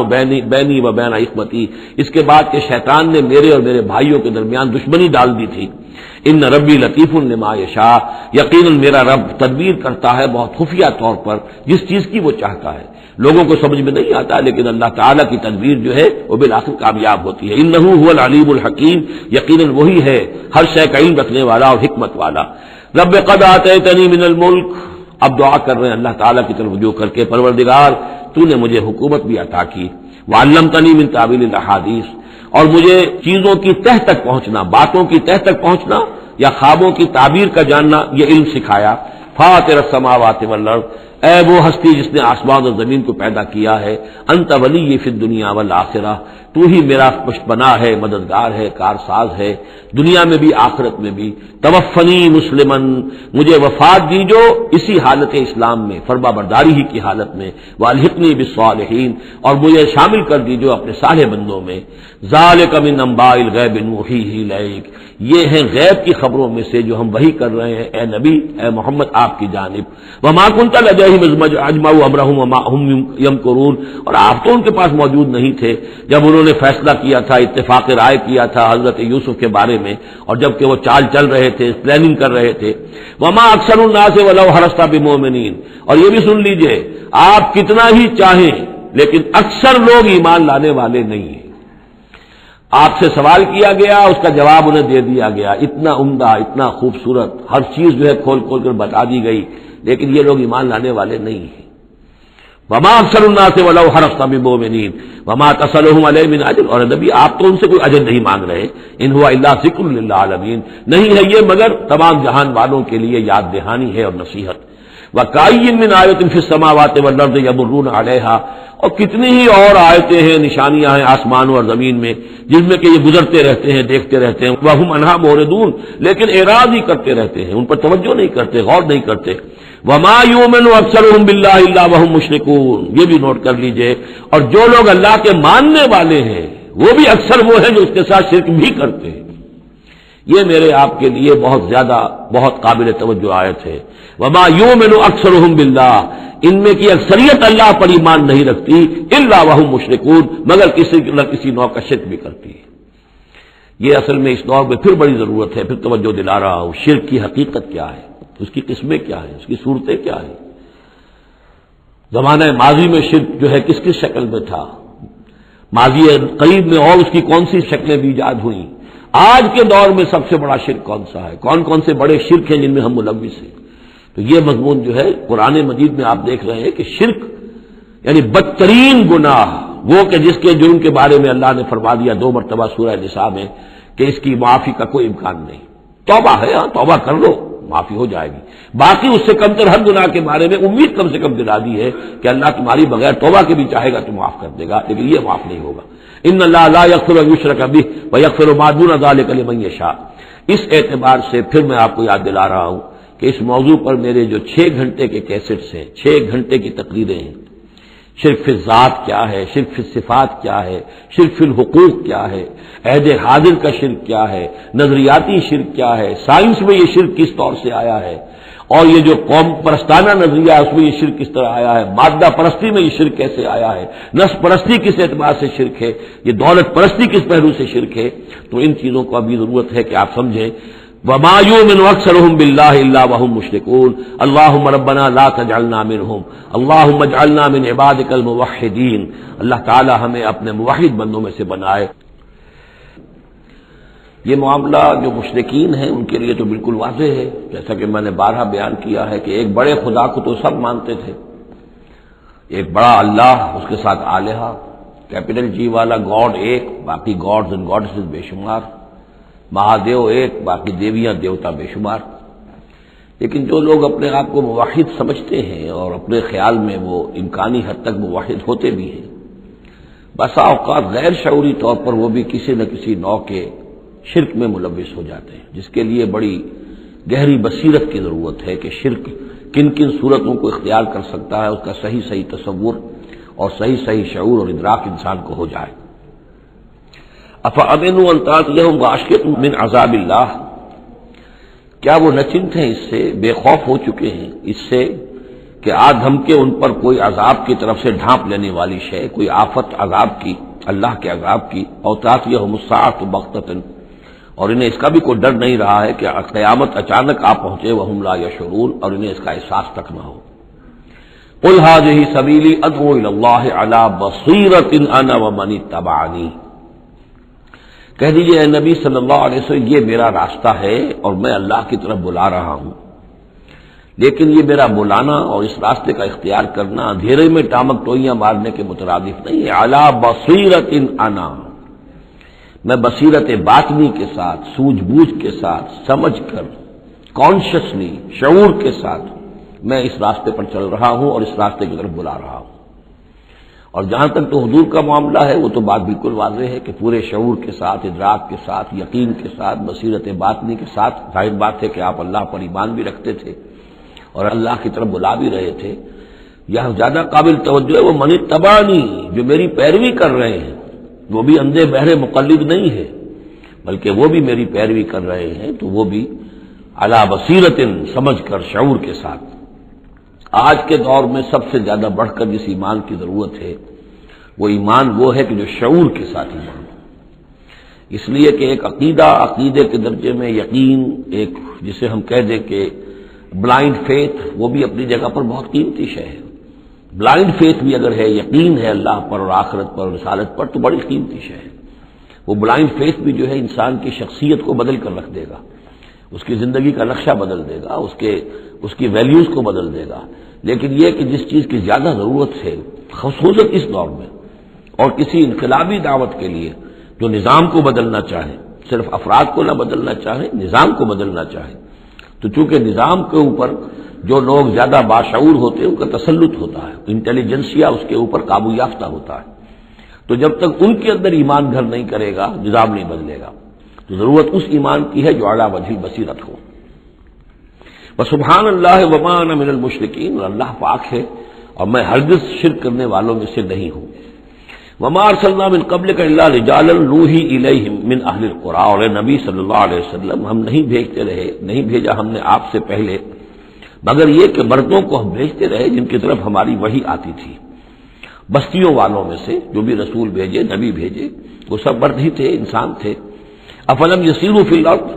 بینی و بین اخوتی، اس کے بعد کہ شیطان نے میرے اور میرے بھائیوں کے درمیان دشمنی ڈال دی تھی۔ ان ربی لطیف لما یشاء، یقیناً میرا رب تدبیر کرتا ہے بہت خفیہ طور پر جس چیز کی وہ چاہتا ہے، لوگوں کو سمجھ میں نہیں آتا، لیکن اللہ تعالیٰ کی تدبیر جو ہے وہ بالآخر کامیاب ہوتی ہے۔ انہ هو العلیم الحکیم، یقیناً وہی ہے ہر شے کا علم رکھنے والا اور حکمت والا۔ رب قد آتیتنی من الملک، اب دعا کر رہے ہیں اللہ تعالیٰ کی طرف رجوع کر کے، پروردگار تو نے مجھے حکومت بھی عطا کی، وعلمتنی من تعویل الاحادیث، اور مجھے چیزوں کی تہ تک پہنچنا، باتوں کی تہ تک پہنچنا یا خوابوں کی تعبیر کا جاننا یہ علم سکھایا۔ فاطر السماوات والارض، اے وہ ہستی جس نے آسمان اور زمین کو پیدا کیا ہے، انت ولی فی الدنیا والآخرہ، تو ہی میرا پشتپناہ ہے، مددگار ہے، کارساز ہے، دنیا میں بھی آخرت میں بھی۔ توفنی مسلمن، مجھے وفات دیجو اسی حالت اسلام میں، فرما برداری ہی کی حالت میں، والحقنی بالصالحین، اور مجھے شامل کر دیجو اپنے صالح بندوں میں۔ ذالک من انباء الغیب نوحیہ الیک، یہ ہیں غیب کی خبروں میں سے جو ہم وحی کر رہے ہیں اے نبی، اے محمد آپ کی جانب۔ وما كنت لديهم اذ اجمعوا امرهم وما هم يمكرون، اور آپ تو ان کے پاس موجود نہیں تھے جب انہوں نے فیصلہ کیا تھا، اتفاق رائے کیا تھا حضرت یوسف کے بارے میں، اور جب کہ وہ چال چل رہے تھے، پلاننگ کر رہے تھے۔ وما اکثر الناس ولو حرصت بمؤمنین، اور یہ بھی سن لیجئے آپ کتنا ہی چاہیں لیکن اکثر لوگ ایمان لانے والے نہیں ہیں۔ آپ سے سوال کیا گیا، اس کا جواب انہیں دے دیا گیا، اتنا عمدہ، اتنا خوبصورت، ہر چیز جو ہے کھول کھول کر بتا دی گئی، لیکن یہ لوگ ایمان لانے والے نہیں ہیں۔ وما اکثر الناس ولو حرصت بمؤمنین وما تصلهم علیہ من اجر، اور نبی آپ تو ان سے کوئی اجر نہیں مانگ رہے، ان هو الا ذکر للعالمین، نہیں ہے یہ مگر تمام جہان والوں کے لیے یاد دہانی ہے اور نصیحت۔ وَكَأَيٍّ مِّنْ آیَةٍ فِي السَّمَاوَاتِ وَالْأَرْضِ يَمُرُّونَ عَلَيْهَا، اور کتنی ہی اور آیتیں ہیں، نشانیاں ہیں آسمانوں اور زمین میں جن میں کہ یہ گزرتے رہتے ہیں، دیکھتے رہتے ہیں، وَهُمْ عَنْهَا مُعْرِضُونَ، لیکن اعراض ہی کرتے رہتے ہیں، ان پر توجہ نہیں کرتے، غور نہیں کرتے۔ وَمَا يُؤْمِنُ أَكْثَرُهُم بِاللَّهِ إِلَّا وَهُمْ مُشْرِكُونَ، یہ بھی نوٹ کر لیجئے، اور جو لوگ اللہ کے ماننے والے ہیں وہ بھی اکثر وہ ہیں جو اس کے ساتھ شرک بھی کرتے ہیں۔ یہ میرے آپ کے لیے بہت زیادہ بہت قابل توجہ آیت ہے۔ وما یؤمن اکثرهم باللہ، ان میں کی اکثریت اللہ پر ایمان نہیں رکھتی، الا وهم مشرکون، مگر کسی نہ کسی نوع کا شرک بھی کرتی ہے۔ یہ اصل میں اس دور میں پھر بڑی ضرورت ہے، پھر توجہ دلا رہا ہوں، شرک کی حقیقت کیا ہے، اس کی قسمیں کیا ہیں، اس کی صورتیں کیا ہیں، زمانہ ماضی میں شرک جو ہے کس کس شکل میں تھا، ماضی قریب میں اور اس کی کون سی شکلیں بھی ایجاد ہوئیں، آج کے دور میں سب سے بڑا شرک کون سا ہے، کون کون سے بڑے شرک ہیں جن میں ہم ملوث ہیں۔ تو یہ مضمون جو ہے قرآن مجید میں آپ دیکھ رہے ہیں کہ شرک یعنی بدترین گناہ وہ کہ جس کے جرم کے بارے میں اللہ نے فرما دیا 2 مرتبہ سورہ نساء میں کہ اس کی معافی کا کوئی امکان نہیں، توبہ ہے، ہاں توبہ کر لو معافی ہو جائے گی، باقی اس سے کم تر ہر گناہ کے بارے میں امید کم سے کم دلا دی ہے کہ اللہ تمہاری بغیر توبہ کے بھی چاہے گا تو معاف کر دے گا، لیکن یہ معاف نہیں ہوگا۔ ان اللہ لا یغفر ان یشرک بہ ویغفر ما دون ذلک لمن یشاء۔ اس اعتبار سے پھر میں آپ کو یاد دلا رہا ہوں کہ اس موضوع پر میرے جو 6 گھنٹے کے کیسٹس ہیں، 6 گھنٹے کی تقریریں ہیں، شرک فی الذات کیا ہے، شرک فی الصفات کیا ہے، شرک فی الحقوق کیا ہے، عہد حاضر کا شرک کیا ہے، نظریاتی شرک کیا ہے، سائنس میں یہ شرک کس طور سے آیا ہے، اور یہ جو قوم پرستانہ نظریہ ہے اس میں یہ شرک کس طرح آیا ہے، مادہ پرستی میں یہ شرک کیسے آیا ہے، نفس پرستی کس اعتبار سے شرک ہے، یہ دولت پرستی کس پہلو سے شرک ہے، تو ان چیزوں کو ابھی ضرورت ہے کہ آپ سمجھیں۔ وما یؤمن اکثرهم باللہ الا وهم مشرکون اللہم ربنا لا تجعلنا منہم اللہم اجعلنا من عبادک الموحدین، اللہ تعالی ہمیں اپنے موحد بندوں میں سے بنائے۔ یہ معاملہ جو مشرکین ہیں ان کے لیے تو بالکل واضح ہے، جیسا کہ میں نے بارہا بیان کیا ہے کہ ایک بڑے خدا کو تو سب مانتے تھے، ایک بڑا اللہ، اس کے ساتھ آلہہ، کیپٹل جی والا گاڈ ایک، باقی گاڈز اینڈ گاڈسز بے شمار، مہادیو ایک، باقی دیویاں دیوتا بے شمار۔ لیکن جو لوگ اپنے آپ کو موحد سمجھتے ہیں اور اپنے خیال میں وہ امکانی حد تک موحد ہوتے بھی ہیں، بسا اوقات غیر شعوری طور پر وہ بھی کسی نہ کسی نوع کے شرک میں ملوث ہو جاتے ہیں، جس کے لیے بڑی گہری بصیرت کی ضرورت ہے کہ شرک کن کن صورتوں کو اختیار کر سکتا ہے، اس کا صحیح صحیح تصور اور صحیح صحیح شعور اور ادراک انسان کو ہو جائے۔ افامنوا ان تاتیہم غاشیۃ من عذاب اللہ، کیا وہ نچنت ہیں اس سے، بے خوف ہو چکے ہیں اس سے کہ آ دھم کے ان پر کوئی عذاب کی طرف سے ڈھانپ لینے والی شے، کوئی آفت عذاب کی، اللہ کے عذاب کی، اور تاتیہم الساعۃ بغتۃ، اور انہیں اس کا بھی کوئی ڈر نہیں رہا ہے کہ قیامت اچانک آ پہنچے، وہم لا یشعرون، اور انہیں اس کا احساس تک نہ ہو۔ قل ھذہ سبیلی ادعو الی اللہ علی بصیرۃ انا ومن اتبعنی، کہہ دیجئے اے نبی صلی اللہ علیہ وسلم یہ میرا راستہ ہے اور میں اللہ کی طرف بلا رہا ہوں، لیکن یہ میرا بلانا اور اس راستے کا اختیار کرنا اندھیرے میں ٹامک ٹوئیاں مارنے کے مترادف نہیں ہے۔ علی بصیرۃ انا، میں بصیرت باطنی کے ساتھ، سوجھ بوجھ کے ساتھ، سمجھ کر، کانشیسلی، شعور کے ساتھ میں اس راستے پر چل رہا ہوں اور اس راستے کی طرف بلا رہا ہوں۔ اور جہاں تک تو حضور کا معاملہ ہے وہ تو بات بالکل واضح ہے کہ پورے شعور کے ساتھ، ادراک کے ساتھ، یقین کے ساتھ، بصیرت باطنی کے ساتھ، ظاہر بات ہے کہ آپ اللہ پر ایمان بھی رکھتے تھے اور اللہ کی طرف بلا بھی رہے تھے۔ یہاں زیادہ قابل توجہ ہے وہ من اتبعنی، جو میری پیروی کر رہے ہیں، وہ بھی اندھے بہرے مقلد نہیں ہے، بلکہ وہ بھی میری پیروی کر رہے ہیں، تو وہ بھی علی بصیرت، سمجھ کر، شعور کے ساتھ۔ آج کے دور میں سب سے زیادہ بڑھ کر جس ایمان کی ضرورت ہے وہ ایمان وہ ہے کہ جو شعور کے ساتھ ایمان ہو، اس لیے کہ ایک عقیدے کے درجے میں یقین، ایک جسے ہم کہہ دیں کہ بلائنڈ فیتھ، وہ بھی اپنی جگہ پر بہت قیمتی شے ہے۔ بلائنڈ فیتھ بھی اگر ہے، یقین ہے اللہ پر اور آخرت پر اور رسالت پر، تو بڑی قیمتی شے ہے۔ وہ بلائنڈ فیتھ بھی جو ہے انسان کی شخصیت کو بدل کر رکھ دے گا، اس کی زندگی کا نقشہ بدل دے گا، اس کی ویلیوز کو بدل دے گا۔ لیکن یہ کہ جس چیز کی زیادہ ضرورت ہے خصوصاً اس دور میں، اور کسی انقلابی دعوت کے لیے جو نظام کو بدلنا چاہے، صرف افراد کو نہ بدلنا چاہے، نظام کو بدلنا چاہے، تو چونکہ نظام کے اوپر جو لوگ زیادہ باشعور ہوتے ہیں ان کا تسلط ہوتا ہے، انٹیلیجنسیا اس کے اوپر قابو یافتہ ہوتا ہے، تو جب تک ان کے اندر ایمان گھر نہیں کرے گا نظام نہیں بدلے گا۔ تو ضرورت اس ایمان کی ہے جو اعلیٰ وجہ بصیرت ہو۔ وسبحان اللہ وما انا من المشرکین، اور اللہ پاک ہے اور میں ہرگز شرک کرنے والوں میں سے نہیں ہوں۔ وما ارسلنا من قبلک الا رجالا نوحی الیہم من اہل القری، اور اے نبی صلی اللہ علیہ وسلم ہم نہیں بھیجا ہم نے آپ سے پہلے مگر یہ کہ مردوں کو ہم بھیجتے رہے جن کی طرف ہماری وحی آتی تھی، بستیوں والوں میں سے جو بھی رسول بھیجے، نبی بھیجے، وہ سب مرد ہی تھے، انسان تھے۔ افلم یسیروا فی الارض،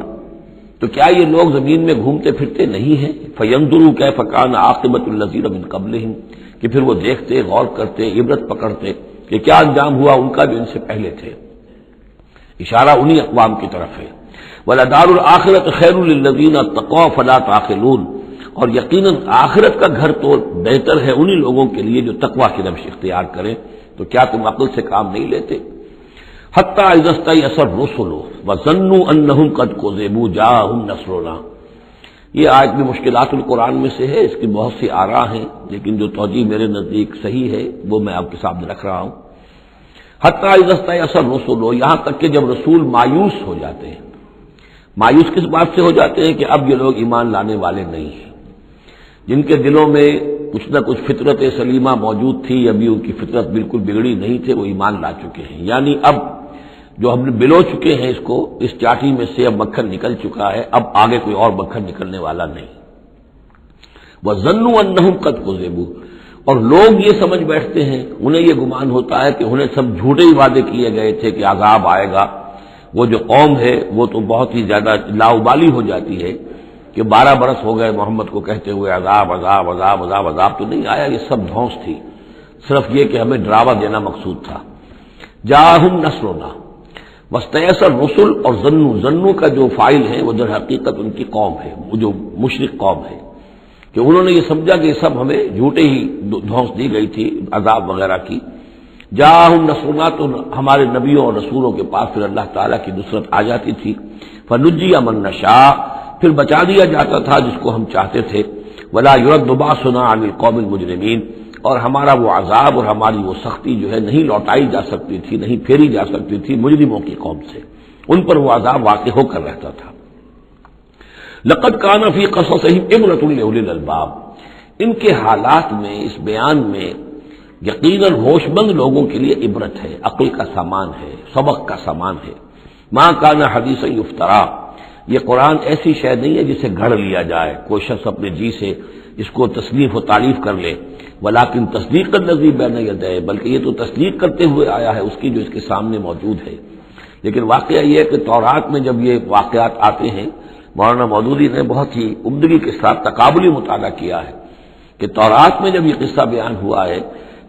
تو کیا یہ لوگ زمین میں گھومتے پھرتے نہیں ہیں؟ فینظروا کیف کان عاقبۃ الذین من قبلہم، کہ پھر وہ دیکھتے، غور کرتے، عبرت پکڑتے کہ کیا انجام ہوا ان کا جو ان سے پہلے تھے۔ اشارہ انہی اقوام کی طرف ہے۔ وَلَدَارُ الْآخِرَةُ خَيْرٌ لِّلَّذِينَ اتَّقَوْا فَلَا تَعْقِلُونَ، اور یقیناً آخرت کا گھر تو بہتر ہے انہی لوگوں کے لیے جو تقویٰ کی روش اختیار کریں، تو کیا تم عقل سے کام نہیں لیتے؟ حَتَّىٰ إِذَا اسْتَيْأَسَ الرُّسُلُ وَظَنُّوا أَنَّهُمْ قَدْ كُذِبُوا جَاءَهُمْ نَصْرُنَا، یہ آیت بھی مشکلات القرآن میں سے ہے، اس کی بہت سی آراء ہیں، لیکن جو توجیہ میرے نزدیک صحیح ہے وہ میں آپ کے سامنے رکھ رہا ہوں۔ حتیٰ اذا استیأس الرسل، یہاں تک کہ جب رسول مایوس ہو جاتے ہیں۔ مایوس کس بات سے ہو جاتے ہیں؟ کہ اب یہ لوگ ایمان لانے والے نہیں ہیں، جن کے دلوں میں کچھ نہ کچھ فطرت سلیمہ موجود تھی، ابھی ان کی فطرت بالکل بگڑی نہیں تھے، وہ ایمان لا چکے ہیں، یعنی اب جو ہم نے بلو چکے ہیں اس کو، اس چاٹی میں سے اب مکھن نکل چکا ہے، اب آگے کوئی اور مکھن نکلنے والا نہیں۔ وَظَنُّوا أَنَّهُمْ قَدْ كُذِبُوا، اور لوگ یہ سمجھ بیٹھتے ہیں، انہیں یہ گمان ہوتا ہے کہ انہیں سب جھوٹے ہی وعدے کیے گئے تھے کہ عذاب آئے گا، وہ جو قوم ہے وہ تو بہت ہی زیادہ لاؤبالی ہو جاتی ہے کہ 12 برس ہو گئے محمد کو کہتے ہوئے عذاب عذاب عذاب عذاب عذاب تو نہیں آیا، یہ سب دھونس تھی، صرف یہ کہ ہمیں ڈراوا دینا مقصود تھا۔ جاءہم نصرنا واستیأس الرسل، اور ظنو کا جو فاعل ہے وہ در حقیقت ان کی قوم ہے، وہ جو مشرک قوم ہے، کہ انہوں نے یہ سمجھا کہ یہ سب ہمیں جھوٹے ہی دھونس دی گئی تھی عذاب وغیرہ کی۔ جاءہم نصرنا، تو ہمارے نبیوں اور رسولوں کے پاس پھر اللہ تعالیٰ کی نصرت آ جاتی تھی۔ فنجی من نشاء، پھر بچا دیا جاتا تھا جس کو ہم چاہتے تھے۔ ولا يرد باسنا عن القوم المجرمین، اور ہمارا وہ عذاب اور ہماری وہ سختی جو ہے نہیں لوٹائی جا سکتی تھی، نہیں پھیری جا سکتی تھی مجرموں کی قوم سے، ان پر وہ عذاب واقع ہو کر رہتا تھا۔ لقد کان فی قصصہم عبرۃ لاولی الالباب، ان کے حالات میں، اس بیان میں یقیناً ہوش مند لوگوں کے لیے عبرت ہے، عقل کا سامان ہے، سبق کا سامان ہے۔ ما کان حدیثا یفترا، یہ قرآن ایسی شے نہیں ہے جسے گھڑ لیا جائے، کوئی شخص اپنے جی سے اس کو تصنیف و تعریف کر لے، ولیکن تصدیق الذی بین یدیہ، بلکہ یہ تو تصدیق کرتے ہوئے آیا ہے اس کی جو اس کے سامنے موجود ہے۔ لیکن واقعہ یہ ہے کہ تورات میں جب یہ واقعات آتے ہیں، مولانا مودودی نے بہت ہی عمدگی کے ساتھ تقابلی مطالعہ کیا ہے کہ تورات میں جب یہ قصہ بیان ہوا ہے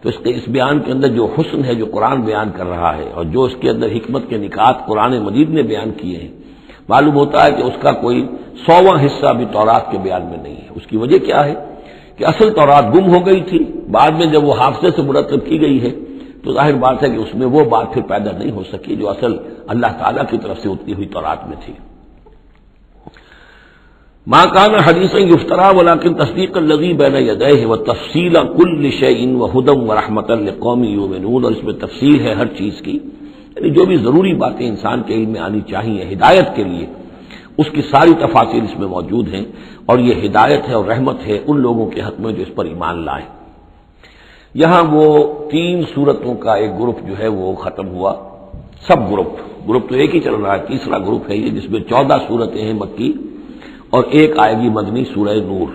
تو اس بیان کے اندر جو حسن ہے جو قرآن بیان کر رہا ہے، اور جو اس کے اندر حکمت کے نکات قرآن مجید نے بیان کیے ہیں، معلوم ہوتا ہے کہ اس کا کوئی 100واں حصہ بھی تورات کے بیان میں نہیں ہے۔ اس کی وجہ کیا ہے کہ اصل تورات گم ہو گئی تھی، بعد میں جب وہ حافظے سے مرتب کی گئی ہے تو ظاہر بات ہے کہ اس میں وہ بات پھر پیدا نہیں ہو سکی جو اصل اللہ تعالیٰ کی طرف سے اتری ہوئی تورات میں تھی۔ ما کان حدیثا یفترا ولکن تصدیق الذی بین یدیہ وتفصیل کل شیء وہدی ورحمۃ لقوم یؤمنون، اور اس میں تفصیل ہے ہر چیز کی، یعنی جو بھی ضروری باتیں انسان کے علم میں آنی چاہیے ہدایت کے لیے، اس کی ساری تفاصیل اس میں موجود ہیں، اور یہ ہدایت ہے اور رحمت ہے ان لوگوں کے حق میں جو اس پر ایمان لائیں۔ یہاں وہ 3 سورتوں کا ایک گروپ جو ہے وہ ختم ہوا، سب گروپ تو ایک ہی چل رہا ہے، تیسرا گروپ ہے یہ جس میں 14 سورتیں ہیں مکی اور ایک آئے گی مدنی سورہ نور۔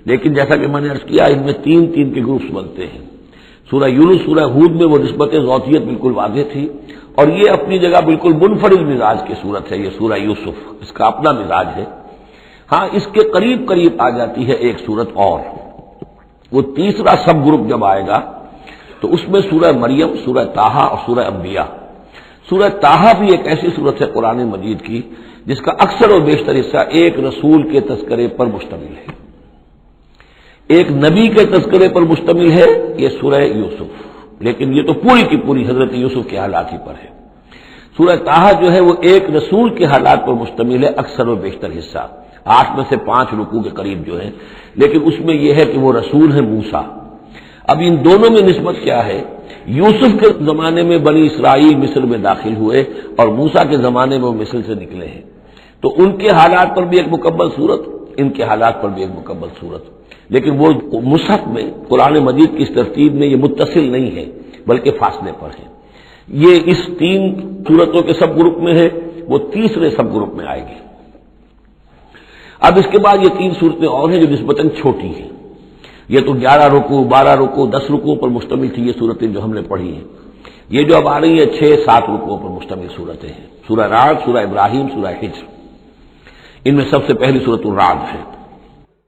لیکن جیسا کہ میں نے عرض کیا ان میں 3 کے گروپس بنتے ہیں۔ سورہ یونس، سورہ ہود میں وہ نسبت ذاتیت بالکل واضح تھی، اور یہ اپنی جگہ بالکل منفرد مزاج کی صورت ہے، یہ سورہ یوسف اس کا اپنا مزاج ہے۔ ہاں اس کے قریب آ جاتی ہے ایک صورت اور، وہ تیسرا سب گروپ جب آئے گا تو اس میں سورہ مریم، سورہ طٰہٰ اور سورہ انبیاء۔ سورہ طٰہٰ بھی ایک ایسی صورت ہے قرآن مجید کی جس کا اکثر و بیشتر حصہ ایک رسول کے تذکرے پر مشتمل ہے، ایک نبی کے تذکرے پر مشتمل ہے، یہ سورہ یوسف، لیکن یہ تو پوری کی پوری حضرت یوسف کے حالات ہی پر ہے۔ سورہ طٰہٰ جو ہے وہ ایک رسول کے حالات پر مشتمل ہے، اکثر و بیشتر حصہ 8 میں سے 5 رکوع کے قریب جو ہے، لیکن اس میں یہ ہے کہ وہ رسول ہے موسیٰ۔ اب ان دونوں میں نسبت کیا ہے؟ یوسف کے زمانے میں بنی اسرائیل مصر میں داخل ہوئے اور موسیٰ کے زمانے میں وہ مصر سے نکلے ہیں، تو ان کے حالات پر بھی ایک مکمل صورت، ان کے حالات پر بھی ایک مکمل صورت، لیکن وہ مصحف میں قرآن مجید کی اس ترتیب میں یہ متصل نہیں ہے بلکہ فاصلے پر ہے۔ یہ اس 3 صورتوں کے سب گروپ میں ہے، وہ تیسرے سب گروپ میں آئے گی۔ اب اس کے بعد یہ 3 صورتیں اور ہیں جو نسبتاً چھوٹی ہیں، یہ تو 11 رکوع، 12 رکوع، 10 رکوع پر مشتمل تھی یہ صورتیں جو ہم نے پڑھی ہیں۔ یہ جو اب آ رہی ہیں 6-7 رکوعوں پر مشتمل صورتیں ہیں، سورہ رعد، سورہ ابراہیم، سورہ حجر، ان میں سب سے پہلی سورۃ الرعد ہے۔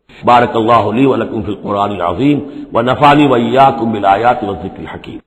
بارک اللہ لی و لکم فی القرآن العظیم و نفعنی و ایاکم بالآیات والذکر الحکیم۔